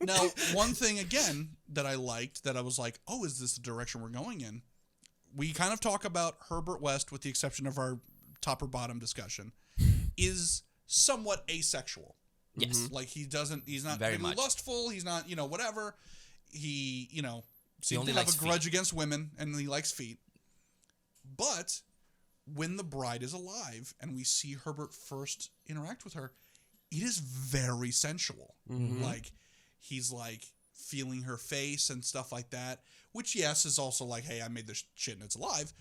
Now, one thing again that I liked, that I was like, oh, is this the direction we're going in? We kind of talk about Herbert West, with the exception of our top or bottom discussion, is somewhat asexual.
Yes.
Like he's not
Very
really
much.
lustful. He's not, whatever. He, seems
only
to have
likes
a grudge against women, and he likes feet. But when the bride is alive and we see Herbert first interact with her, it is very sensual. Like he's like feeling her face and stuff like that, which yes is also like, hey, I made this shit and it's alive.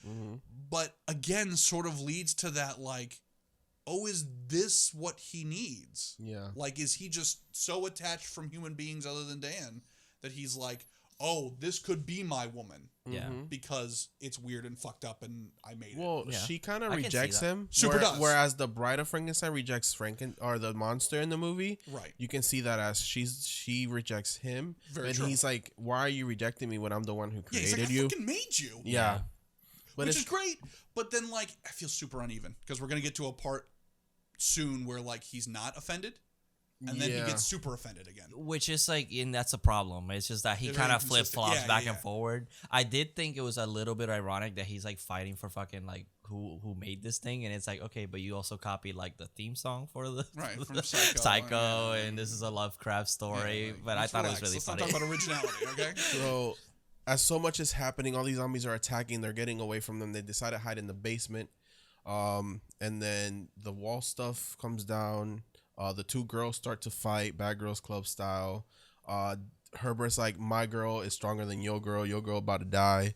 But again, sort of leads to that like, oh, is this what he needs?
yeah."
Like, is he just so attached from human beings other than Dan that he's like, oh, this could be my woman
Yeah.
because it's weird and fucked up and I made it.
Well,
Yeah.
she kind of
I can see
rejects
that.
him.
Super does.
Whereas the bride of Frankenstein rejects or the monster in the movie.
Right.
You can see that as she rejects him.
Very
and
true.
he's like, "Why are you rejecting me when I'm the one who
Yeah, he's
created
like, I
you?"
fucking made you.
Yeah. But
Which
it's
is great. But then, like, I feel super uneven because we're going to get to a part soon where, like, he's not offended. And then he
Yeah.
gets super offended again.
Which is like, and that's a problem. It's just that he
They're
kind
very
of flip
inconsistent.
flops
Yeah,
back
yeah,
and
yeah.
forward. I did think it was a little bit ironic that he's like fighting for fucking like who made this thing, and it's like, okay, but you also copied like the theme song for the
Right, from Psycho.
Psycho,
Yeah.
and this is a Lovecraft story.
Yeah, like,
but I
let's
thought
relax.
it was really
Let's
funny.
not talk about originality, okay?
So, as so much is happening, all these zombies are attacking. They're getting away from them. They decide to hide in the basement. And then the wall stuff comes down. The two girls start to fight, Bad Girls Club style. Herbert's like, "My girl is stronger than your girl. Your girl about to die."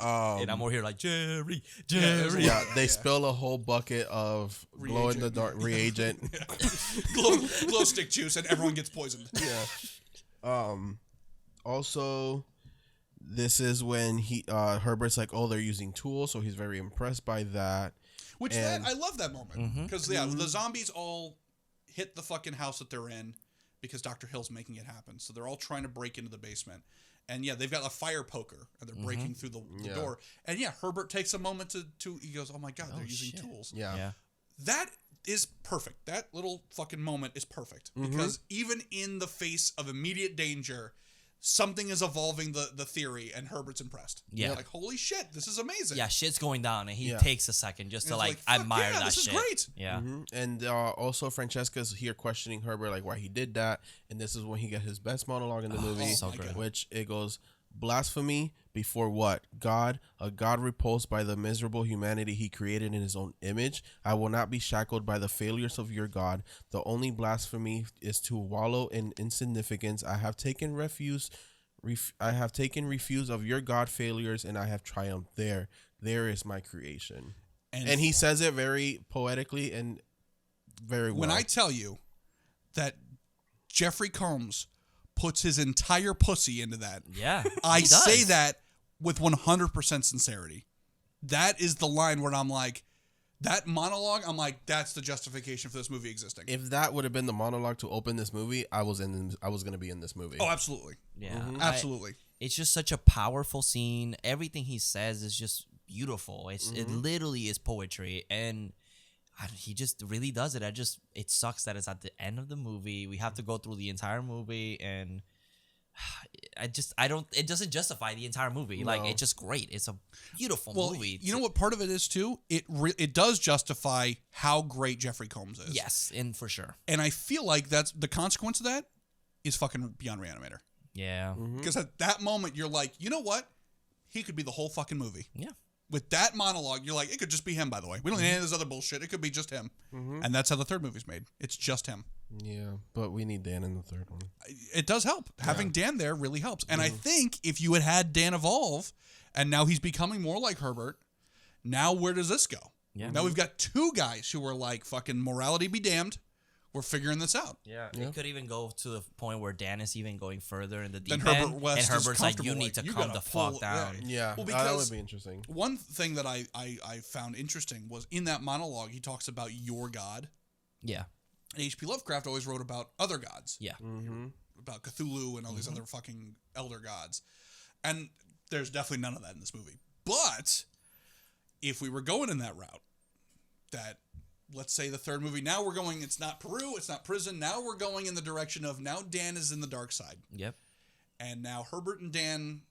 And I'm over here like Jerry.
Yeah, they spill a whole bucket of glow in the dark reagent.
glow stick juice, and everyone gets poisoned.
Yeah. Also, this is when Herbert's like, "Oh, they're using tools," so he's very impressed by that.
Which
And-
I love that moment because the zombies all hit the fucking house that they're in because Dr. Hill's making it happen. So they're all trying to break into the basement, and yeah, they've got a fire poker and they're breaking through the
Yeah.
door. And yeah, Herbert takes a moment to he goes, "Oh my god, they're using tools."
Yeah.
That is perfect. That little fucking moment is perfect because even in the face of immediate danger, something is evolving the theory, and Herbert's impressed.
Yeah.
Like, holy shit, this is amazing.
Yeah, shit's going down, and he
Yeah.
takes a second just to
And
like
it's like, fuck
admire
yeah,
that
this is
shit.
great.
Yeah.
And also Francesca's here questioning Herbert like why he did that, and this is when he got his best monologue in the movie,
so good.
which it goes, "Blasphemy before what? God, a God repulsed by the miserable humanity he created in his own image. I will not be shackled by the failures of your God. The only blasphemy is to wallow in insignificance. I have taken refuse of your God failures, and I have triumphed there. There is my creation." And he says it very poetically and very well.
When I tell you that Jeffrey Combs puts his entire pussy into that,
Yeah.
I
he does.
say that with 100% sincerity. That is the line where I'm like, That monologue, I'm like, that's the justification for this movie existing.
If that would have been the monologue to open this movie, I was going to be in this movie.
Oh, absolutely.
Yeah,
Absolutely.
It's just such a powerful scene. Everything he says is just beautiful. It literally is poetry, and he just really does it. It sucks that it's at the end of the movie. We have to go through the entire movie, and it doesn't justify the entire movie.
No.
Like, it's just great. It's a beautiful movie.
You know what part of it is too? It does justify how great Jeffrey Combs is.
Yes, and for sure.
And I feel like that's the consequence of that is fucking Beyond Reanimator.
Yeah.
Because at that moment, you're like, you know what? He could be the whole fucking movie.
Yeah.
With that monologue, you're like, it could just be him, by the way. We don't need any of this other bullshit. It could be just him. And that's how the third movie's made. It's just him.
Yeah, but we need Dan in the third one.
It does help. Having Dan there really helps. And I think if you had Dan evolve, and now he's becoming more like Herbert, now where does this go?
Yeah.
Now we've got two guys who are like, fucking morality be damned. We're figuring this out.
Yeah. It could even go to the point where Dan is even going further in the deep
Then
end.
Herbert West
and
is
Herbert's like, you
comfortable,
need to
you
calm
gotta
the fuck
pull-
down.
Yeah,
Well,
that
because
would be interesting.
one thing that I found interesting was in that monologue, he talks about your God.
Yeah.
And H.P. Lovecraft always wrote about other gods.
Yeah.
About Cthulhu and all these other fucking elder gods. And there's definitely none of that in this movie. But if we were going in that route, that let's say the third movie, now we're going, it's not Peru, it's not prison. Now we're going in the direction of now Dan is in the dark side.
Yep.
And now Herbert and Dan,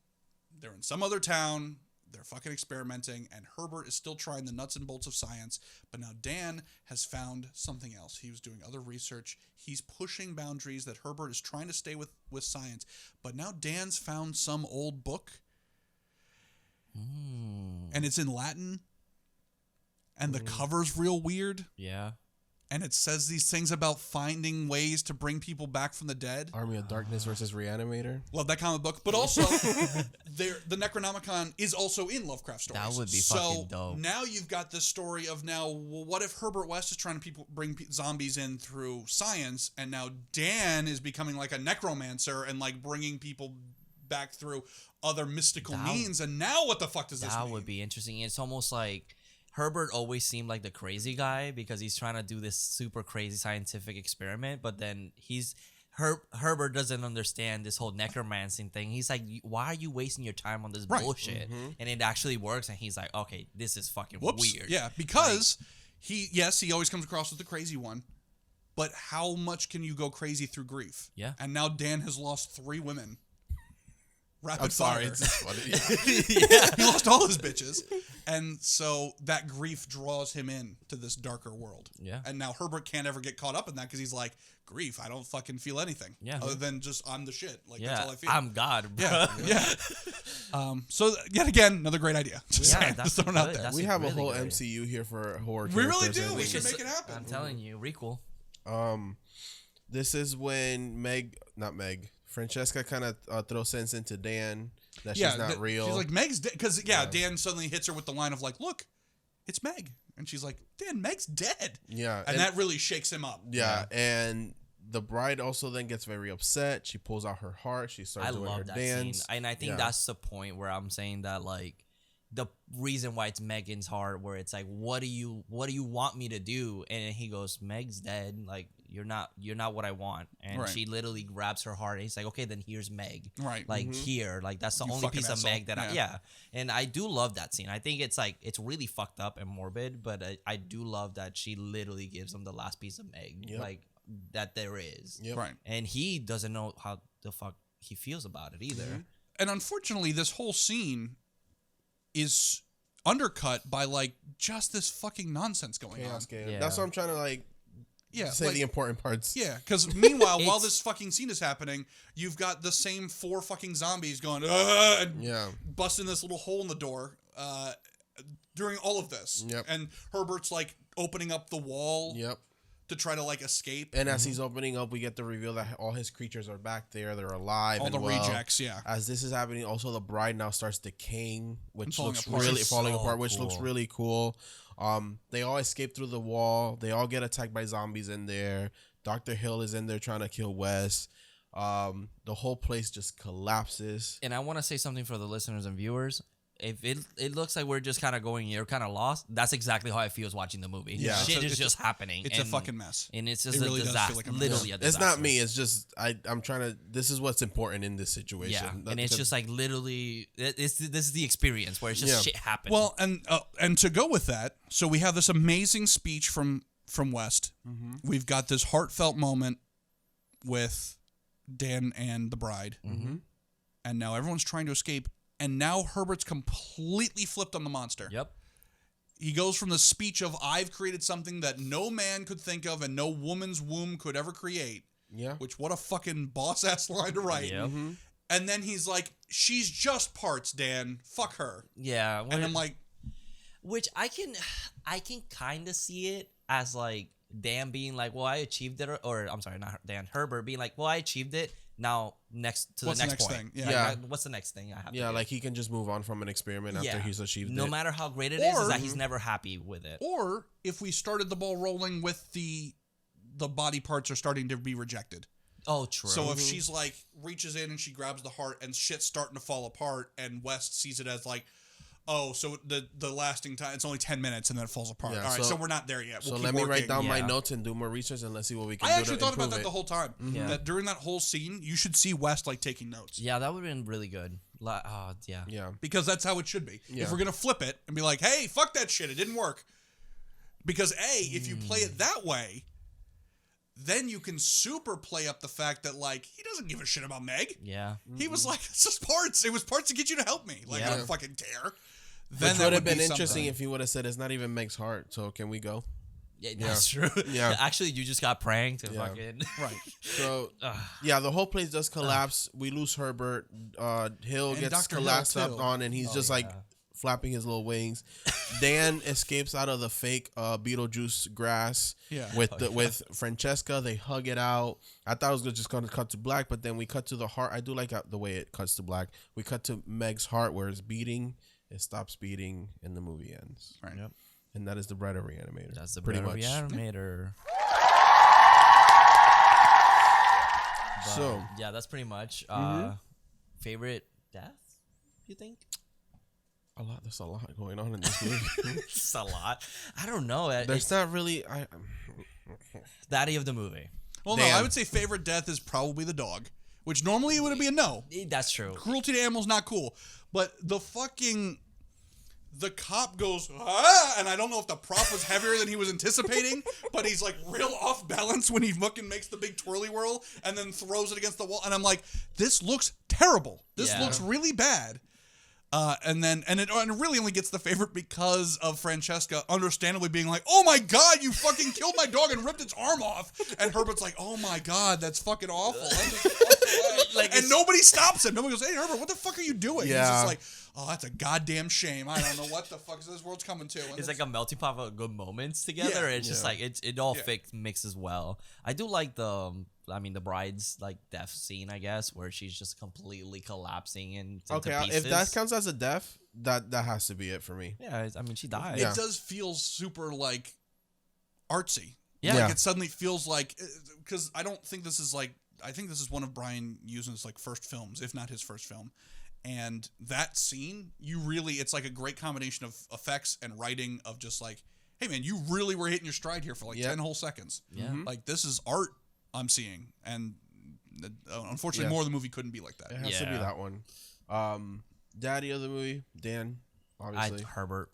they're in some other town. They're fucking experimenting, and Herbert is still trying the nuts and bolts of science. But now Dan has found something else. He was doing other research. He's pushing boundaries that Herbert is trying to stay with science. But now Dan's found some old book, and it's in Latin, and the cover's real weird.
Yeah.
And it says these things about finding ways to bring people back from the dead.
Army of Darkness versus Reanimator.
Love that comic book. But also, the Necronomicon is also in Lovecraft stories.
That would be fucking dope.
So now you've got this story of now, well, what if Herbert West is trying to bring zombies in through science, and now Dan is becoming like a necromancer and like bringing people back through other mystical means, and now what the fuck does this mean?
That would be interesting. It's almost like Herbert always seemed like the crazy guy because he's trying to do this super crazy scientific experiment, but then Herbert doesn't understand this whole necromancy thing. He's like, why are you wasting your time on this bullshit? And it actually works, and he's like, okay, this is fucking weird.
Yeah, because he always comes across as the crazy one, but how much can you go crazy through grief?
Yeah.
And now Dan has lost 3 women. Rapid
I'm sorry,
fire.
it's just funny.
He lost all his bitches. And so that grief draws him in to this darker world.
Yeah.
And now Herbert can't ever get caught up in that because he's like, grief, I don't fucking feel anything.
Yeah.
Other than just, I'm the shit. Like, that's all I feel.
I'm God, bro.
Yeah. So, yet again, another great idea. Just saying,
that's
just throwing it out
good.
there.
That's
We have a
really
whole
good.
MCU here for horror.
We really
characters,
do.
and
We should make it happen.
I'm telling you, Requel.
This is when Francesca kind of throws sense into Dan that she's not real.
She's like, Meg's dead. Because, Dan suddenly hits her with the line of like, look, it's Meg. And she's like, Dan, Meg's dead.
Yeah.
And that really shakes him up.
Yeah. And the bride also then gets very upset. She pulls out her heart. She starts doing her dance.
Scene. And I think that's the point where I'm saying that, like, the reason why it's Megan's heart, where it's like, what do you want me to do? And he goes, Meg's dead. Like, you're not what I want. And she literally grabs her heart and he's like, okay, then here's Meg.
Right.
Like here, like that's the only piece of Meg that and I do love that scene. I think it's like, it's really fucked up and morbid, but I do love that she literally gives him the last piece of Meg, like that there is.
Yep.
Right.
And he doesn't know how the fuck he feels about it either.
And unfortunately, this whole scene is undercut by like just this fucking nonsense going on.
Yeah. That's what I'm trying to like say, like, the important parts.
Yeah, because meanwhile, while this fucking scene is happening, you've got the same 4 fucking zombies going and busting this little hole in the door during all of this.
Yep.
And Herbert's like opening up the wall to try to like escape.
And as he's opening up, we get the reveal that all his creatures are back there. They're alive.
All
and
the
well.
rejects,
As this is happening, also the bride now starts decaying, which
falling
looks
apart.
really falling
So
apart, which
cool.
looks really cool. They all escape through the wall. They all get attacked by zombies in there. Dr. Hill is in there trying to kill Wes. The whole place just collapses.
And I want to say something for the listeners and viewers. if it looks like we're just kind of going, you're kind of lost. That's exactly how I feel watching the movie.
Yeah.
Shit is just happening.
It's a fucking mess.
And it's just
It really
a
does
disaster.
feel like a mess.
Literally a disaster.
It's not me. It's just I'm trying to. This is what's important in this situation.
Yeah, and it's just like literally, this is the experience where it's just shit happening.
Well, and to go with that, so we have this amazing speech from West. We've got this heartfelt moment with Dan and the bride, and now everyone's trying to escape. And now Herbert's completely flipped on the monster.
Yep.
He goes from the speech of "I've created something that no man could think of and no woman's womb could ever create."
Yeah.
Which, what a fucking boss ass line to write.
Yep.
And then he's like, "She's just parts, Dan. Fuck her."
Yeah.
And I'm like,
which I can kind of see it as like Dan being like, well, I achieved it, or I'm sorry, not Dan, Herbert being like, well, I achieved it. Now
What's
the next point.
thing?
Yeah.
What's the next thing I have?
Yeah,
to do?
like he can just move on from an experiment after he's achieved
no
it.
matter how great it is
Or-
that he's never happy with it.
or if we started the ball rolling with the body parts are starting to be rejected.
Oh, true.
So if she's like reaches in and she grabs the heart and shit's starting to fall apart, and West sees it as like, oh, so the lasting time, it's only 10 minutes and then it falls apart.
Yeah,
All right,
so-
so we're not there yet.
So
We'll keep
let me
working.
write down my
Yeah.
notes and do more research and let's see what we can
I
do
actually
to
thought about
improve
that
it.
the whole time.
Yeah.
That during that whole scene, you should see West like taking notes.
yeah, that would have been really good. Yeah.
Yeah.
Because that's how it should be.
Yeah.
If we're going to flip it and be like, hey, fuck that shit, it didn't work. Because if you play it that way, then you can super play up the fact that, like, he doesn't give a shit about Meg.
Yeah.
He was like, it's just parts. It was parts to get you to help me. Like, I
Yeah.
don't fucking care.
Which
Then that
would have
be
been interesting
something.
if he would have said it's not even Meg's heart. So can we go?
Yeah, that's true.
Yeah.
Actually, you just got pranked.
Yeah.
Fucking
Right.
So yeah, the whole place does collapse. We lose Herbert. Hill
And
gets
Dr. Hill,
collapsed up
too.
on, and he's just like
yeah.
flapping his little wings. Dan escapes out of the fake Beetlejuice grass.
Yeah.
With Francesca. They hug it out. I thought it was just going to cut to black, but then we cut to the heart. I do like the way it cuts to black. We cut to Meg's heart where it's beating. It stops beating, and the movie ends.
Right.
Yep.
And that is the Bride of Re-Animator.
That's the
pretty
Favorite
much.
Re-Animator.
So
Yeah, that's pretty much. Favorite death, you think?
there's a lot going on in this movie.
It's a lot. I don't know.
There's
It's
not really.
Daddy of the movie.
Well, no,
Dan.
I would say favorite death is probably the dog, which normally it would be a no.
That's true.
Cruelty to animals, not cool. But the cop goes, and I don't know if the prop was heavier than he was anticipating, but he's like real off balance when he fucking makes the big twirly whirl and then throws it against the wall. And I'm like, this looks terrible. This
Yeah.
looks really bad. And it really only gets the favorite because of Francesca understandably being like, oh my God, you fucking killed my dog and ripped its arm off. And Herbert's like, oh my God, that's fucking awful. And nobody stops him. Nobody goes, hey Herbert, what the fuck are you doing? He's
Yeah.
just like, oh, that's a goddamn shame. I don't know what the fuck is this world's coming to. And
It's like a melting pot of good moments together.
Yeah.
It's just like it all mixes well. I do like the bride's like death scene, I guess, where she's just completely collapsing into
Okay,
pieces.
if that counts as a death, that has to be it for me.
Yeah, I mean she died.
Yeah.
It does feel super like artsy.
Yeah.
Like it suddenly feels like, because I don't think this is like, I think this is one of Brian Usna's like first films, if not his first film. And that scene, it's like a great combination of effects and writing of just like, hey man, you really were hitting your stride here for like 10 whole seconds.
Yeah.
Like this is art I'm seeing. And unfortunately more of the movie couldn't be like that.
It has to be
Yeah.
that one. Daddy of the movie, Dan, obviously.
Herbert.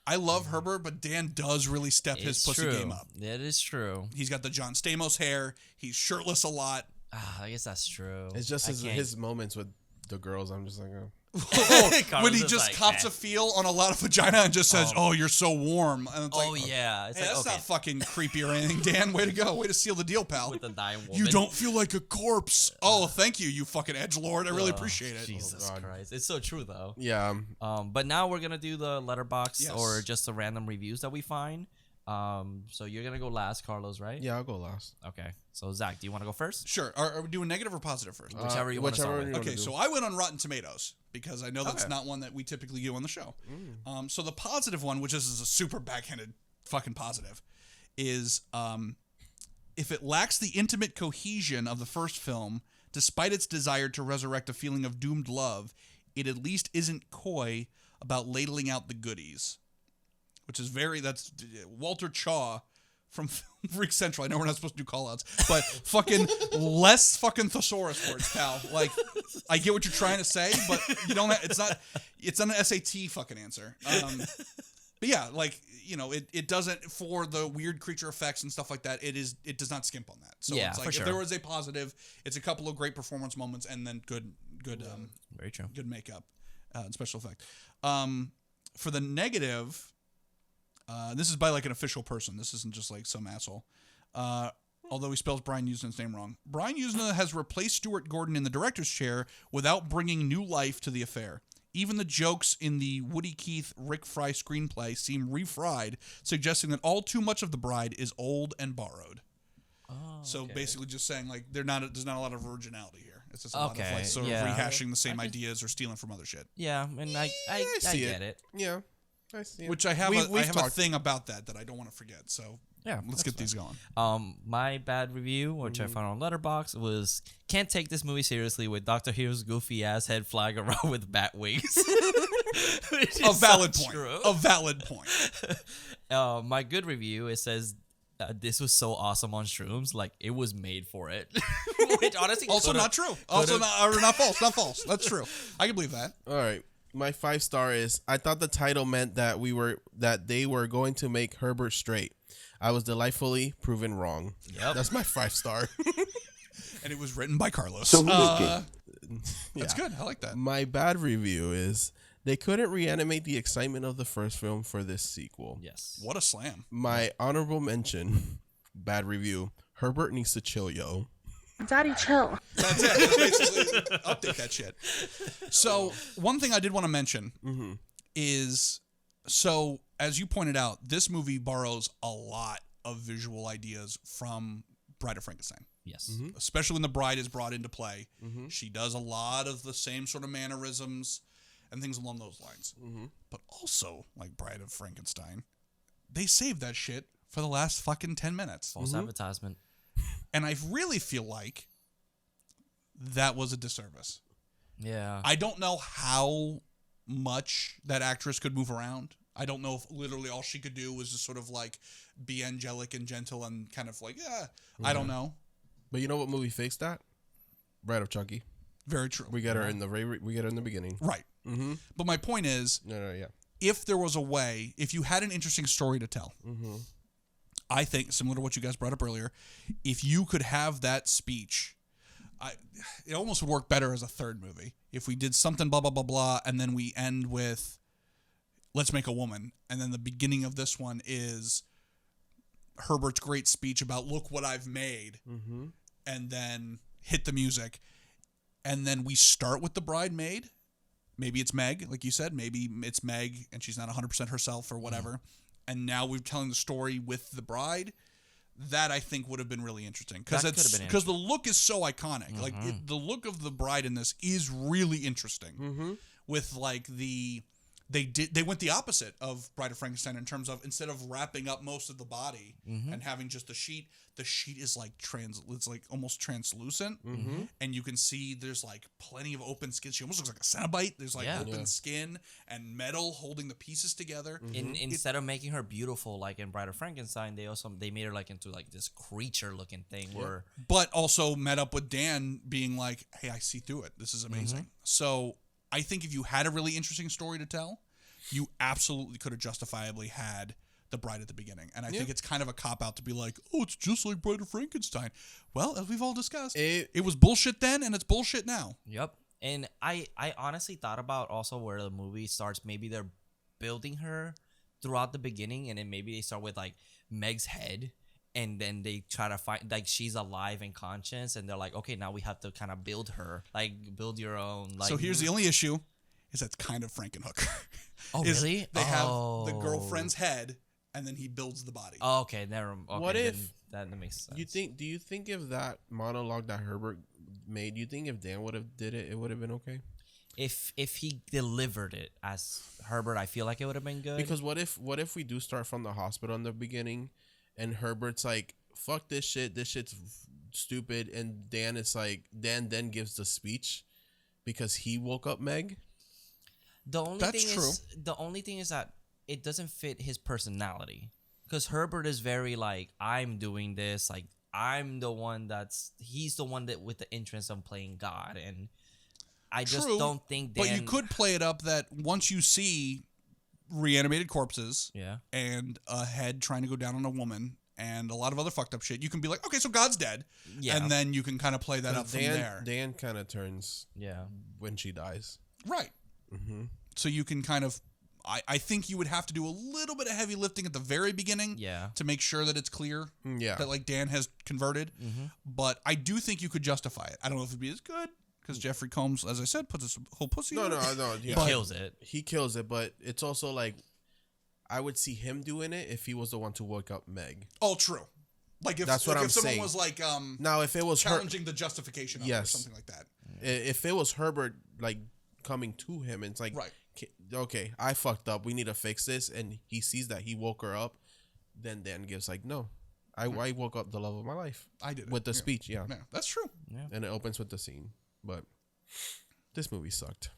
I love Herbert, but Dan does really step his
It's
pussy
true.
game up.
It is true.
He's got the John Stamos hair. He's shirtless a lot.
I guess that's true.
It's just
I can't-
his moments with the girls. I'm just like,
Carlos
When he
is
just
like,
cops
eh.
a feel on a lot of vagina and just says, "Oh, you're so warm." And it's
Oh
like,
yeah, it's
hey,
like
that's
okay.
not fucking creepy or anything, Dan. Way to go. Way to seal the deal, pal.
With the dying woman.
You don't feel like a corpse. Oh, thank you, you fucking edgelord. I really appreciate it.
Jesus
God.
Christ, it's so true though.
yeah.
But now we're gonna do the letterbox
Yes.
or just the random reviews that we find. So you're gonna go last, Carlos, right?
Yeah, I'll go last.
Okay. So Zach, do you want to go first?
Sure. Are we doing negative or positive first?
Whichever you want to
whichever
start
one
with.
you wanna
Okay,
do.
so I went on Rotten Tomatoes because I know that's
Okay.
not one that we typically do on the show. So the positive one, which is a super backhanded fucking positive, is if it lacks the intimate cohesion of the first film, despite its desire to resurrect a feeling of doomed love, it at least isn't coy about ladling out the goodies, which is that's Walter Chaw from Freak Central. I know we're not supposed to do call-outs, but fucking less fucking thesaurus words, pal. Like, I get what you're trying to say, but you don't it's not an SAT fucking answer. But yeah, like, you know, it doesn't, for the weird creature effects and stuff like that, it does not skimp on that. So
yeah,
it's like, if there was a positive, it's a couple of great performance moments and then good
very true.
Good makeup and special effect. For the negative, this is by like an official person. This isn't just like some asshole. Although he spells Brian Usna's name wrong. Brian Usna has replaced Stuart Gordon in the director's chair without bringing new life to the affair. Even the jokes in the Woody Keith, Rick Fry screenplay seem refried, suggesting that all too much of The Bride is old and borrowed.
Oh,
so
okay.
basically just saying like there's not a lot of originality here. It's just a lot of like sort of rehashing the same ideas or stealing from other shit.
Yeah, and I get it.
Yeah, I see it.
Which I have a thing about that I don't want to forget. So
yeah,
let's get these going.
My bad review, which I found on Letterboxd, was can't take this movie seriously with Dr. Hero's goofy ass head flying around with bat wings.
A valid point. A valid point.
My good review, it says this was so awesome on shrooms, like it was made for it. Which honestly
also not true. Also not false. Not false. That's true. I can believe that.
All right. My 5-star is I thought the title meant that they were going to make Herbert straight. I was delightfully proven wrong.
Yep.
That's my 5-star.
And it was written by Carlos.
So who
that's good. I like that.
My bad review is they couldn't reanimate the excitement of the first film for this sequel.
Yes.
What a slam.
My honorable mention, bad review, Herbert needs to chill, yo.
Daddy, chill.
That's it. That's basically update that shit. So one thing I did want to mention is, so as you pointed out, this movie borrows a lot of visual ideas from Bride of Frankenstein.
Yes.
Especially when the bride is brought into play. She does a lot of the same sort of mannerisms and things along those lines. But also, like Bride of Frankenstein, they saved that shit for the last fucking 10 minutes.
False advertisement.
And I really feel like that was a disservice.
Yeah.
I don't know how much that actress could move around. I don't know if literally all she could do was just sort of like be angelic and gentle and kind of like, I don't know.
But you know what movie fixed that? Bride of Chucky.
Very true.
We got her in the beginning.
Right. But my point is, if there was a way, if you had an interesting story to tell, I think, similar to what you guys brought up earlier, if you could have that speech, it almost would work better as a third movie. If we did something blah, blah, blah, blah, and then we end with, let's make a woman. And then the beginning of this one is Herbert's great speech about, look what I've made. And then hit the music. And then we start with the bridesmaid. Maybe it's Meg, like you said. Maybe it's Meg and she's not 100% herself or whatever. And now we're telling the story with the bride. That I think would have been really interesting because the look is so iconic. Like the look of the bride in this is really interesting. With like they went the opposite of Bride of Frankenstein in terms of, instead of wrapping up most of the body and having just the sheet is like it's like almost translucent, and you can see there's like plenty of open skin. She almost looks like a Cenobite. There's like open skin and metal holding the pieces together.
Instead of making her beautiful like in Bride of Frankenstein, they made her like into like this creature looking thing.
But also met up with Dan being like, hey, I see through it. This is amazing. So I think if you had a really interesting story to tell, you absolutely could have justifiably had the bride at the beginning. And I think it's kind of a cop-out to be like, oh, it's just like Bride of Frankenstein. Well, as we've all discussed, it was bullshit then, and it's bullshit now.
Yep. And I honestly thought about also where the movie starts. Maybe they're building her throughout the beginning, and then maybe they start with, like, Meg's head, and then they try to find, like, she's alive and conscious, and they're like, okay, now we have to kind of build her. Like, build your own. Like,
so here's the only issue, is that's kind of Frankenhooker.
Oh, really?
They have the girlfriend's head, and then he builds the body.
Oh, okay. Never. Okay,
what if
that makes sense?
Do you think if that monologue that Herbert made, you think if Dan would have did it, it would have been okay?
If he delivered it as Herbert, I feel like it would have been good.
Because what if we do start from the hospital in the beginning, and Herbert's like, fuck this shit's stupid, and Dan is like, Dan then gives the speech because he woke up Meg.
The only
That's
thing
true.
is the only thing is that it doesn't fit his personality. Because Herbert is very like, I'm doing this, like I'm the one he's the one that with the interest of playing God, and I just
True,
don't think Dan.
But you could play it up that once you see reanimated corpses
Yeah.
and a head trying to go down on a woman and a lot of other fucked up shit, you can be like, okay, so God's dead.
Yeah.
And then you can kind of play that up from there.
Dan kind of turns
Yeah.
when she dies.
Right. So you can kind of, I think you would have to do a little bit of heavy lifting at the very beginning
Yeah.
to make sure that it's clear
Yeah.
that like Dan has converted. But I do think you could justify it. I don't know if it'd be as good because Jeffrey Combs, as I said, puts his whole pussy
No,
in
no,
it.
no.
He
Yeah.
kills it.
He kills it, but it's also like I would see him doing it if he was the one to wake up Meg.
Oh, true. Like if,
That's what
like
I'm
if someone
saying.
was like
Now, if it was
challenging the justification of it or
Yes.
something like that.
if it was Herbert like coming to him, it's like,
Right.
Okay, I fucked up. We need to fix this, and he sees that he woke her up. Then Dan gives like, no, I woke up the love of my life.
I did it.
With the
Yeah.
speech, yeah,
That's true.
and it opens with the scene. But this movie sucked.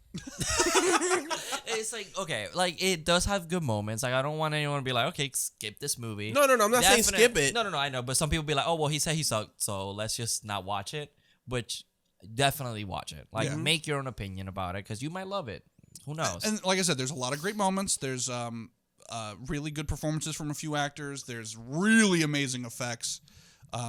It's like, okay, like it does have good moments. Like I don't want anyone to be like, okay, skip this movie.
No, I'm not saying skip it.
No, I know, but some people be like, oh well, he said he sucked, so let's just not watch it. Which definitely watch it. Like
Yeah.
make your own opinion about it because you might love it. Who knows?
And like I said, there's a lot of great moments. There's really good performances from a few actors. There's really amazing effects,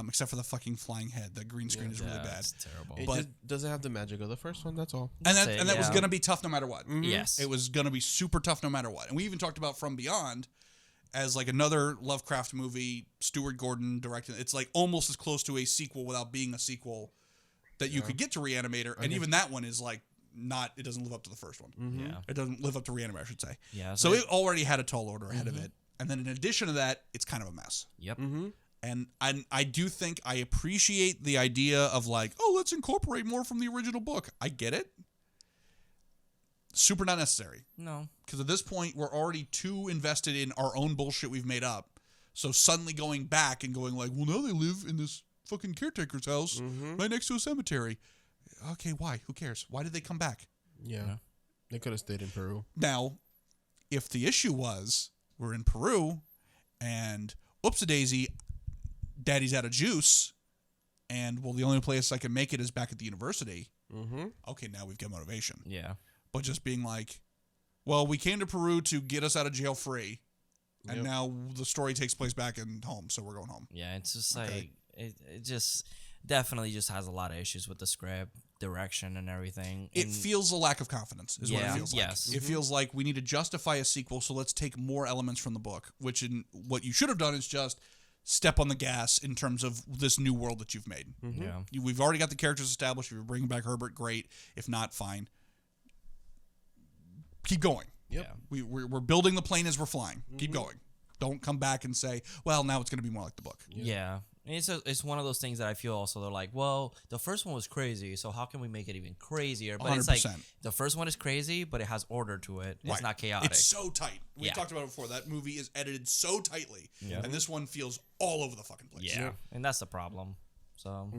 except for the fucking flying head. The green screen is really bad.
It's terrible.
It
But-
just doesn't have the magic of the first one. That's all.
And
That's it,
that was
yeah.
going to be tough no matter what.
Yes.
It was going to be super tough no matter what. And we even talked about From Beyond as like another Lovecraft movie, Stuart Gordon directed. It's like almost as close to a sequel without being a sequel that you could get to Reanimator. And even that one is like it doesn't live up to the first one.
Yeah.
It doesn't live up to Reanimator, I should say.
Yeah,
So
so-
it already had a tall order ahead of it. And then in addition to that, it's kind of a mess.
Yep.
And I do think I appreciate the idea of like, oh, let's incorporate more from the original book. I get it. Super not necessary.
No.
Because at this point, we're already too invested in our own bullshit we've made up. So suddenly going back and going like, well, now they live in this fucking caretaker's house right next to a cemetery. Okay, why? Who cares? Why did they come back?
Yeah. They could have stayed in Peru.
Now, if the issue was we're in Peru and oops-a-daisy, daddy's out of juice, and well, the only place I can make it is back at the university. Okay, now we've got motivation.
Yeah.
But just being like, well, we came to Peru to get us out of jail free, and now the story takes place back in home, so we're going home.
Yeah, it's just like it just definitely just has a lot of issues with the script, direction, and everything.
It
And-
feels a lack of confidence, is what it
Yeah,
feels like.
yes.
It feels like we need to justify a sequel, so let's take more elements from the book, which in what you should have done is just step on the gas in terms of this new world that you've made.
Yeah.
We've already got the characters established. If you're bringing back Herbert, great. If not, fine. Keep going.
Yeah.
We're building the plane as we're flying. Keep going. Don't come back and say, well, now it's going to be more like the book.
Yeah. And it's one of those things that I feel also they're like, well, the first one was crazy, so how can we make it even crazier? But it's like
100%.
the first one is crazy, but it has order to it. It's
Right.
not chaotic.
It's so tight. We
Yeah.
talked about it before. That movie is edited so tightly. And this one feels all over the fucking place.
yeah. And that's the problem. So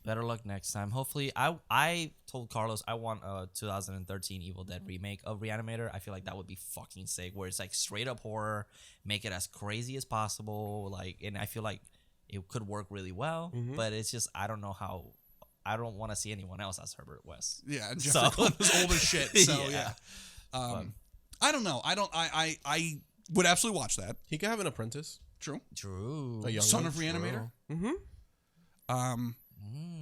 better luck next time. Hopefully, I told Carlos I want a 2013 Evil Dead remake of Reanimator. I feel like that would be fucking sick, where it's like straight up horror, make it as crazy as possible. Like, and I feel like it could work really well, but it's just I don't know how. I don't want to see anyone else as Herbert West.
Yeah, and Jeffrey Combs is old as shit. So
Yeah.
I don't know. I would absolutely watch that.
He could have an apprentice.
True.
True.
A young
Son
one.
of Reanimator.
Mm-hmm.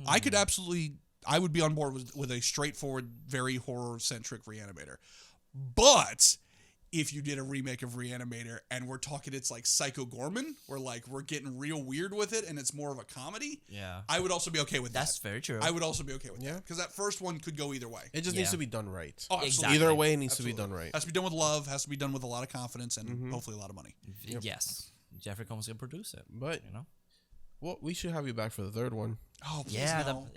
I could absolutely. I would be on board with a straightforward, very horror centric Reanimator. But if you did a remake of Reanimator and we're talking, it's like Psycho Gorman, where like we're getting real weird with it and it's more of a comedy.
Yeah.
I would also be okay with
That's
that.
very true.
I would also be okay with
Yeah.
that because that first one could go either way.
It just
Yeah.
needs to be done right.
Oh, absolutely.
Exactly.
Either way, it needs
Absolutely.
to be done right.
Has to be done with love. Has to be done with a lot of confidence and hopefully a lot of money.
Yes. Jeffrey Combs can produce it.
But
You know.
well, we should have you back for the third one.
Oh, please
Yeah.
no.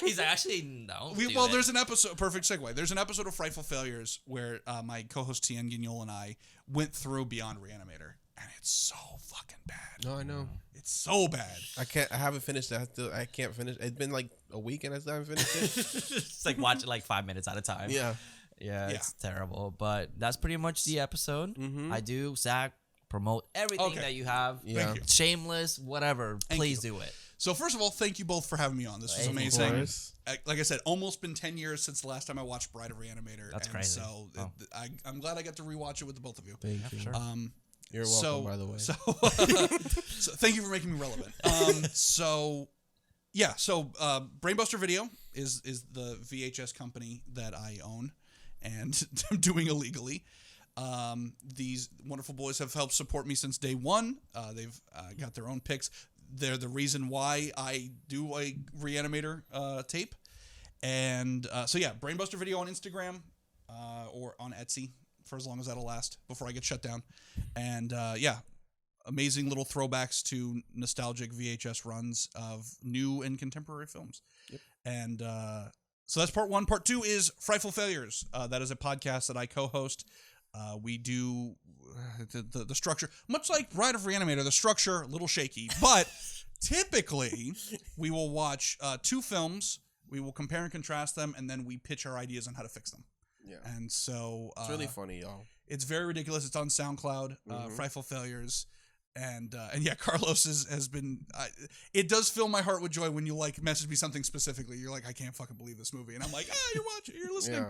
He's actually no.
Well, there's an episode. Perfect segue. There's an episode of Frightful Failures where my co-host Tian Guignol and I went through Beyond Reanimator, and it's so fucking bad.
No, I know.
It's so bad.
I haven't finished that. I can't finish. It's been like a week and I still haven't finished it.
It's like watch it like 5 minutes at a time.
Yeah.
Yeah, it's terrible. But that's pretty much the episode.
Mm-hmm.
I do, Zach, promote everything that you have.
Yeah.
Thank you.
Shameless, whatever. Please do it.
So first of all, thank you both for having me on. This was amazing. Like I said, almost been 10 years since the last time I watched Bride of Re-Animator.
That's crazy.
So I'm glad I got to rewatch it with the both of you.
Thank you.
Sure.
You're welcome, by the way.
So thank you for making me relevant. Brainbuster Video is the VHS company that I own and I'm doing illegally. These wonderful boys have helped support me since day one. They've got their own picks. They're the reason why I do a Reanimator tape. And Brainbuster Video on Instagram or on Etsy for as long as that'll last before I get shut down. And amazing little throwbacks to nostalgic VHS runs of new and contemporary films. Yep. And so that's part one. Part two is Frightful Failures. That is a podcast that I co-host. We do the structure, much like Bride of Re-Animator, the structure, a little shaky, but typically we will watch 2 films, we will compare and contrast them, and then we pitch our ideas on how to fix them.
Yeah.
And so...
it's really funny, y'all.
It's very ridiculous. It's on SoundCloud, Frightful Failures. And Carlos has been... it does fill my heart with joy when you, message me something specifically. You're like, I can't fucking believe this movie. And I'm like, you're watching, you're listening.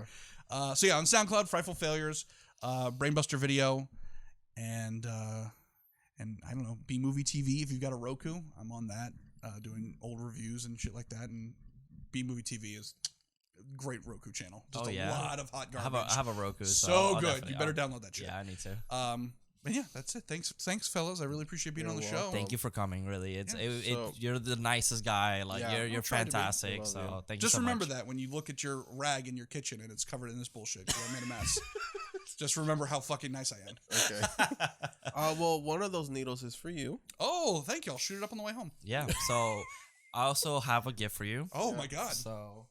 Yeah. On SoundCloud, Frightful Failures, Brainbuster Video, and I don't know, B-Movie TV. If you've got a Roku, I'm on that, doing old reviews and shit like that. And B-Movie TV is a great Roku channel. Just a lot of hot garbage.
I have a Roku.
So good. You better download that shit.
Yeah, I need to.
But yeah, that's it. Thanks, fellas. I really appreciate being on the show.
Thank you for coming. Really, you're the nicest guy. You're fantastic. So thank you so much.
Just remember that when you look at your rag in your kitchen and it's covered in this bullshit, 'cause I made a mess. Just remember how fucking nice I am.
Okay. Well, one of those needles is for you.
Oh, thank you. I'll shoot it up on the way home.
Yeah. So I also have a gift for you.
Oh my god.
So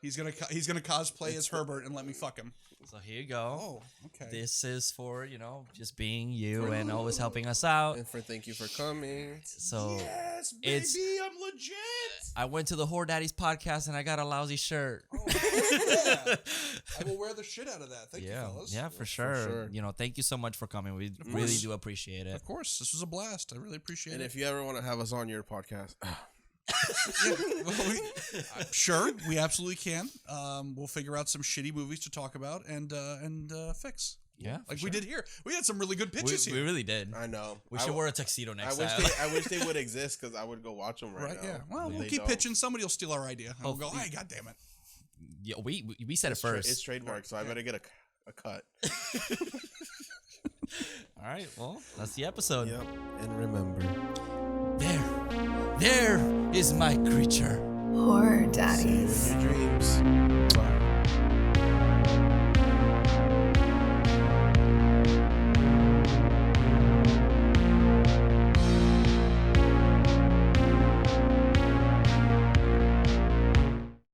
he's gonna cosplay as Herbert and let me fuck him.
So here you go.
Oh, okay.
This is for, just being you and always helping us out.
And thank you for coming.
So
yes, baby, I'm legit.
Yes.
I went to the Horror Daddies podcast and I got a lousy shirt.
Oh, yeah. I will wear the shit out of that. Thank you, fellas.
Yeah, for sure. You know, thank you so much for coming. We really do appreciate it.
Of course. This was a blast. I really appreciate it.
And if you ever want to have us on your podcast,
sure, we absolutely can. We'll figure out some shitty movies to talk about and fix.
Yeah,
like we did here. We had some really good pitches here.
We really did.
I know.
We should wear a tuxedo next time.
I wish they would exist because I would go watch them right now.
Yeah. Well, we'll keep pitching. Somebody will steal our idea. And we'll go, hey, God damn it.
Yeah, we said it first.
It's trademarked, so I better get a cut.
All right. Well, that's the episode.
Yep. And remember,
there is my creature.
Horror Daddies.
See you in your dreams.